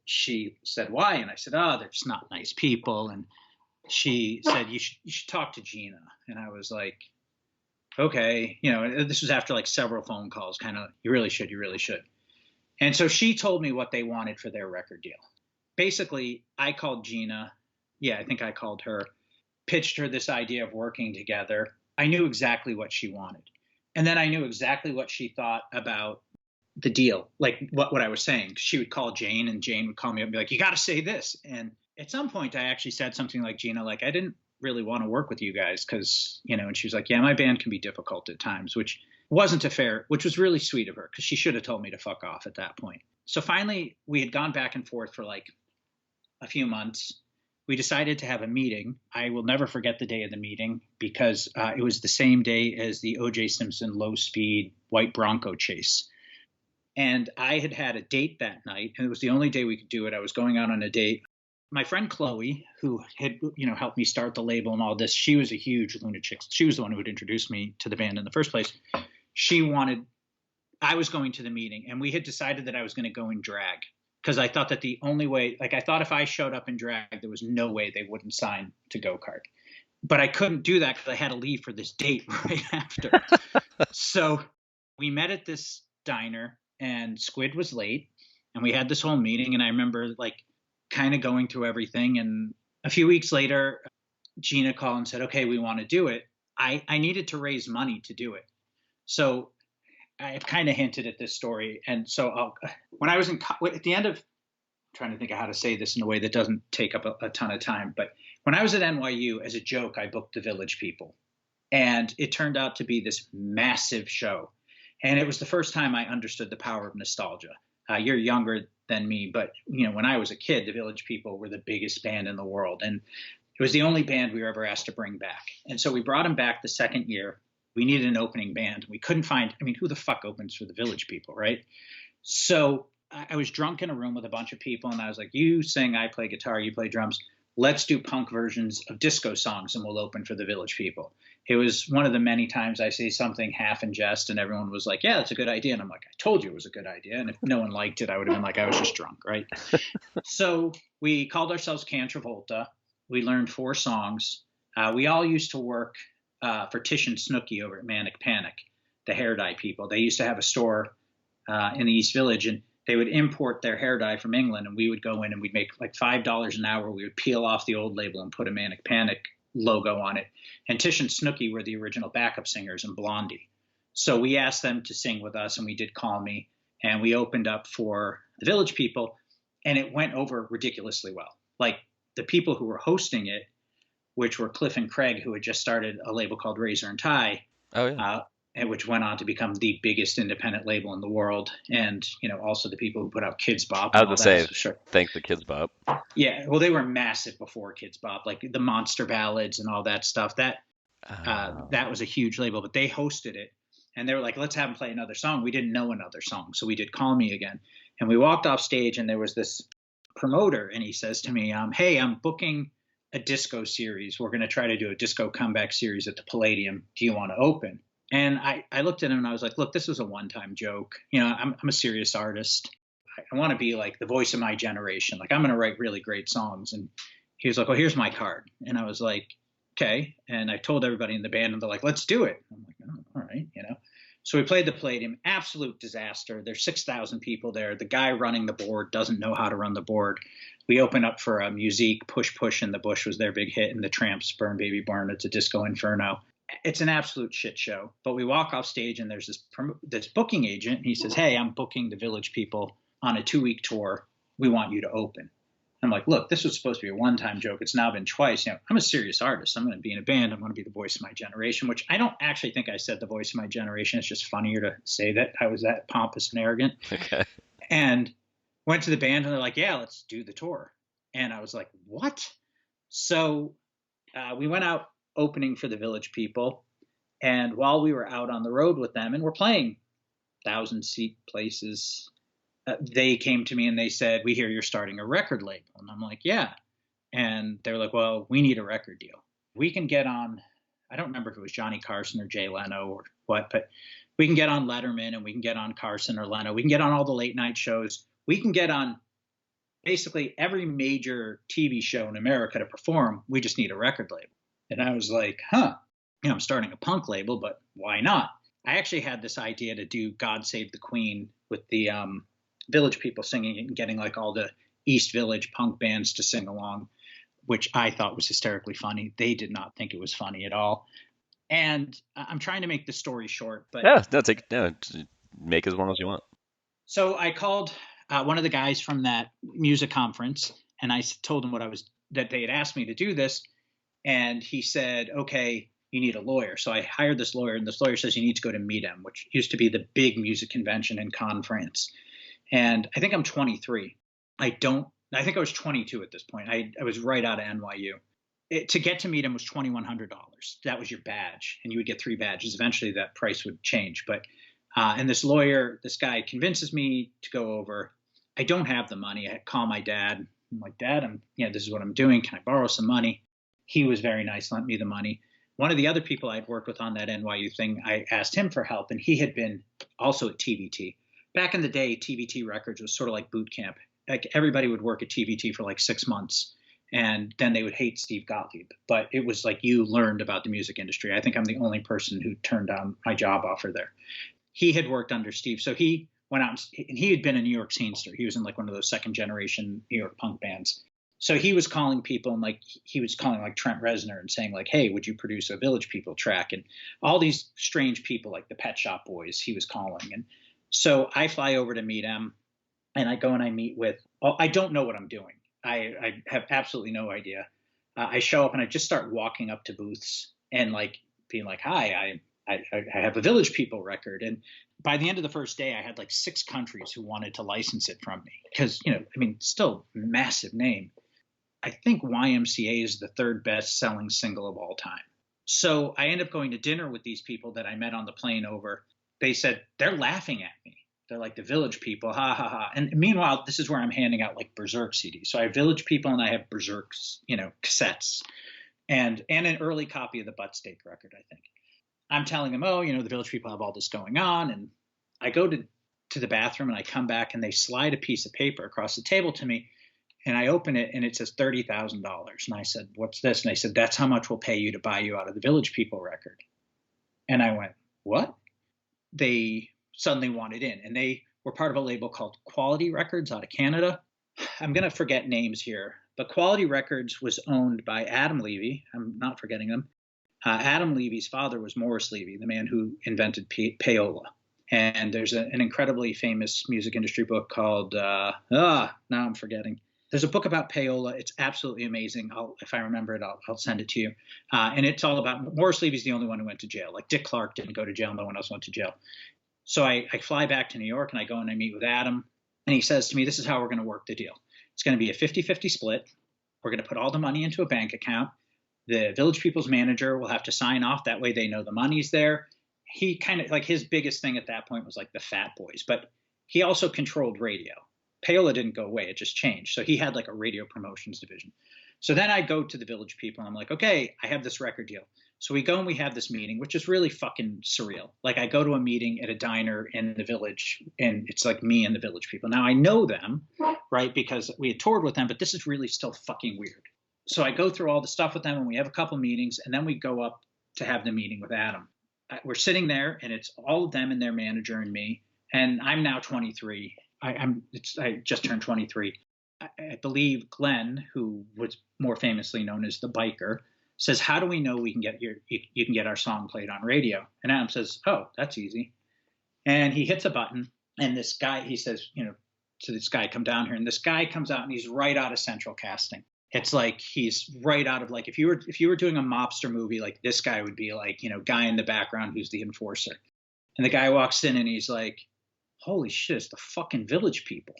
She said, "Why?" And I said, "Oh, they're just not nice people." And she said, you should talk to Gina." And I was like, okay. This was after like several phone calls, kind of, you really should. And so she told me what they wanted for their record deal. Basically, I called Gina. Yeah, I think I called her. Pitched her this idea of working together. I knew exactly what she wanted. And then I knew exactly what she thought about the deal, like what I was saying. She would call Jane, and Jane would call me up and be like, "You got to say this." And at some point I actually said something like, "Gina, like I didn't really want to work with you guys because, and she was like, "Yeah, my band can be difficult at times," which was really sweet of her because she should have told me to fuck off at that point. So finally we had gone back and forth for like a few months. we decided to have a meeting. I will never forget the day of the meeting because it was the same day as the O.J. Simpson low-speed white Bronco chase. And I had had a date that night, and it was the only day we could do it. I was going out on a date. My friend Chloe, who had helped me start the label and all this, she was a huge Lunachicks. She was the one who had introduced me to the band in the first place. I was going to the meeting, and we had decided that I was going to go in drag because I thought that the only way, I thought if I showed up in drag, there was no way they wouldn't sign to Go-Kart. But I couldn't do that because I had to leave for this date right after. So we met at this diner, and Squid was late, and we had this whole meeting, and I remember kind of going through everything. And a few weeks later, Gina called and said, okay, we want to do it. I needed to raise money to do it. So I've kind of hinted at this story. And so when I was at the end of, I'm trying to think of how to say this in a way that doesn't take up a ton of time. But when I was at NYU, as a joke, I booked the Village People. And it turned out to be this massive show. And it was the first time I understood the power of nostalgia. You're younger than me, but when I was a kid, the Village People were the biggest band in the world. And it was the only band we were ever asked to bring back. And so we brought them back the second year. We needed an opening band. We couldn't find, who the fuck opens for the Village People, right? So I was drunk in a room with a bunch of people, and I was like, you sing, I play guitar, you play drums. Let's do punk versions of disco songs, and we'll open for the Village People. It was one of the many times I say something half in jest, and everyone was like, yeah, that's a good idea. And I'm like, I told you it was a good idea. And if no one liked it, I would have been like, I was just drunk, right? So we called ourselves Can Travolta. We learned 4 songs. We all used to work for Tish and Snooki over at Manic Panic, the hair dye people. They used to have a store in the East Village, and they would import their hair dye from England, and we would go in and we'd make like $5 an hour. We would peel off the old label and put a Manic Panic logo on it. And Tish and Snooki were the original backup singers in Blondie. So we asked them to sing with us, and we did Call Me, and we opened up for the Village People, and it went over ridiculously well. Like the people who were hosting it, which were Cliff and Craig, who had just started a label called Razor and Tie, and which went on to become the biggest independent label in the world. And, also the people who put out Kids Bop. I was going to say, thanks to Kids Bop. Yeah, well, they were massive before Kids Bop, like the Monster Ballads and all that stuff. That was a huge label, but they hosted it. And they were like, let's have them play another song. We didn't know another song, so we did Call Me again. And we walked off stage, and there was this promoter, and he says to me, hey, I'm booking a disco series. We're going to try to do a disco comeback series at the Palladium. Do you want to open? And I looked at him and I was like, look, this was a one-time joke. I'm a serious artist. I want to be like the voice of my generation. Like, I'm going to write really great songs. And he was like, well, here's my card. And I was like, okay. And I told everybody in the band, and they're like, let's do it. I'm like, oh, all right. So we played the Palladium, absolute disaster. There's 6,000 people there. The guy running the board doesn't know how to run the board. We opened up for Musique, Push Push in the Bush was their big hit, and the Tramps, Burn Baby Burn. It's a disco inferno. It's an absolute shit show. But we walk off stage, and there's this booking agent, and he says, hey, I'm booking the Village People on a 2-week tour. We want you to open. I'm like, look, this was supposed to be a one-time joke. It's now been twice. I'm a serious artist. I'm going to be in a band. I'm going to be the voice of my generation, which I don't actually think I said the voice of my generation. It's just funnier to say that I was that pompous and arrogant. Okay. And went to the band, and they're like, yeah, let's do the tour. And I was like, what? So we went out opening for the Village People. And while we were out on the road with them, and we're playing 1,000-seat places, they came to me and they said, we hear you're starting a record label. And I'm like, yeah. And they're like, well, we need a record deal. We can get on, I don't remember if it was Johnny Carson or Jay Leno or what, but we can get on Letterman, and we can get on Carson or Leno. We can get on all the late night shows. We can get on basically every major TV show in America to perform. We just need a record label. And I was like, I'm starting a punk label, but why not? I actually had this idea to do God Save the Queen with the Village People singing it and getting like all the East Village punk bands to sing along, which I thought was hysterically funny. They did not think it was funny at all. And I'm trying to make the story short, but make as long as you want. So I called one of the guys from that music conference, and I told him that they had asked me to do this. And he said, okay, you need a lawyer. So I hired this lawyer, and this lawyer says you need to go to Mannheim, which used to be the big music convention in Cannes, France. And I think I'm 23. I don't I think I was 22 at this point. I was right out of NYU. To get to meet him was $2,100. That was your badge, and you would get 3 badges. Eventually, that price would change. But and this guy convinces me to go over. I don't have the money. I call my dad. I'm like, Dad, this is what I'm doing. Can I borrow some money? He was very nice, lent me the money. One of the other people I'd worked with on that NYU thing, I asked him for help, and he had been also at TVT. Back in the day, TVT Records was sort of like boot camp. Like everybody would work at TVT for like 6 months, and then they would hate Steve Gottlieb. But it was like you learned about the music industry. I think I'm the only person who turned down my job offer there. He had worked under Steve, so he went out and he had been a New York scenester. He was in like one of those second generation New York punk bands. So he was calling people, and like he was calling like Trent Reznor and saying like, hey, would you produce a Village People track? And all these strange people like the Pet Shop Boys he was calling. And so I fly over to meet him, and I go and I meet with, I don't know what I'm doing. I have absolutely no idea. I show up and I just start walking up to booths and like being like, hi, I have a Village People record. And by the end of the first day, I had like 6 countries who wanted to license it from me because, still massive name. I think YMCA is the 3rd best selling single of all time. So I end up going to dinner with these people that I met on the plane over. They said, they're laughing at me. They're like the Village People, ha, ha, ha. And meanwhile, this is where I'm handing out like Berserk CDs. So I have Village People and I have Berserk's, cassettes and an early copy of the Buttsteak record, I think. I'm telling them, the Village People have all this going on. And I go to the bathroom and I come back and they slide a piece of paper across the table to me. And I open it and it says $30,000. And I said, what's this? And they said, that's how much we'll pay you to buy you out of the Village People record. And I went, what? They suddenly wanted in. And they were part of a label called Quality Records out of Canada. I'm going to forget names here. But Quality Records was owned by Adam Levy. I'm not forgetting him. Adam Levy's father was Morris Levy, the man who invented payola. And there's an incredibly famous music industry book called, now I'm forgetting. There's a book about payola. It's absolutely amazing. If I remember it, I'll send it to you. And it's all about Morris Levy's the only one who went to jail. Like Dick Clark didn't go to jail. No one else went to jail. So I fly back to New York and I go and I meet with Adam. And he says to me, this is how we're going to work the deal. It's going to be a 50-50 split. We're going to put all the money into a bank account. The Village People's manager will have to sign off. That way they know the money's there. He kind of like his biggest thing at that point was like the Fat Boys. But he also controlled radio. Payola didn't go away. It just changed. So he had like a radio promotions division. So then I go to the Village People and I'm like, okay, I have this record deal. So we go and we have this meeting, which is really fucking surreal. Like I go to a meeting at a diner in the Village and it's like me and the Village People. Now I know them, right? Because we had toured with them, but this is really still fucking weird. So I go through all the stuff with them and we have a couple meetings and then we go up to have the meeting with Adam. We're sitting there and it's all of them and their manager and me. And I'm now 23. I just turned 23. I believe Glenn, who was more famously known as the Biker, says, how do we know we can get you can get our song played on radio? And Adam says, oh, that's easy. And he hits a button and this guy, he says, to this guy, come down here. And this guy comes out and he's right out of Central Casting. It's like he's right out of like if you were doing a mobster movie, like this guy would be like, guy in the background who's the enforcer. And the guy walks in and he's like, holy shit, it's the fucking Village People.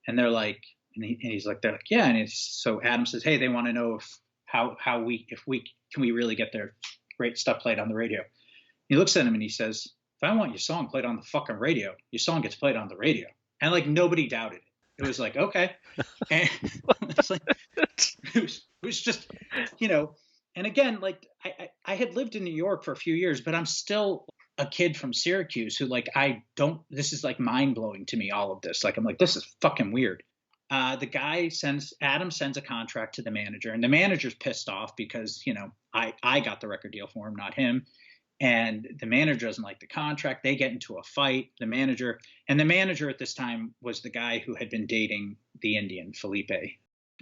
And they're like, they're like, yeah. And so Adam says, hey, they want to know can we really get their great stuff played on the radio? He looks at him and he says, if I want your song played on the fucking radio, your song gets played on the radio. And like nobody doubted it. It was like, okay. And it's like, it was just, and again, like I had lived in New York for a few years, but I'm still a kid from Syracuse who like, this is like mind blowing to me, all of this. Like, I'm like, this is fucking weird. Adam sends a contract to the manager and the manager's pissed off because, I got the record deal for him, not him. And the manager doesn't like the contract. They get into a fight, the manager at this time was the guy who had been dating the Indian, Felipe.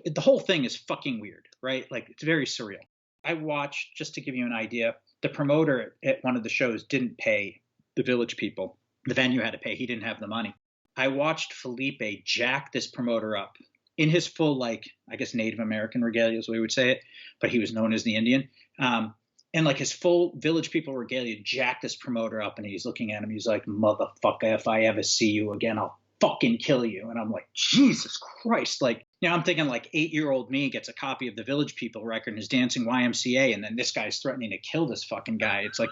The whole thing is fucking weird, right? Like it's very surreal. I watched, just to give you an idea, the promoter at one of the shows didn't pay the Village People. The venue had to pay. He didn't have the money. I watched Felipe jack this promoter up in his full, like, I guess Native American regalia is the way we would say it, but he was known as the Indian. And like his full Village People regalia jacked this promoter up and he's looking at him. He's like, motherfucker, if I ever see you again, I'll fucking kill you. And I'm like, Jesus Christ. Like, I'm thinking like 8-year-old me gets a copy of the Village People record and is dancing YMCA. And then this guy's threatening to kill this fucking guy. It's like,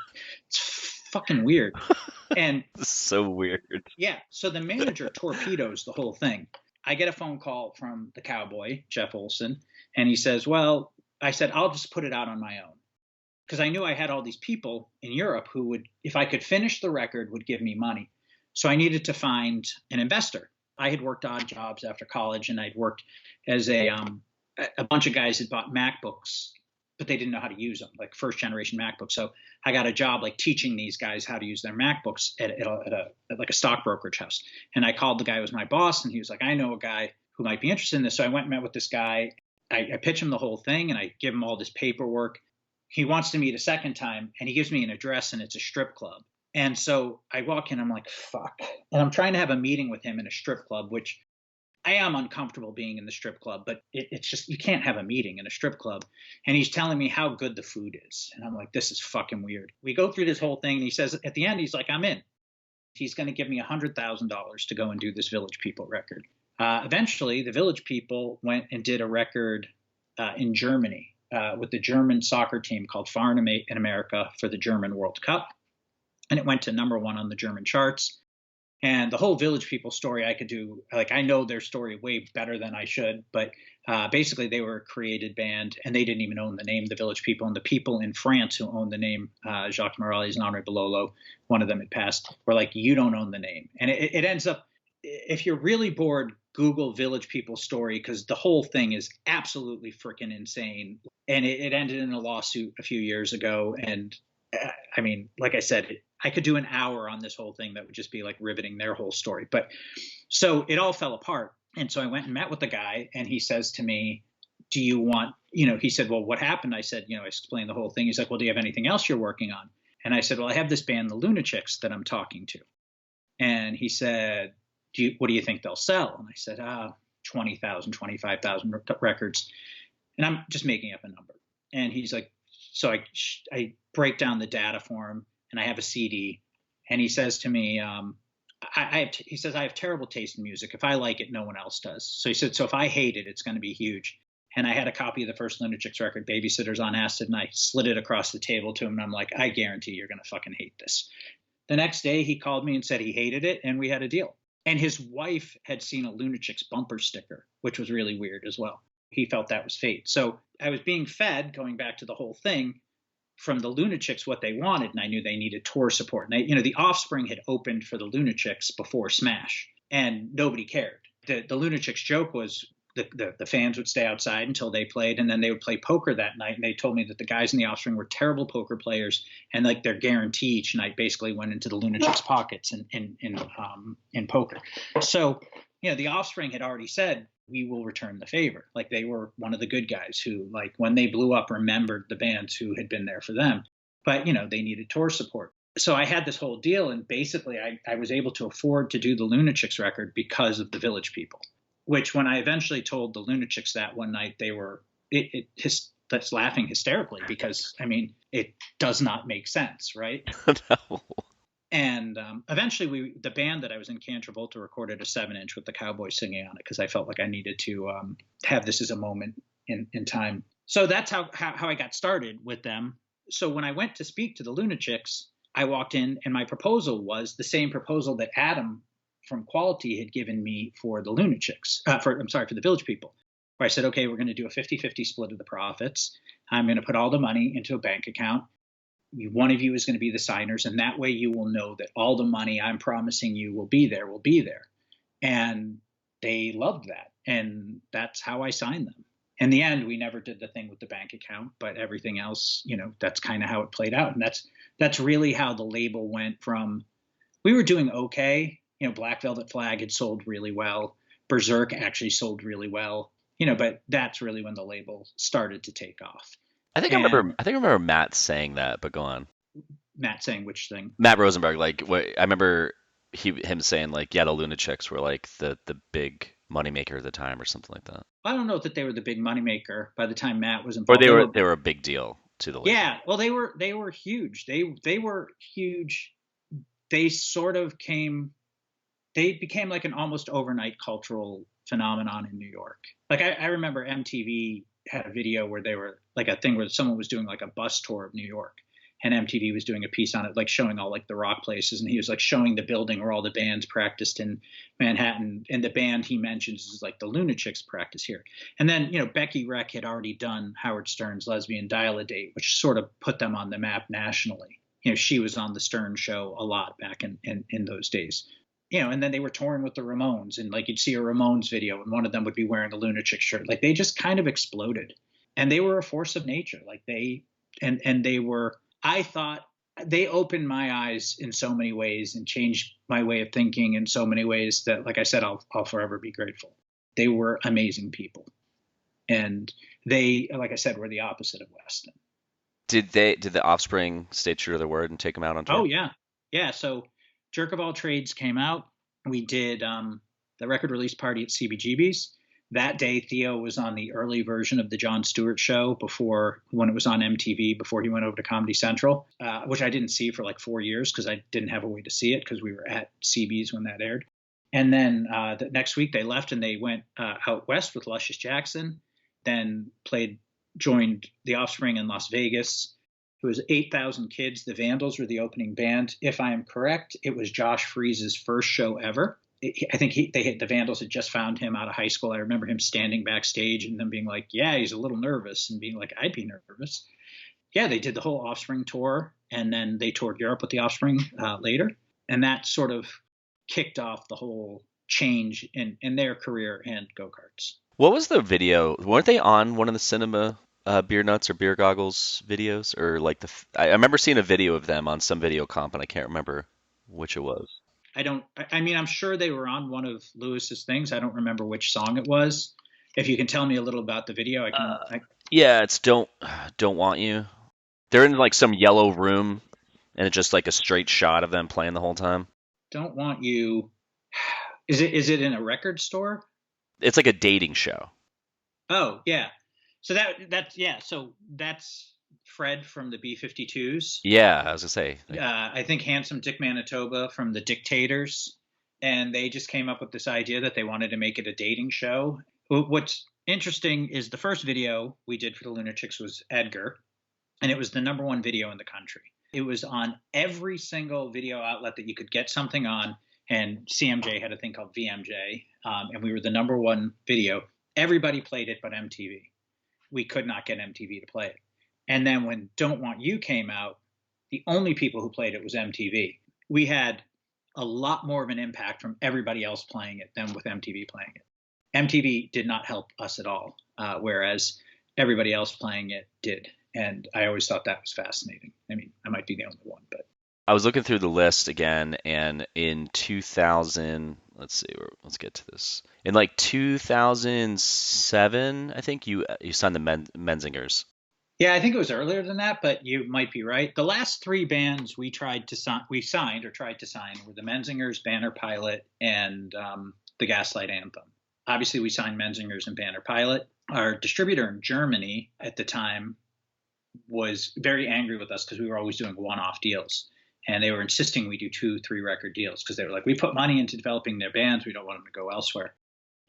it's fucking weird. And so weird. Yeah. So the manager torpedoes the whole thing. I get a phone call from the cowboy, Jeff Olson, and he says, well, I said, I'll just put it out on my own. Because I knew I had all these people in Europe who would, if I could finish the record, would give me money. So I needed to find an investor. I had worked odd jobs after college, and I'd worked as a bunch of guys had bought MacBooks, but they didn't know how to use them, like first generation MacBooks. So I got a job like teaching these guys how to use their MacBooks at like a stock brokerage house. And I called the guy who was my boss, and he was like, I know a guy who might be interested in this. So I went and met with this guy. I pitch him the whole thing, and I give him all this paperwork. He wants to meet a second time, and he gives me an address, and it's a strip club. And so I walk in, I'm like, fuck. And I'm trying to have a meeting with him in a strip club, which I am uncomfortable being in the strip club, but it's just, you can't have a meeting in a strip club. And he's telling me how good the food is. And I'm like, this is fucking weird. We go through this whole thing, and he says at the end, he's like, I'm in. He's going to give me $100,000 to go and do this Village People record. Eventually, the Village People went and did a record in Germany with the German soccer team called Far in America for the German World Cup. And it went to #1 on the German charts. And the whole Village People story I could do, like, I know their story way better than I should, but basically they were a created band, and they didn't even own the name, the Village People. And the people in France who owned the name, Jacques Morales and Henri Belolo, one of them had passed, were like, you don't own the name. And it ends up, if you're really bored, Google Village People story, because the whole thing is absolutely freaking insane. And it ended in a lawsuit a few years ago. And I mean, like I said, I could do an hour on this whole thing that would just be like riveting their whole story. But so it all fell apart. And so I went and met with the guy, and he says to me, do you want, he said, well, what happened? I said, I explained the whole thing. He's like, well, do you have anything else you're working on? And I said, well, I have this band, the Lunachicks, that I'm talking to. And he said, what do you think they'll sell? And I said, 20,000, 25,000 records. And I'm just making up a number. And he's like, so I break down the data for him, and I have a CD, and he says to me, he says, I have terrible taste in music. If I like it, no one else does. So he said, so if I hate it, it's going to be huge. And I had a copy of the first Lunachicks record, Babysitters on Acid, and I slid it across the table to him, and I'm like, I guarantee you're going to fucking hate this. The next day he called me and said he hated it, and we had a deal. And his wife had seen a Lunachicks bumper sticker, which was really weird as well. He felt that was fate. So I was being fed, going back to the whole thing, from the Lunachicks what they wanted, and I knew they needed tour support. And the Offspring had opened for the Lunachicks before Smash, and nobody cared. The Lunachicks joke was the fans would stay outside until they played, and then they would play poker that night. And they told me that the guys in the Offspring were terrible poker players, and like their guarantee each night basically went into the Lunachicks' pockets in poker. So the Offspring had already said, we will return the favor. Like, they were one of the good guys who, like, when they blew up, remembered the bands who had been there for them. But, they needed tour support. So I had this whole deal, and basically I was able to afford to do the Lunachicks record because of the Village People, which when I eventually told the Lunachicks that one night, they were that's laughing hysterically, because, I mean, it does not make sense, right? No. And eventually the band that I was in, Can Travolta, recorded a 7-inch with the Cowboys singing on it, because I felt like I needed to have this as a moment in time. So that's how I got started with them. So when I went to speak to the Lunachicks, I walked in, and my proposal was the same proposal that Adam from Quality had given me for the Lunachicks, for the Village People, where I said, okay, we're going to do a 50-50 split of the profits. I'm going to put all the money into a bank account. One of you is going to be the signers, and that way you will know that all the money I'm promising you will be there. And they loved that. And that's how I signed them. In the end, we never did the thing with the bank account, but everything else, that's kind of how it played out. And that's really how the label went from, we were doing okay. Black Velvet Flag had sold really well. Berserk actually sold really well, but that's really when the label started to take off. I think I remember Matt saying that, but go on. Matt saying which thing? Matt Rosenberg, like, I remember him saying, like, yeah, the Lunachicks were like the big moneymaker at the time, or something like that. I don't know that they were the big moneymaker by the time Matt was involved. Or they were a big deal to the label. Yeah, well, they were huge. They were huge. They sort of came they became like an almost overnight cultural phenomenon in New York. Like I remember MTV had a video where they were like a thing where someone was doing like a bus tour of New York, and MTV was doing a piece on it, like showing all like the rock places, and he was like showing the building where all the bands practiced in Manhattan, and the band he mentions is like the Lunachicks practice here. And then Becky Reck had already done Howard Stern's Lesbian Dial-A-Date, which sort of put them on the map nationally. She was on the Stern show a lot back in those days. And then they were touring with the Ramones, and like you'd see a Ramones video and one of them would be wearing a Lunachicks shirt. Like they just kind of exploded, and they were a force of nature. Like they were, I thought they opened my eyes in so many ways and changed my way of thinking in so many ways that, like I said, I'll forever be grateful. They were amazing people. And they, like I said, were the opposite of Weston. Did the Offspring stay true to their word and take them out on tour? Oh yeah. Yeah. So Jerk of All Trades came out. We did the record release party at CBGB's. That day, Theo was on the early version of the Jon Stewart show when it was on MTV, before he went over to Comedy Central, which I didn't see for like 4 years because I didn't have a way to see it because we were at CB's when that aired. And then the next week they left and they went out west with Luscious Jackson, then joined the Offspring in Las Vegas. It was 8,000 kids. The Vandals were the opening band. If I am correct, it was Josh Freese's first show ever. I think the Vandals had just found him out of high school. I remember him standing backstage and them being like, yeah, he's a little nervous, and being like, I'd be nervous. Yeah, they did the whole Offspring tour, and then they toured Europe with the Offspring later. And that sort of kicked off the whole change in their career and go-karts. What was the video? Weren't they on one of the Cinema Beer Nuts or Beer Goggles videos? Or like I remember seeing a video of them on some video comp, and I can't remember which it was. I mean, I'm sure they were on one of Lewis's things. I don't remember which song it was. If you can tell me a little about the video, I can. Yeah, it's Don't Want You. They're in like some yellow room, and it's just like a straight shot of them playing the whole time. Don't Want You. Is it in a record store? It's like a dating show. Oh yeah. So that's Fred from the B-52s. Yeah, I was gonna say. I think Handsome Dick Manitoba from the Dictators, and they just came up with this idea that they wanted to make it a dating show. What's interesting is the first video we did for the Lunachicks was Edgar, and it was the #1 video in the country. It was on every single video outlet that you could get something on, and CMJ had a thing called VMJ, and we were the #1 video. Everybody played it but MTV. We could not get MTV to play it. And then when Don't Want You came out, the only people who played it was MTV. We had a lot more of an impact from everybody else playing it than with MTV playing it. MTV did not help us at all, whereas everybody else playing it did. And I always thought that was fascinating. I mean, I might be the only one, but. I was looking through the list again, and in 2000, let's get to this. In like 2007, I think you signed the Menzingers. Yeah, I think it was earlier than that, but you might be right. The last 3 bands we signed to sign were the Menzingers, Banner Pilot, and the Gaslight Anthem. Obviously, we signed Menzingers and Banner Pilot. Our distributor in Germany at the time was very angry with us because we were always doing one-off deals. And they were insisting we do 2-3 record deals because they were like, we put money into developing their bands. We don't want them to go elsewhere.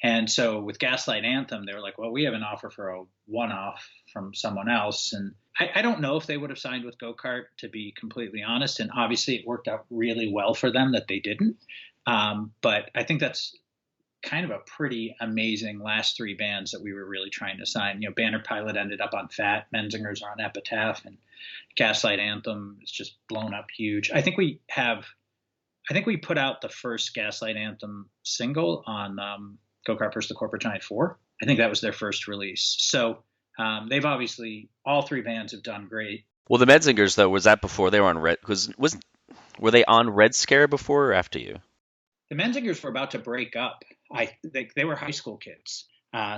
And so with Gaslight Anthem, they were like, well, we have an offer for a one-off from someone else. And I don't know if they would have signed with Go-Kart, to be completely honest. And obviously it worked out really well for them that they didn't. But I think that's kind of a pretty amazing last 3 bands that we were really trying to sign. Banner Pilot ended up on Fat, Menzingers are on Epitaph, and Gaslight Anthem is just blown up huge. I think we put out the first Gaslight Anthem single on Go-Kart vs. the Corporate Giant 4. I think that was their first release. So they've obviously, all 3 bands have done great. Well, the Menzingers, though, was that before they were on Red? Were they on Red Scare before or after you? The Menzingers were about to break up. They were high school kids.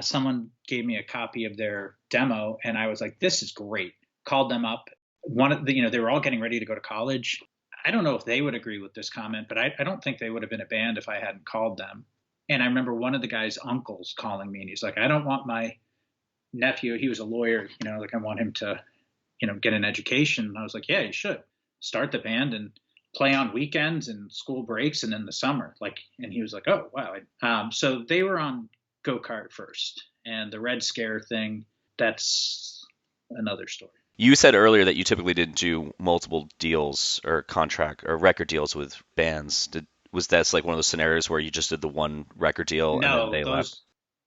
Someone gave me a copy of their demo, and I was like, this is great. Called them up. They were all getting ready to go to college. I don't know if they would agree with this comment, but I don't think they would have been a band if I hadn't called them. And I remember one of the guy's uncles calling me, and he's like, I don't want my nephew, he was a lawyer, I want him to, get an education. And I was like, yeah, you should start the band and play on weekends and school breaks and in the summer. Like, and he was like, oh, wow. So they were on Go-Kart first, and the Red Scare thing, that's another story. You said earlier that you typically didn't do multiple deals or contract or record deals with bands. Was that like one of those scenarios where you just did the one record deal and then No, they left?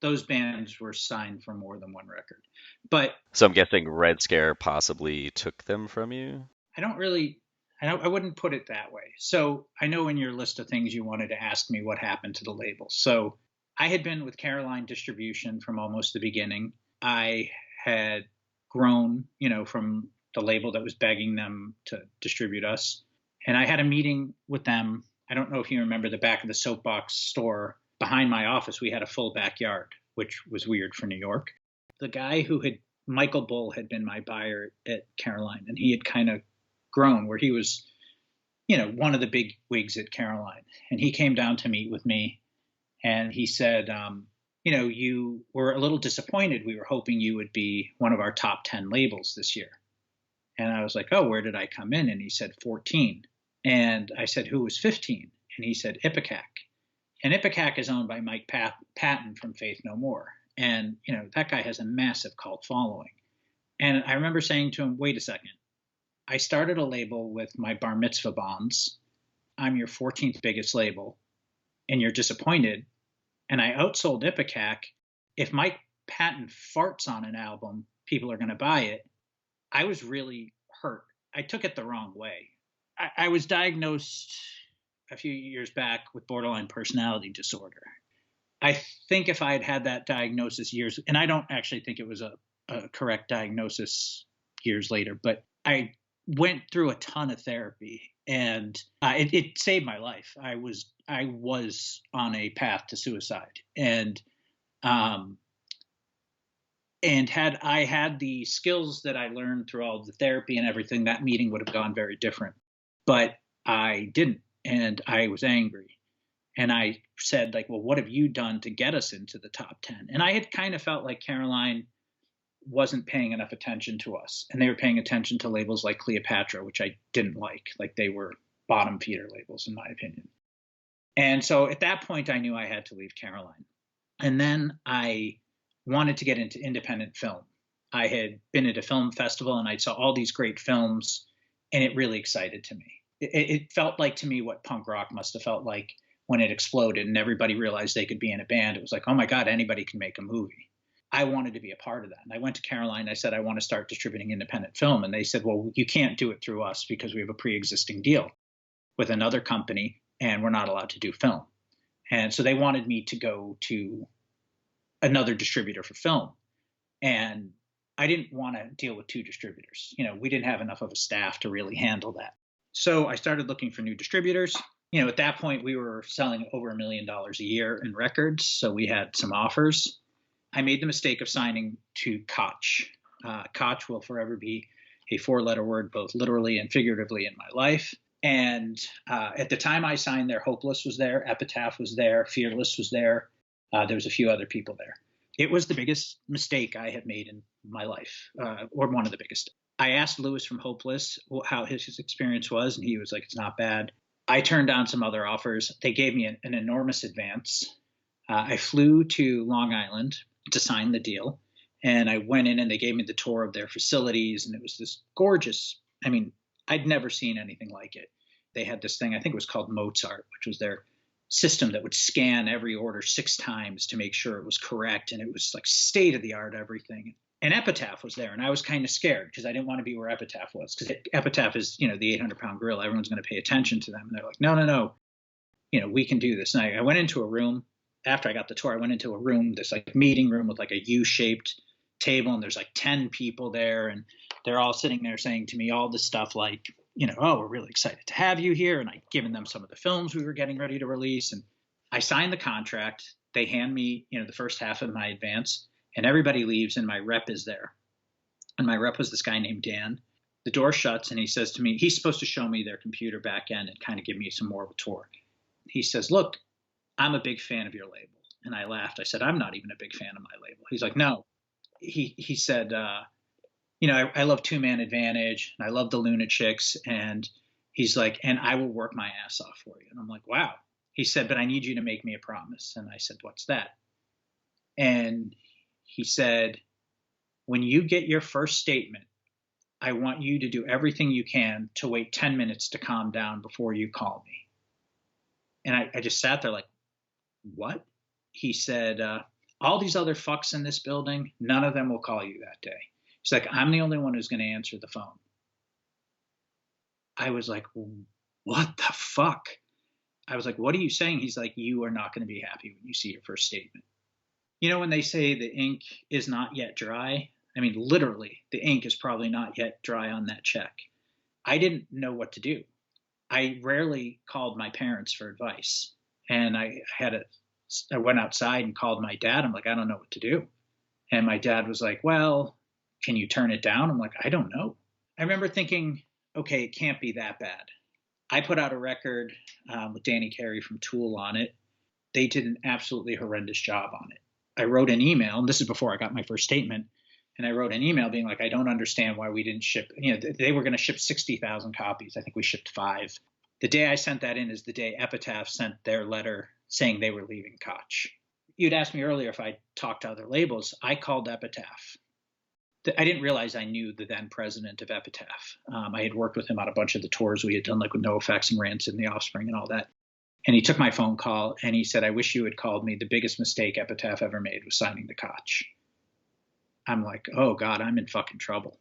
those bands were signed for more than one record. But So I'm guessing Red Scare possibly took them from you. I don't really, I wouldn't put it that way. So I know in your list of things you wanted to ask me what happened to the label. So I had been with Caroline Distribution from almost the beginning. I had grown, from the label that was begging them to distribute us. And I had a meeting with them. I don't know if you remember the back of the Soapbox store behind my office. We had a full backyard, which was weird for New York. The guy Michael Bull had been my buyer at Caroline, and he had kind of grown where he was, one of the big wigs at Caroline. And he came down to meet with me, and he said, you were a little disappointed. We were hoping you would be one of our top 10 labels this year. And I was like, oh, where did I come in? And he said 14. And I said, who was 15? And he said Ipecac. And Ipecac is owned by Mike Patton from Faith No More. And, that guy has a massive cult following. And I remember saying to him, wait a second. I started a label with my bar mitzvah bonds. I'm your 14th biggest label, and you're disappointed. And I outsold Ipecac. If Mike Patton farts on an album, people are going to buy it. I was really hurt. I took it the wrong way. I was diagnosed a few years back with borderline personality disorder. I think if I had had that diagnosis years, and I don't actually think it was a correct diagnosis years later, but I went through a ton of therapy, and it saved my life. I was on a path to suicide, and had I had the skills that I learned through all of the therapy and everything, that meeting would have gone very different. But I didn't, and I was angry. And I said, like, well, what have you done to get us into the top 10? And I had kind of felt like Caroline wasn't paying enough attention to us. And they were paying attention to labels like Cleopatra, which I didn't like. Like, they were bottom feeder labels, in my opinion. And so at that point, I knew I had to leave Caroline. And then I wanted to get into independent film. I had been at a film festival, and I saw all these great films, and it really excited to me. It felt like to me what punk rock must have felt like when it exploded and everybody realized they could be in a band. It was like, oh my God, anybody can make a movie. I wanted to be a part of that. And I went to Caroline. I said, I want to start distributing independent film. And they said, well, you can't do it through us because we have a pre-existing deal with another company, and we're not allowed to do film. And so they wanted me to go to another distributor for film. And I didn't want to deal with two distributors. We didn't have enough of a staff to really handle that. So I started looking for new distributors. At that point, we were selling over $1 million a year in records, so we had some offers. I made the mistake of signing to Koch. Koch will forever be a four-letter word, both literally and figuratively in my life. And at the time I signed there, Hopeless was there, Epitaph was there, Fearless was there. There was a few other people there. It was the biggest mistake I have made in my life, or one of the biggest. I asked Lewis from Hopeless how his experience was, and he was like, it's not bad. I turned down some other offers. They gave me an enormous advance. I flew to Long Island to sign the deal, and I went in and they gave me the tour of their facilities, and it was this gorgeous, I'd never seen anything like it. They had this thing, I think it was called Mozart, which was their system that would scan every order 6 times to make sure it was correct, and it was like state-of-the-art everything. And Epitaph was there, and I was kind of scared because I didn't want to be where Epitaph was, because Epitaph is, the 800-pound gorilla. Everyone's going to pay attention to them. And they're like, no, we can do this. And I went into a room. After I got the tour, I went into a room, this like meeting room with like a U-shaped table, and there's like 10 people there, and they're all sitting there saying to me all this stuff like, oh, we're really excited to have you here. And I'd given them some of the films we were getting ready to release. And I signed the contract. They hand me, the first half of my advance. And everybody leaves, and my rep is there. And my rep was this guy named Dan. The door shuts, and he says to me, he's supposed to show me their computer back end and kind of give me some more of a tour. He says, look, I'm a big fan of your label. And I laughed. I said, I'm not even a big fan of my label. He's like, no. He said, I love Two Man Advantage, and I love the Lunachicks. And He's like, and I will work my ass off for you. And I'm like, wow. He said, but I need you to make me a promise. And I said, what's that? And he said, when you get your first statement, I want you to do everything you can to wait 10 minutes to calm down before you call me. And I just sat there like, what? He said, all these other fucks in this building, none of them will call you that day. He's like, I'm the only one who's going to answer the phone. I was like, what the fuck? I was like, what are you saying? He's like, you are not going to be happy when you see your first statement. You know, when they say the ink is not yet dry, I mean, literally, the ink is probably not yet dry on that check. I didn't know what to do. I rarely called my parents for advice. And I went outside and called my dad. I'm like, I don't know what to do. And my dad was like, well, can you turn it down? I'm like, I don't know. I remember thinking, okay, it can't be that bad. I put out a record with Danny Carey from Tool on it. They did an absolutely horrendous job on it. I wrote an email, and this is before I got my first statement, and I wrote an email being like, I don't understand why we didn't ship. You know, they were going to ship 60,000 copies. I think we shipped 5. The day I sent that in is the day Epitaph sent their letter saying they were leaving Koch. You'd asked me earlier if I talked to other labels. I called Epitaph. I didn't realize I knew the then president of Epitaph. I had worked with him on a bunch of the tours we had done, like with NoFX and Rancid and The Offspring and all that. And he took my phone call and he said, I wish you had called me. The biggest mistake Epitaph ever made was signing to Koch. I'm like, oh God, I'm in fucking trouble.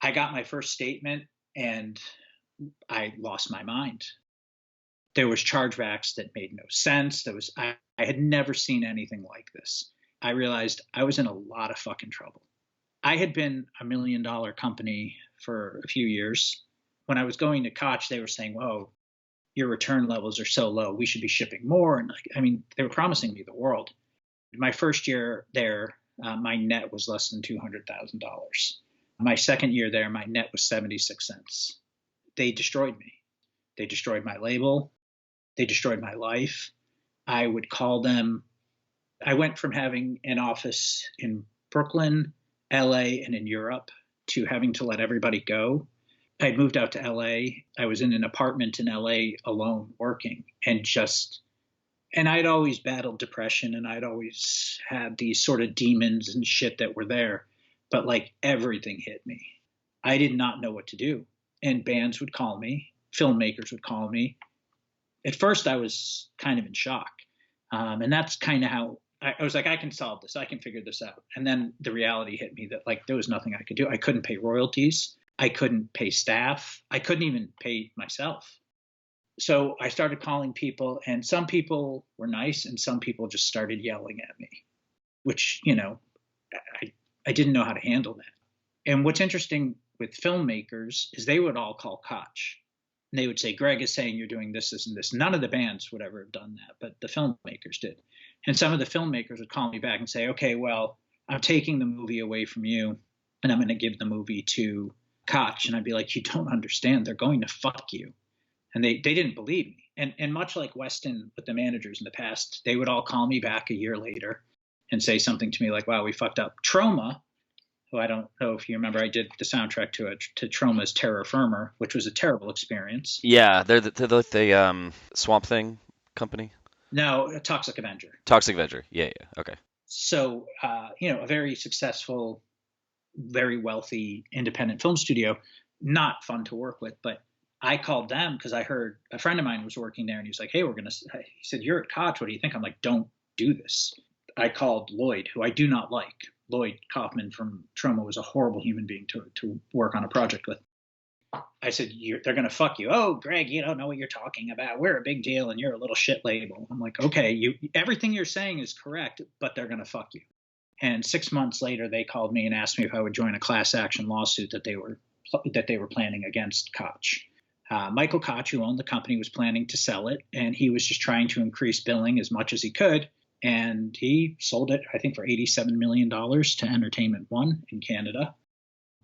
I got my first statement and I lost my mind. There was chargebacks that made no sense. I had never seen anything like this. I realized I was in a lot of fucking trouble. I had been $1 million company for a few years. When I was going to Koch, they were saying, whoa, your return levels are so low. We should be shipping more. And they were promising me the world. My first year there, my net was less than $200,000. My second year there, my net was 76 cents. They destroyed me. They destroyed my label. They destroyed my life. I would call them. I went from having an office in Brooklyn, LA, and in Europe to having to let everybody go. I'd moved out to LA. I was in an apartment in LA alone working and I'd always battled depression and I'd always had these sort of demons and shit that were there, but like everything hit me. I did not know what to do. And bands would call me, filmmakers would call me. At first I was kind of in shock. And that's kind of how I was like, I can solve this. I can figure this out. And then the reality hit me that like, there was nothing I could do. I couldn't pay royalties. I couldn't pay staff. I couldn't even pay myself. So I started calling people and some people were nice and some people just started yelling at me, which, you know, I didn't know how to handle that. And what's interesting with filmmakers is they would all call Koch. And they would say, Greg is saying you're doing this, this, and this. None of the bands would ever have done that, but the filmmakers did. And some of the filmmakers would call me back and say, okay, well, I'm taking the movie away from you and I'm going to give the movie to Koch. And I'd be like, you don't understand. They're going to fuck you. And they didn't believe me. And much like Weston with the managers in the past, they would all call me back a year later and say something to me like, wow, we fucked up. Trauma, who I don't know if you remember, I did the soundtrack to Trauma's Terror Firmer, which was a terrible experience. Yeah, they're the Swamp Thing company. No, Toxic Avenger. Toxic Avenger. Yeah. Okay. So, a very successful, very wealthy independent film studio, not fun to work with, but I called them because I heard a friend of mine was working there and he was like, hey, he said, you're at Koch. What do you think? I'm like, don't do this. I called Lloyd, who I do not like. Lloyd Kaufman from Trauma was a horrible human being to work on a project with. I said, they're going to fuck you. Oh, Greg, you don't know what you're talking about. We're a big deal and you're a little shit label. I'm like, okay, everything you're saying is correct, but they're going to fuck you. And 6 months later, they called me and asked me if I would join a class action lawsuit that they were planning against Koch. Michael Koch, who owned the company, was planning to sell it, and he was just trying to increase billing as much as he could. And he sold it, I think, for $87 million to Entertainment One in Canada.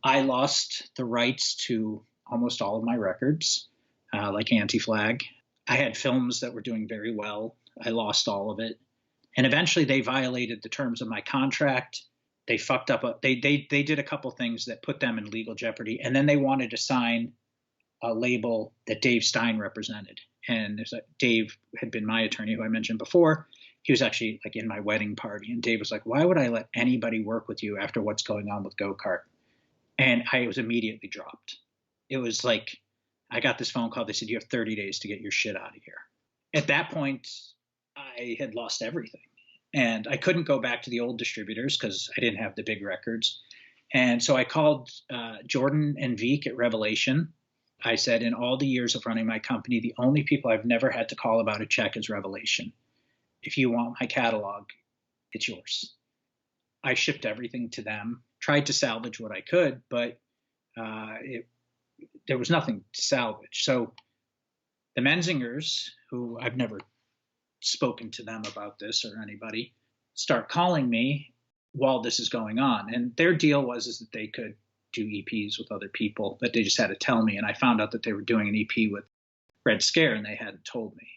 I lost the rights to almost all of my records, like Anti-Flag. I had films that were doing very well. I lost all of it. And eventually they violated the terms of my contract. They fucked up. They did a couple things that put them in legal jeopardy. And then they wanted to sign a label that Dave Stein represented. And Dave had been my attorney, who I mentioned before. He was actually like in my wedding party. And Dave was like, why would I let anybody work with you after what's going on with Go-Kart? And I was immediately dropped. It was like, I got this phone call. They said, you have 30 days to get your shit out of here. At that point, I had lost everything. And I couldn't go back to the old distributors because I didn't have the big records. And so I called Jordan and Veek at Revelation. I said, in all the years of running my company, the only people I've never had to call about a check is Revelation. If you want my catalog, it's yours. I shipped everything to them, tried to salvage what I could, but there was nothing to salvage. So the Menzingers, who I've never spoken to them about this or anybody, start calling me while this is going on. And their deal was that they could do EPs with other people, but they just had to tell me. And I found out that they were doing an EP with Red Scare and they hadn't told me.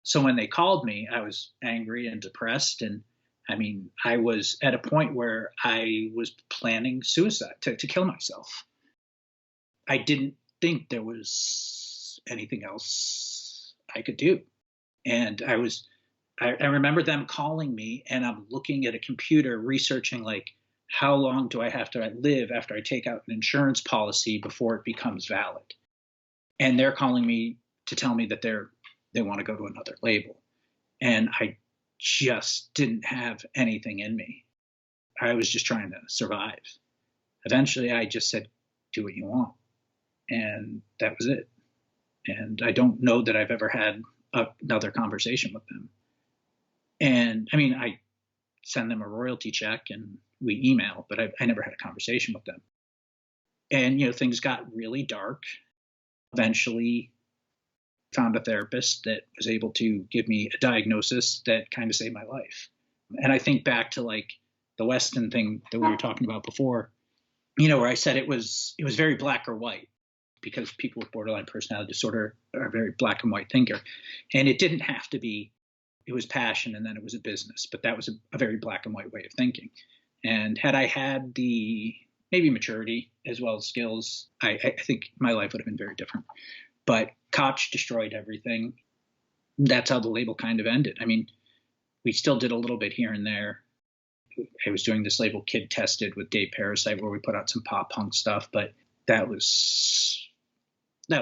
So when they called me, I was angry and depressed. And I mean, I was at a point where I was planning suicide, to kill myself. I didn't think there was anything else I could do. And I remember them calling me, and I'm looking at a computer researching, like, how long do I have to live after I take out an insurance policy before it becomes valid? And they're calling me to tell me that they want to go to another label. And I just didn't have anything in me. I was just trying to survive. Eventually, I just said, do what you want. And that was it. And I don't know that I've ever had another conversation with them. And I mean, I send them a royalty check and we email, but I never had a conversation with them. And, you know, things got really dark. Eventually found a therapist that was able to give me a diagnosis that kind of saved my life. And I think back to like the Weston thing that we were talking about before, you know, where I said it was very black or white, because people with borderline personality disorder are very black and white thinker. And it didn't have to be. It was passion and then it was a business, but that was a very black and white way of thinking. And had I had the maybe maturity as well as skills, I think my life would have been very different. But Koch destroyed everything. That's how the label kind of ended. I mean, we still did a little bit here and there. I was doing this label Kid Tested with Dave Parasite where we put out some pop punk stuff, but that was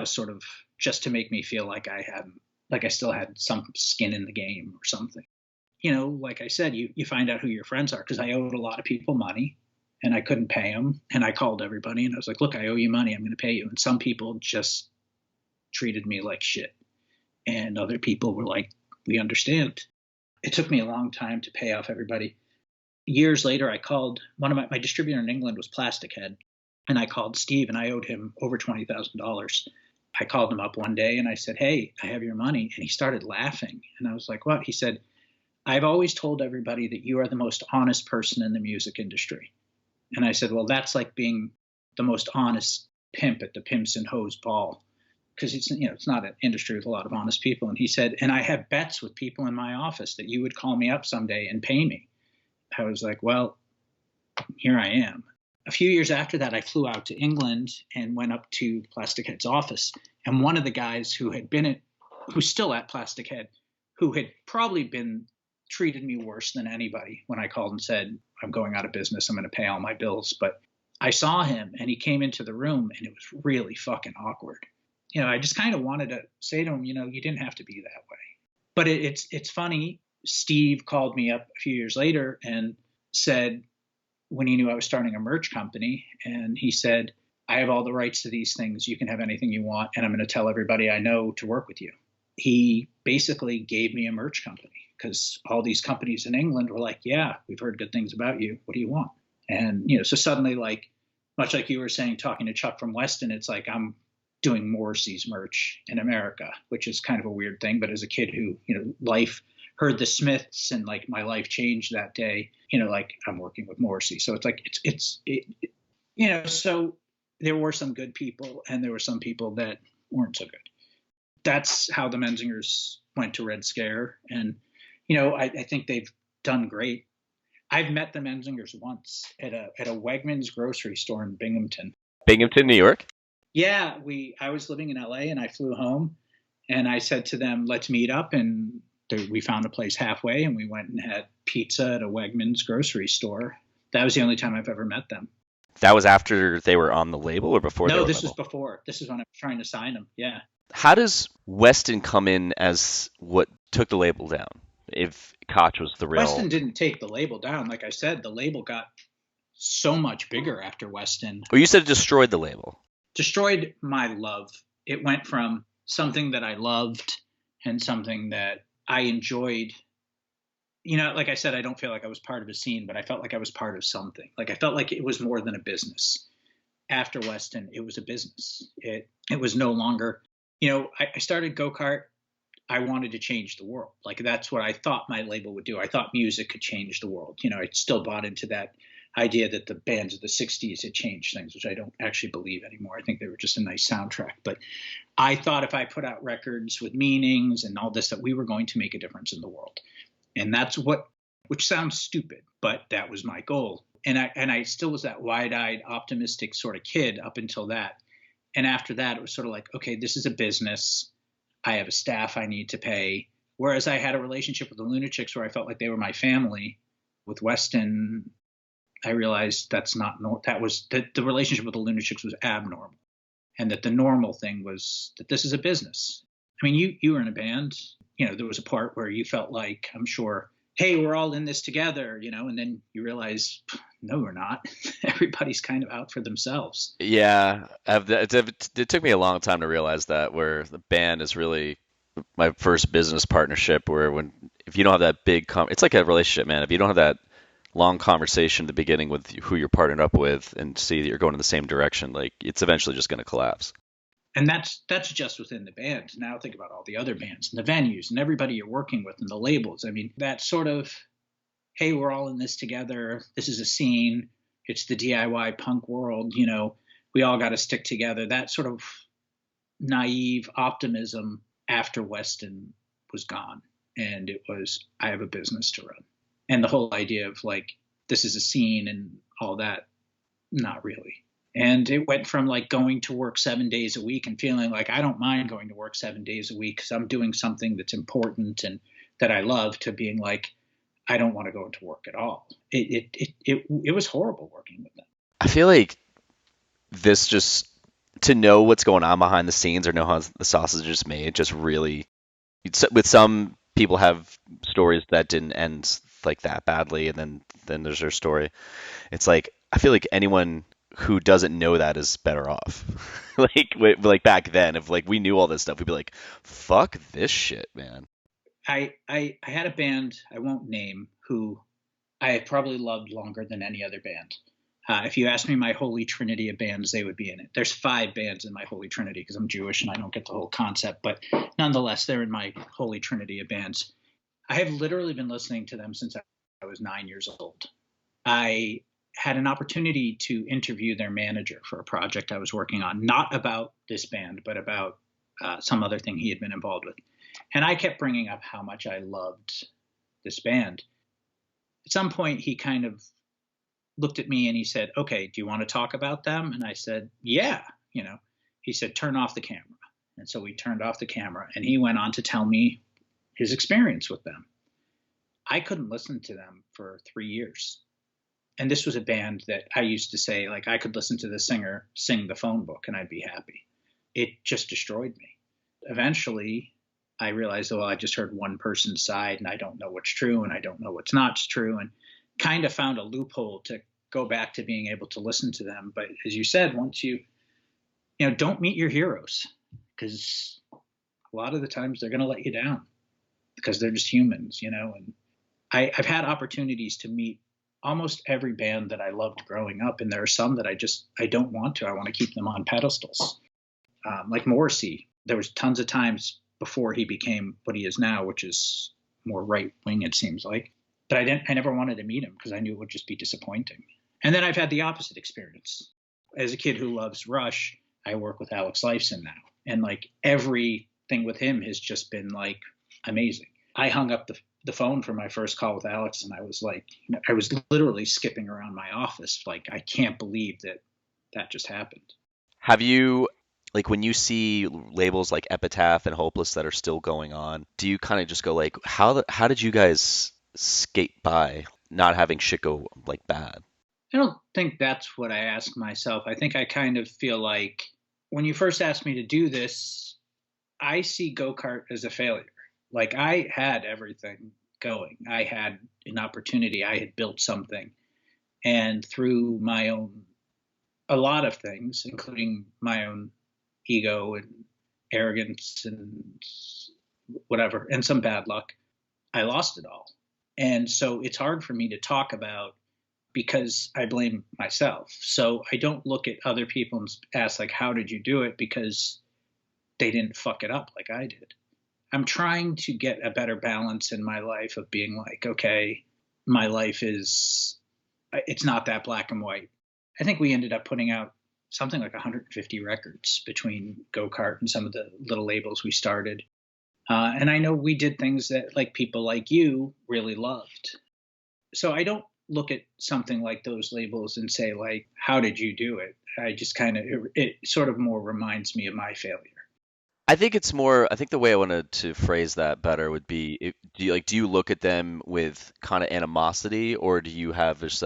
sort of just to make me feel like I still had some skin in the game or something. You know, like I said, you find out who your friends are, because I owed a lot of people money and I couldn't pay them. And I called everybody and I was like, look, I owe you money. I'm going to pay you. And some people just treated me like shit. And other people were like, we understand. It took me a long time to pay off everybody. Years later, I called one of my distributor in England was Plastic Head. And I called Steve and I owed him over $20,000. I called him up one day and I said, hey, I have your money. And he started laughing. And I was like, what? He said, I've always told everybody that you are the most honest person in the music industry. And I said, well, that's like being the most honest pimp at the Pimps and Hoes ball, because it's not an industry with a lot of honest people. And he said, and I have bets with people in my office that you would call me up someday and pay me. I was like, well, here I am. A few years after that, I flew out to England and went up to Plastic Head's office. And one of the guys who's still at Plastic Head, who had probably treated me worse than anybody when I called and said, I'm going out of business, I'm going to pay all my bills. But I saw him and he came into the room and it was really fucking awkward. You know, I just kind of wanted to say to him, you know, you didn't have to be that way. But it's funny. Steve called me up a few years later and said, when he knew I was starting a merch company, and he said, I have all the rights to these things. You can have anything you want. And I'm going to tell everybody I know to work with you. He basically gave me a merch company, because all these companies in England were like, yeah, we've heard good things about you. What do you want? And, you know, so suddenly, like, much like you were saying, talking to Chuck from Weston, it's like I'm doing Morrissey's merch in America, which is kind of a weird thing. But as a kid who, you know, life heard the Smiths and like my life changed that day, you know, like I'm working with Morrissey. So it's like, you know, so there were some good people and there were some people that weren't so good. That's how the Menzingers went to Red Scare. And, you know, I think they've done great. I've met the Menzingers once at a Wegmans grocery store in Binghamton. Binghamton, New York? Yeah, I was living in LA and I flew home and I said to them, let's meet up. And we found a place halfway and we went and had pizza at a Wegmans grocery store. That was the only time I've ever met them. That was after they were on the label or before they No, were on the this was label? before. This is when I was trying to sign them. Yeah. How does Weston come in as what took the label down? If Koch was the real. Weston didn't take the label down. Like I said, the label got so much bigger after Weston. Well, you said it destroyed the label. Destroyed my love. It went from something that I loved and something that I enjoyed. Like I said, I don't feel like I was part of a scene, but I felt like I was part of something. Like I felt like it was more than a business. After Weston, it was a business. It was no longer, I started Go-Kart. I wanted to change the world. Like that's what I thought my label would do. I thought music could change the world. I still bought into that idea that the bands of the 60s had changed things, which I don't actually believe anymore. I think they were just a nice soundtrack. But I thought if I put out records with meanings and all this, that we were going to make a difference in the world. And that's which sounds stupid, but that was my goal. And I still was that wide-eyed, optimistic sort of kid up until that. And after that, it was sort of like, okay, this is a business. I have a staff I need to pay. Whereas I had a relationship with the Lunachicks where I felt like they were my family. With Weston, I realized that's not that was that the relationship with the Lunachicks was abnormal, and that the normal thing was that this is a business. I mean, you were in a band. There was a part where you felt like, I'm sure, hey, we're all in this together, and then you realize, no, we're not. Everybody's kind of out for themselves. Yeah, it took me a long time to realize that, where the band is really my first business partnership, where if you don't have that it's like a relationship, man. If you don't have that long conversation at the beginning with who you're partnered up with and see that you're going in the same direction, like it's eventually just going to collapse. And that's just within the band. Now think about all the other bands and the venues and everybody you're working with and the labels. I mean, that sort of, hey, we're all in this together. This is a scene. It's the DIY punk world. We all got to stick together. That sort of naive optimism after Weston was gone. And it was, I have a business to run. And the whole idea of like, this is a scene and all that, not really. And it went from like going to work 7 days a week and feeling like I don't mind going to work 7 days a week because I'm doing something that's important and that I love, to being like, I don't want to go into work at all. It was horrible working with them. I feel like this just to know what's going on behind the scenes or know how the sausage is made just really, with some people have stories that didn't end like that badly, and then there's their story. It's like I feel like anyone who doesn't know that is better off. like back then, if like we knew all this stuff, we'd be like, fuck this shit, man. I had a band I won't name who I have probably loved longer than any other band. If you ask me my holy trinity of bands, they would be in it. There's 5 bands in my holy trinity because I'm Jewish and I don't get the whole concept, but nonetheless, they're in my holy trinity of bands. I have literally been listening to them since I was 9 years old. I had an opportunity to interview their manager for a project I was working on, not about this band, but about some other thing he had been involved with. And I kept bringing up how much I loved this band. At some point, he kind of looked at me and he said, okay, do you want to talk about them? And I said, yeah. He said, turn off the camera. And so we turned off the camera and he went on to tell me his experience with them. I couldn't listen to them for 3 years. And this was a band that I used to say, like, I could listen to the singer sing the phone book and I'd be happy. It just destroyed me. Eventually, I realized, well, I just heard one person's side and I don't know what's true and I don't know what's not true, and kind of found a loophole to go back to being able to listen to them. But as you said, once you don't meet your heroes, because a lot of the times they're going to let you down because they're just humans, and I've had opportunities to meet almost every band that I loved growing up. And there are some that I don't want to. I want to keep them on pedestals. Like Morrissey, there was tons of times before he became what he is now, which is more right wing, it seems like. But I never wanted to meet him because I knew it would just be disappointing. And then I've had the opposite experience. As a kid who loves Rush, I work with Alex Lifeson now. And like everything with him has just been like amazing. I hung up the phone for my first call with Alex and I was like, I was literally skipping around my office. Like, I can't believe that just happened. Have you like when you see labels like Epitaph and Hopeless that are still going on, do you kind of just go like, how did you guys skate by not having shit go like bad? I don't think that's what I ask myself. I think I kind of feel like when you first asked me to do this, I see go-kart as a failure. Like I had everything going. I had an opportunity. I had built something. And through my own, a lot of things, including my own ego and arrogance and whatever, and some bad luck, I lost it all. And so it's hard for me to talk about because I blame myself. So I don't look at other people and ask, like, how did you do it? Because they didn't fuck it up like I did. I'm trying to get a better balance in my life of being like, okay, my life is, it's not that black and white. I think we ended up putting out something like 150 records between Go-Kart and some of the little labels we started. And I know we did things that like people like you really loved. So I don't look at something like those labels and say like, how did you do it? I just kind of, it sort of more reminds me of my failure. I think it's more. I think the way I wanted to phrase that better would be, do you look at them with kind of animosity, or do you have this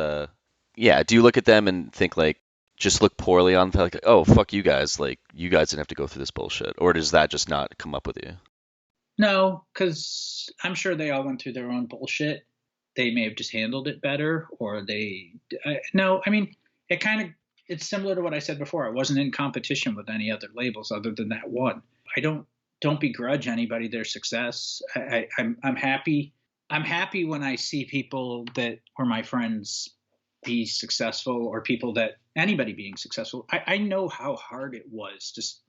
yeah, do you look at them and think like just look poorly on like, oh fuck you guys, like you guys didn't have to go through this bullshit, or does that just not come up with you? No, because I'm sure they all went through their own bullshit. They may have just handled it better, or they. No, I mean, it kind of it's similar to what I said before. I wasn't in competition with any other labels other than that one. I don't begrudge anybody their success. I'm happy. I'm happy when I see people that were my friends be successful, or people that anybody being successful. I know how hard it was. Just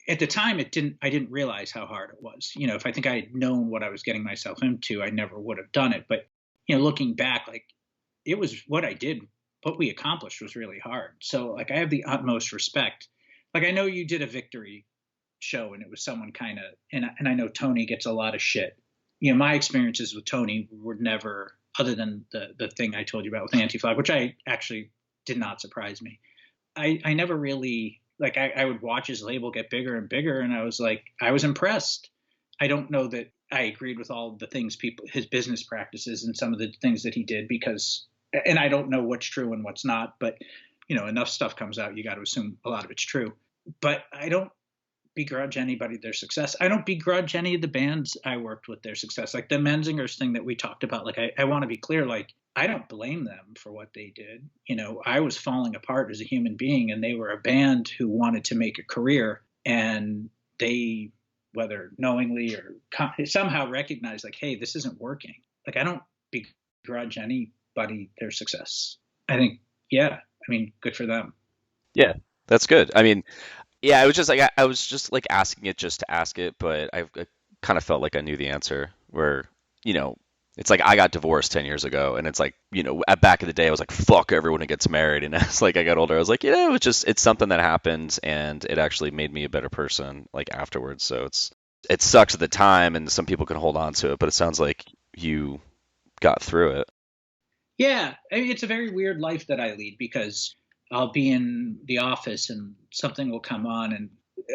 at the time, I didn't realize how hard it was. You know, if I think I had known what I was getting myself into, I never would have done it. But you know, looking back, like it was what I did, what we accomplished was really hard. So like I have the utmost respect. Like I know you did a victory show and it was someone kind of, and I know Tony gets a lot of shit. You know, my experiences with Tony were never, other than the thing I told you about with Anti-Flag, which I actually did not surprise me. I never really, like I would watch his label get bigger and bigger, and I was like, I was impressed. I don't know that I agreed with all the things people, his business practices and some of the things that he did, because, and I don't know what's true and what's not, but you know, enough stuff comes out, you got to assume a lot of it's true. But I don't begrudge anybody their success. I don't begrudge any of the bands I worked with their success. Like the Menzingers thing that we talked about, like I want to be clear, like I don't blame them for what they did. You know, I was falling apart as a human being, and they were a band who wanted to make a career, and they, whether knowingly or somehow recognized like, hey, this isn't working. Like I don't begrudge anybody their success. I think, yeah, I mean, good for them. Yeah, that's good. I mean, yeah, I was just like I was just like asking it just to ask it, but I kind of felt like I knew the answer. Where you know, it's like I got divorced 10 years ago, and it's like back in the day I was like fuck everyone who gets married, and as like I got older I was like it was just it's something that happened, and it actually made me a better person like afterwards. So it sucks at the time, and some people can hold on to it, but it sounds like you got through it. Yeah, I mean, it's a very weird life that I lead because I'll be in the office and something will come on, and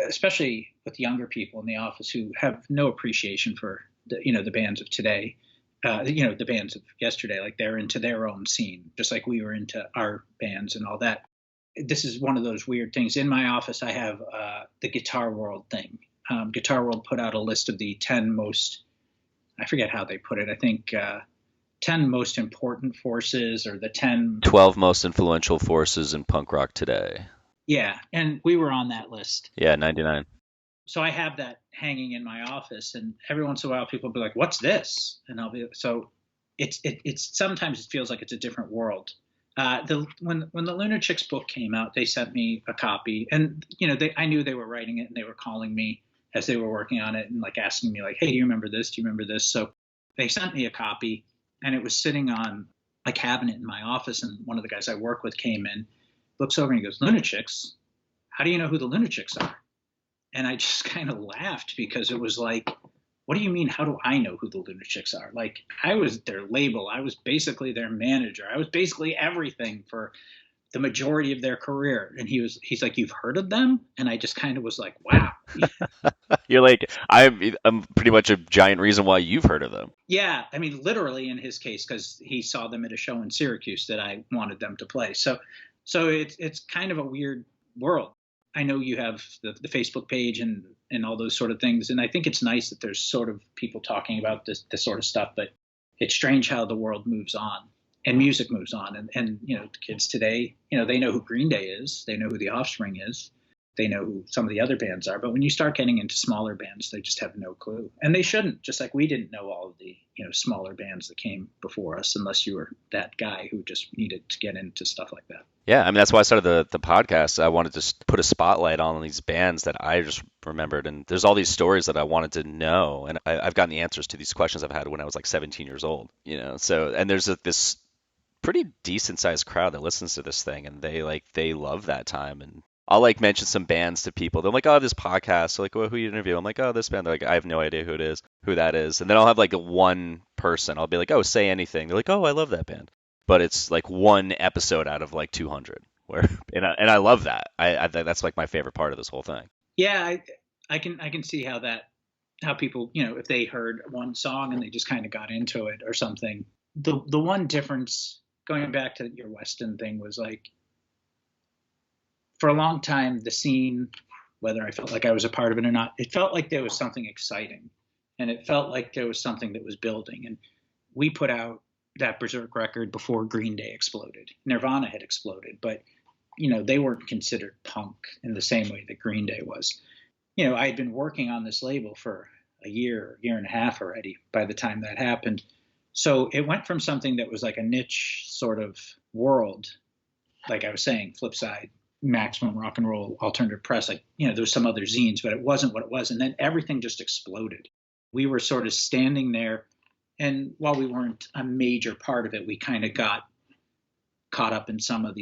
especially with younger people in the office who have no appreciation for the bands of today, the bands of yesterday. Like they're into their own scene, just like we were into our bands and all that. This is one of those weird things. In my office, I have the Guitar World thing. Guitar World put out a list of the 10 most. I forget how they put it. I think 10 most important forces, or the 10. 12 most influential forces in punk rock today. Yeah, and we were on that list. Yeah, 99. So I have that hanging in my office, and every once in a while people will be like, "What's this?" And I'll be so. It's sometimes it feels like it's a different world. When the Lunachicks book came out, they sent me a copy, and I knew they were writing it, and they were calling me as they were working on it, and like asking me like, "Hey, do you remember this? Do you remember this?" So they sent me a copy, and it was sitting on a cabinet in my office, and one of the guys I work with came in, looks over, and he goes, "Lunachicks? How do you know who the Lunachicks are?" And I just kind of laughed because it was like, what do you mean? How do I know who the Lunachicks are? Like I was their label. I was basically their manager. I was basically everything for the majority of their career. And he's like, you've heard of them? And I just kind of was like, wow. You're like, I'm pretty much a giant reason why you've heard of them. Yeah, I mean, literally in his case, because he saw them at a show in Syracuse that I wanted them to play. So it's kind of a weird world. I know you have the Facebook page and all those sort of things, and I think it's nice that there's sort of people talking about this sort of stuff. But it's strange how the world moves on and music moves on, and you know, the kids today, you know, they know who Green Day is, they know who The Offspring is. They know who some of the other bands are, but when you start getting into smaller bands, they just have no clue, and they shouldn't. Just like we didn't know all of the, you know, smaller bands that came before us, unless you were that guy who just needed to get into stuff like that. Yeah, I mean that's why I started the podcast. I wanted to put a spotlight on these bands that I just remembered, and there's all these stories that I wanted to know, and I've gotten the answers to these questions I've had when I was like 17 years old. You know, so and there's this pretty decent sized crowd that listens to this thing, and they love that time. And I'll like mention some bands to people. They're like, "Oh, this podcast." They're like, "Well, who you interview?" I'm like, "Oh, this band." They're like, "I have no idea who that is." And then I'll have like a one person. I'll be like, "Oh, Say Anything." They're like, "Oh, I love that band." But it's like one episode out of like 200. Where and I love that. I that's like my favorite part of this whole thing. Yeah, I can see how people, you know, if they heard one song and they just kind of got into it or something. The one difference going back to your Weston thing was like, for a long time, the scene, whether I felt like I was a part of it or not, it felt like there was something exciting, and it felt like there was something that was building. And we put out that Berserk record before Green Day exploded. Nirvana had exploded, but you know, they weren't considered punk in the same way that Green Day was. You know, I had been working on this label for a year and a half already by the time that happened. So it went from something that was like a niche sort of world, like I was saying, Flipside, Maximum Rock and Roll, Alternative Press, like, you know, there was some other zines, but it wasn't what it was. And then everything just exploded. We were sort of standing there, and while we weren't a major part of it, we kind of got caught up in some of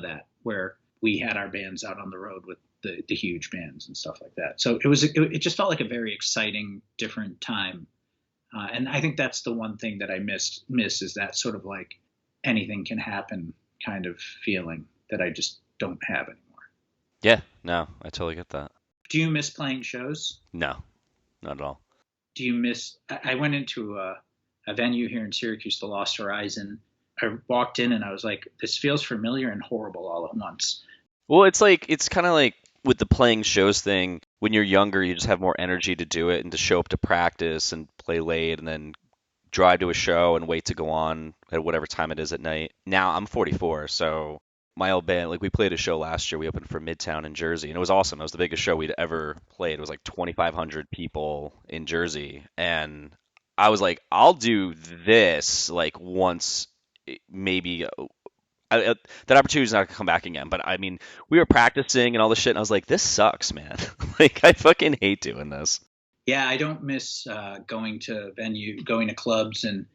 that, where we had our bands out on the road with the huge bands and stuff like that. So it just felt like a very exciting, different time. And I think that's the one thing that I miss is that sort of like anything can happen kind of feeling that I just don't have anymore. Yeah, no, I totally get that. Do you miss playing shows? No, not at all. Do you miss, I went into a venue here in Syracuse, the Lost Horizon. I walked in and I was like, this feels familiar and horrible all at once. Well, it's kind of like with the playing shows thing. When you're younger, you just have more energy to do it and to show up to practice and play late and then drive to a show and wait to go on at whatever time it is at night. Now I'm 44, so my old band, like we played a show last year. We opened for Midtown in Jersey, and it was awesome. It was the biggest show we'd ever played. It was like 2,500 people in Jersey, and I was like, I'll do this like once, maybe. That opportunity is not gonna come back again. But I mean, we were practicing and all this shit, and I was like, this sucks, man. Like I fucking hate doing this. Yeah, I don't miss going to clubs, and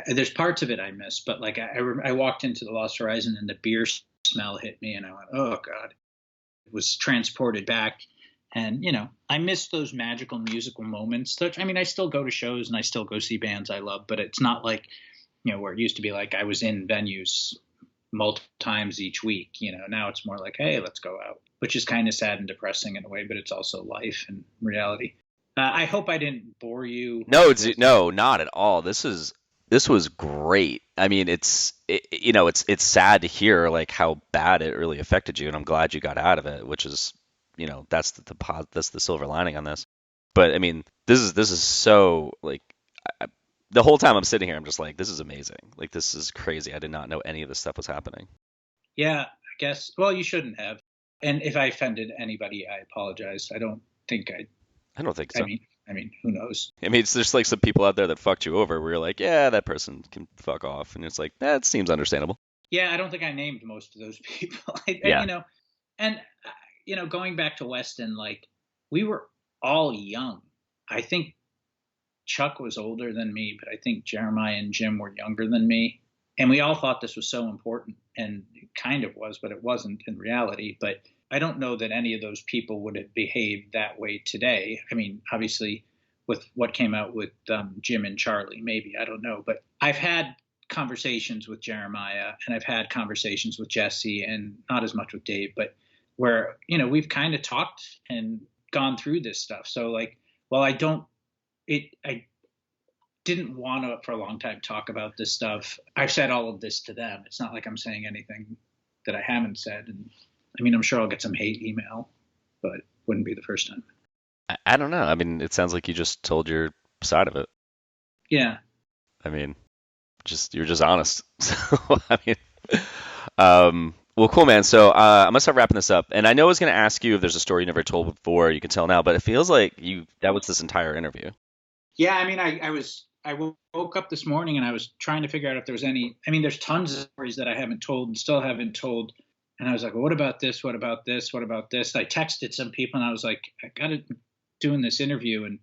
there's parts of it I miss. But like I walked into the Lost Horizon and the beer smell hit me, and I went, oh God, it was transported back. And you know, I miss those magical musical moments. I mean, I still go to shows and I still go see bands I love, but it's not like, you know, where it used to be like I was in venues multiple times each week. You know, now it's more like, hey, let's go out, which is kind of sad and depressing in a way, but it's also life and reality. I hope I didn't bore you. No, not at all. This was great. I mean, it's sad to hear like how bad it really affected you, and I'm glad you got out of it, which is, you know, that's the silver lining on this. But I mean, this is so like. The whole time I'm sitting here, I'm just like, this is amazing. Like, this is crazy. I did not know any of this stuff was happening. Yeah, I guess. Well, you shouldn't have. And if I offended anybody, I apologize. I don't think so. I mean, who knows? I mean, it's just like some people out there that fucked you over where you're like, yeah, that person can fuck off. And it's like, that seems understandable. Yeah, I don't think I named most of those people. Yeah. You know, going back to Weston, like, we were all young. I think Chuck was older than me, but I think Jeremiah and Jim were younger than me. And we all thought this was so important, and it kind of was, but it wasn't in reality. But I don't know that any of those people would have behaved that way today. I mean, obviously, with what came out with Jim and Charlie, maybe, I don't know. But I've had conversations with Jeremiah, and I've had conversations with Jesse, and not as much with Dave, but where, we've kind of talked and gone through this stuff. So like, while I didn't want to for a long time talk about this stuff, I've said all of this to them. It's not like I'm saying anything that I haven't said. And I mean, I'm sure I'll get some hate email, but it wouldn't be the first time. I don't know. I mean, it sounds like you just told your side of it. Yeah. I mean, you're just honest. So, I mean, well, cool, man. So I'm gonna start wrapping this up, and I know I was gonna ask you if there's a story you never told before. You can tell now, but it feels like that was this entire interview. Yeah, I mean, I woke up this morning and I was trying to figure out if there was any. I mean, there's tons of stories that I haven't told and still haven't told, and I was like, well, what about this? What about this? What about this? I texted some people and I was like, I got to doing this interview,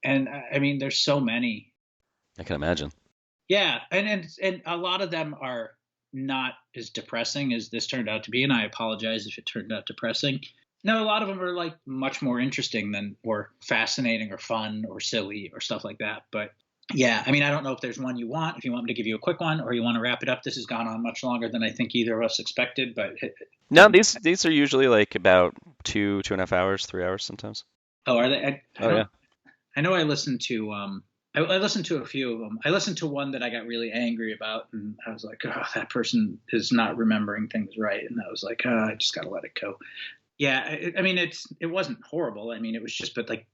and I mean, there's so many. I can imagine. Yeah, and a lot of them are not as depressing as this turned out to be, and I apologize if it turned out depressing. No, a lot of them are like much more interesting or fascinating or fun or silly or stuff like that. But yeah, I mean, I don't know if there's one you want, if you want me to give you a quick one or you want to wrap it up. This has gone on much longer than I think either of us expected, but no, these are usually like about 2.5 hours, 3 hours sometimes. Oh, are they? Yeah. I know I listened to I listened to a few of them. I listened to one that I got really angry about, and I was like, oh, that person is not remembering things right. And I was like, oh, I just got to let it go. Yeah, I mean, it wasn't horrible. I mean, it was just, but like,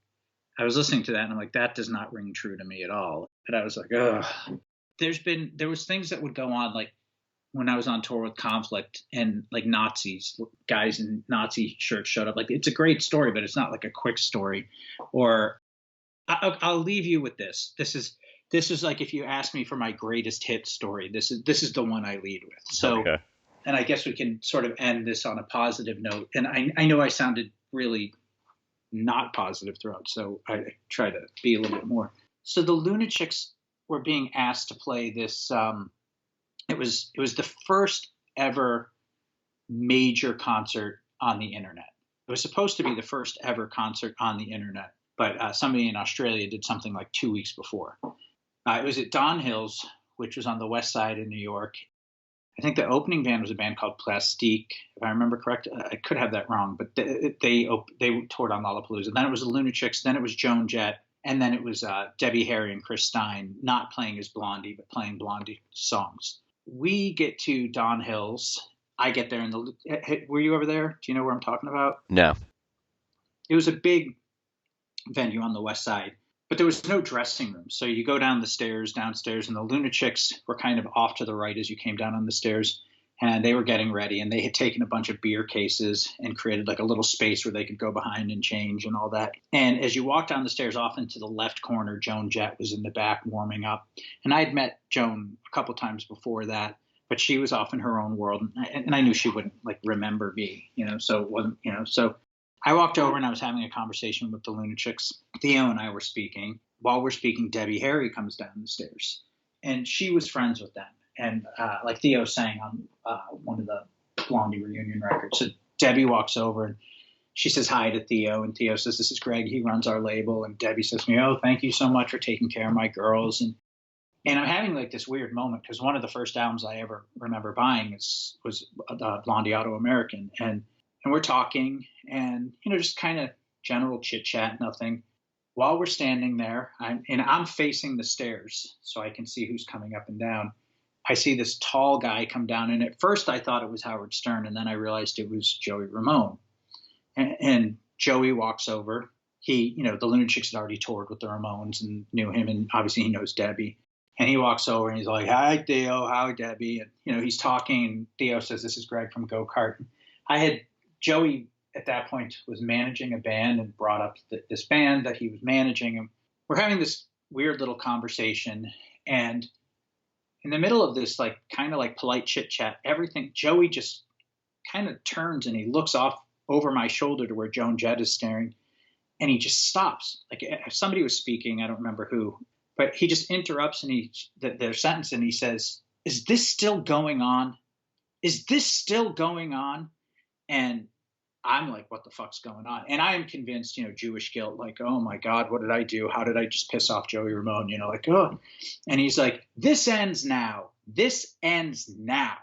I was listening to that and I'm like, that does not ring true to me at all. But I was like, ugh. There was things that would go on, like when I was on tour with Conflict and like Nazis, guys in Nazi shirts showed up. Like, it's a great story, but it's not like a quick story. Or I'll leave you with this. This is like, if you ask me for my greatest hit story, this is the one I lead with. So, okay. And I guess we can sort of end this on a positive note. And I know I sounded really not positive throughout, so I try to be a little bit more. So the Lunachicks were being asked to play this. It was the first ever major concert on the internet. It was supposed to be the first ever concert on the internet, but somebody in Australia did something like 2 weeks before. It was at Don Hills, which was on the west side of New York. I think the opening band was a band called Plastique, if I remember correct. I could have that wrong, but they toured on Lollapalooza. Then it was the Lunachicks, then it was Joan Jett, and then it was Debbie Harry and Chris Stein, not playing as Blondie, but playing Blondie songs. We get to Don Hills. I get there were you over there? Do you know where I'm talking about? No. It was a big venue on the west side, but there was no dressing room. So you go downstairs, and the Lunachicks were kind of off to the right as you came down on the stairs, and they were getting ready, and they had taken a bunch of beer cases and created like a little space where they could go behind and change and all that. And as you walk down the stairs, off into the left corner, Joan Jett was in the back warming up. And I had met Joan a couple times before that, but she was off in her own world, and I knew she wouldn't like remember me, so it wasn't, so I walked over and I was having a conversation with the Lunachicks. Theo and I were speaking. While we're speaking, Debbie Harry comes down the stairs, and she was friends with them. And like Theo sang on one of the Blondie reunion records. So Debbie walks over and she says hi to Theo, and Theo says, "This is Greg. He runs our label." And Debbie says to me, "Oh, thank you so much for taking care of my girls." And I'm having like this weird moment because one of the first albums I ever remember buying was Blondie Auto American, and we're talking and, just kind of general chit chat, nothing. While we're standing there, I'm facing the stairs so I can see who's coming up and down. I see this tall guy come down, and at first I thought it was Howard Stern, and then I realized it was Joey Ramone. And Joey walks over. He, the Lunachicks had already toured with the Ramones and knew him, and obviously he knows Debbie. And he walks over and he's like, "Hi, Theo. Hi, Debbie." And, he's talking. And Theo says, "This is Greg from Go-Kart." Joey at that point was managing a band and brought up this band that he was managing. And we're having this weird little conversation. And in the middle of this, like kind of like polite chit chat, Joey just kind of turns and he looks off over my shoulder to where Joan Jett is staring. And he just stops. Like if somebody was speaking, I don't remember who, but he just interrupts their sentence and he says, "Is this still going on? Is this still going on?" And I'm like, what the fuck's going on? And I am convinced, Jewish guilt, like, oh my God, what did I do? How did I just piss off Joey Ramone? Like, oh. And he's like, "This ends now. this ends now.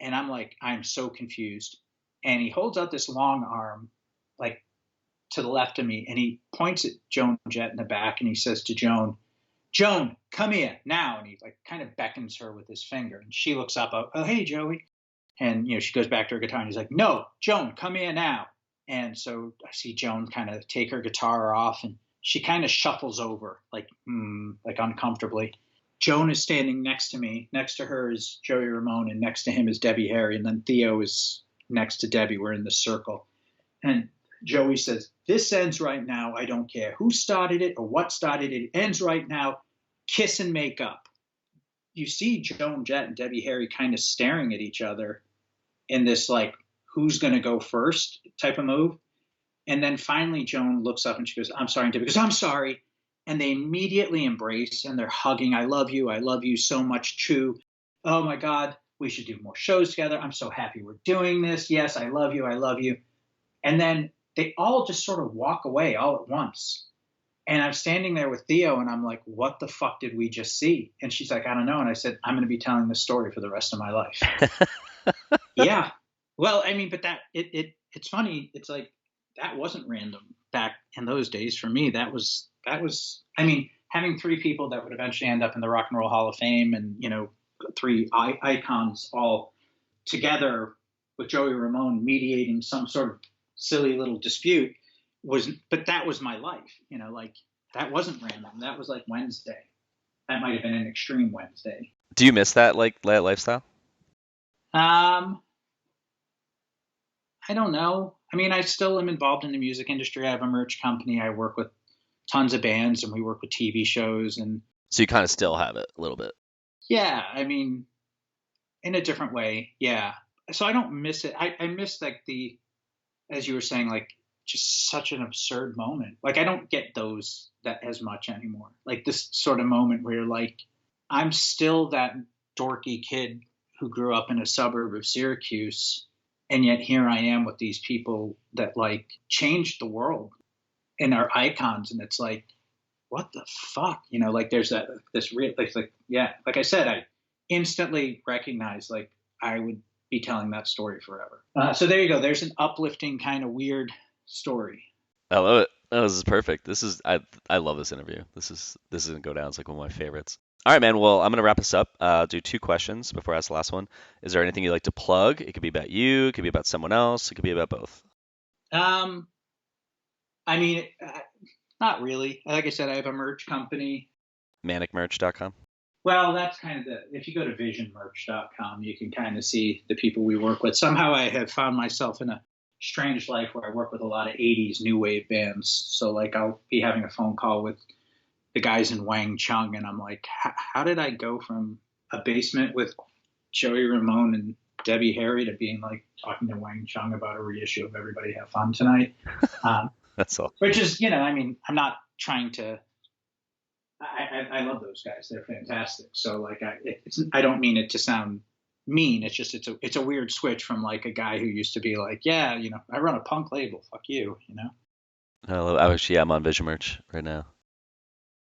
And I'm like, I'm so confused. And he holds out this long arm, like to the left of me, and he points at Joan Jett in the back, and he says to Joan, Joan, come here now. And he like kind of beckons her with his finger. And she looks up, oh, hey, Joey. And, she goes back to her guitar, and he's like, no, Joan, come here now. And so I see Joan kind of take her guitar off, and she kind of shuffles over, like uncomfortably. Joan is standing next to me. Next to her is Joey Ramone, and next to him is Debbie Harry. And then Theo is next to Debbie. We're in the circle. And Joey says, this ends right now. I don't care who started it or what started it. It ends right now. Kiss and make up. You see Joan Jett and Debbie Harry kind of staring at each other in this like, who's going to go first type of move. And then finally Joan looks up and she goes, I'm sorry. And Debbie goes, I'm sorry. And they immediately embrace and they're hugging. I love you so much, Chew. Oh my God, we should do more shows together. I'm so happy we're doing this. Yes, I love you. And then they all just sort of walk away all at once. And I'm standing there with Theo and I'm like, what the fuck did we just see? And she's like, I don't know. And I said, I'm going to be telling this story for the rest of my life. Yeah. Well, I mean, but it's funny. It's like, that wasn't random back in those days for me. That was, I mean, having three people that would eventually end up in the Rock and Roll Hall of Fame and, three icons all together with Joey Ramone mediating some sort of silly little dispute but that was my life, like that wasn't random. That was like Wednesday. That might've been an extreme Wednesday. Do you miss that lifestyle? I don't know. I mean, I still am involved in the music industry. I have a merch company. I work with tons of bands and we work with TV shows. And so you kind of still have it a little bit. Yeah. I mean, in a different way. Yeah. So I don't miss it. I miss like as you were saying, like just such an absurd moment. Like I don't get that as much anymore. Like this sort of moment where you're like, I'm still that dorky kid who grew up in a suburb of Syracuse. And yet here I am with these people that like changed the world and are icons. And it's like, what the fuck? Like there's this real, like, yeah, like I said, I instantly recognized like I would be telling that story forever. So there you go. There's an uplifting kind of weird story. I love it. Oh, this is perfect. I love this interview. This is going to go down as like one of my favorites. All right, man. Well, I'm going to wrap this up. Do two questions before I ask the last one. Is there anything you'd like to plug? It could be about you. It could be about someone else. It could be about both. I mean, not really. Like I said, I have a merch company. Manicmerch.com. Well, that's kind of if you go to visionmerch.com, you can kind of see the people we work with. Somehow I have found myself in a strange life where I work with a lot of 80s new wave bands. So like I'll be having a phone call with the guys in Wang Chung and I'm like, how did I go from a basement with Joey Ramone and Debbie Harry to being like talking to Wang Chung about a reissue of Everybody Have Fun Tonight? That's all. Which is, I mean, I'm not trying to, I love those guys. They're fantastic. So like, I don't mean it to sound mean. It's just, it's a weird switch from like a guy who used to be like, yeah, I run a punk label. Fuck you, I'm on Vision Merch right now.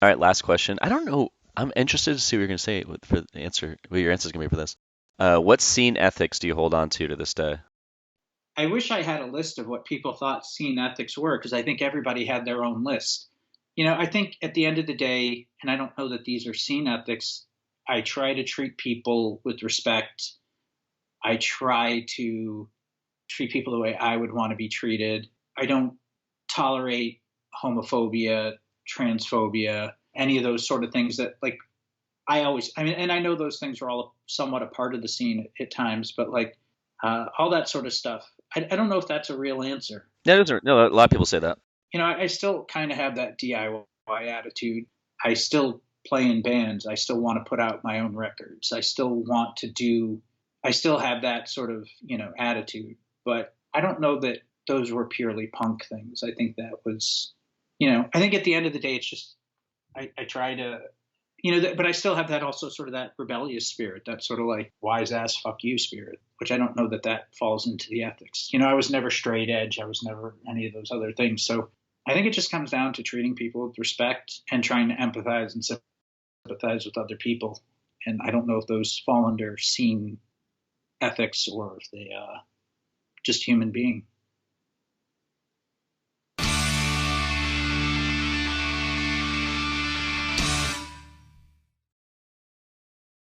All right. Last question. I don't know. I'm interested to see what you're going to say for the answer, what your answer is going to be for this. What scene ethics do you hold on to this day? I wish I had a list of what people thought scene ethics were, because I think everybody had their own list. I think at the end of the day, and I don't know that these are scene ethics, I try to treat people with respect. I try to treat people the way I would want to be treated. I don't tolerate homophobia, transphobia, any of those sort of things that like and I know those things are all somewhat a part of the scene at times, but like all that sort of stuff. I don't know if that's a real answer. No, a lot of people say that. I still kind of have that DIY attitude. I still play in bands. I still want to put out my own records. I still have that sort of, attitude, but I don't know that those were purely punk things. I think that was, I think at the end of the day, it's just, I try to, but I still have that also sort of that rebellious spirit, that sort of like wise ass fuck you spirit, which I don't know that falls into the ethics. I was never straight edge. I was never any of those other things. So I think it just comes down to treating people with respect and trying to empathize and sympathize with other people. and I don't know if those fall under scene ethics or if they just human being.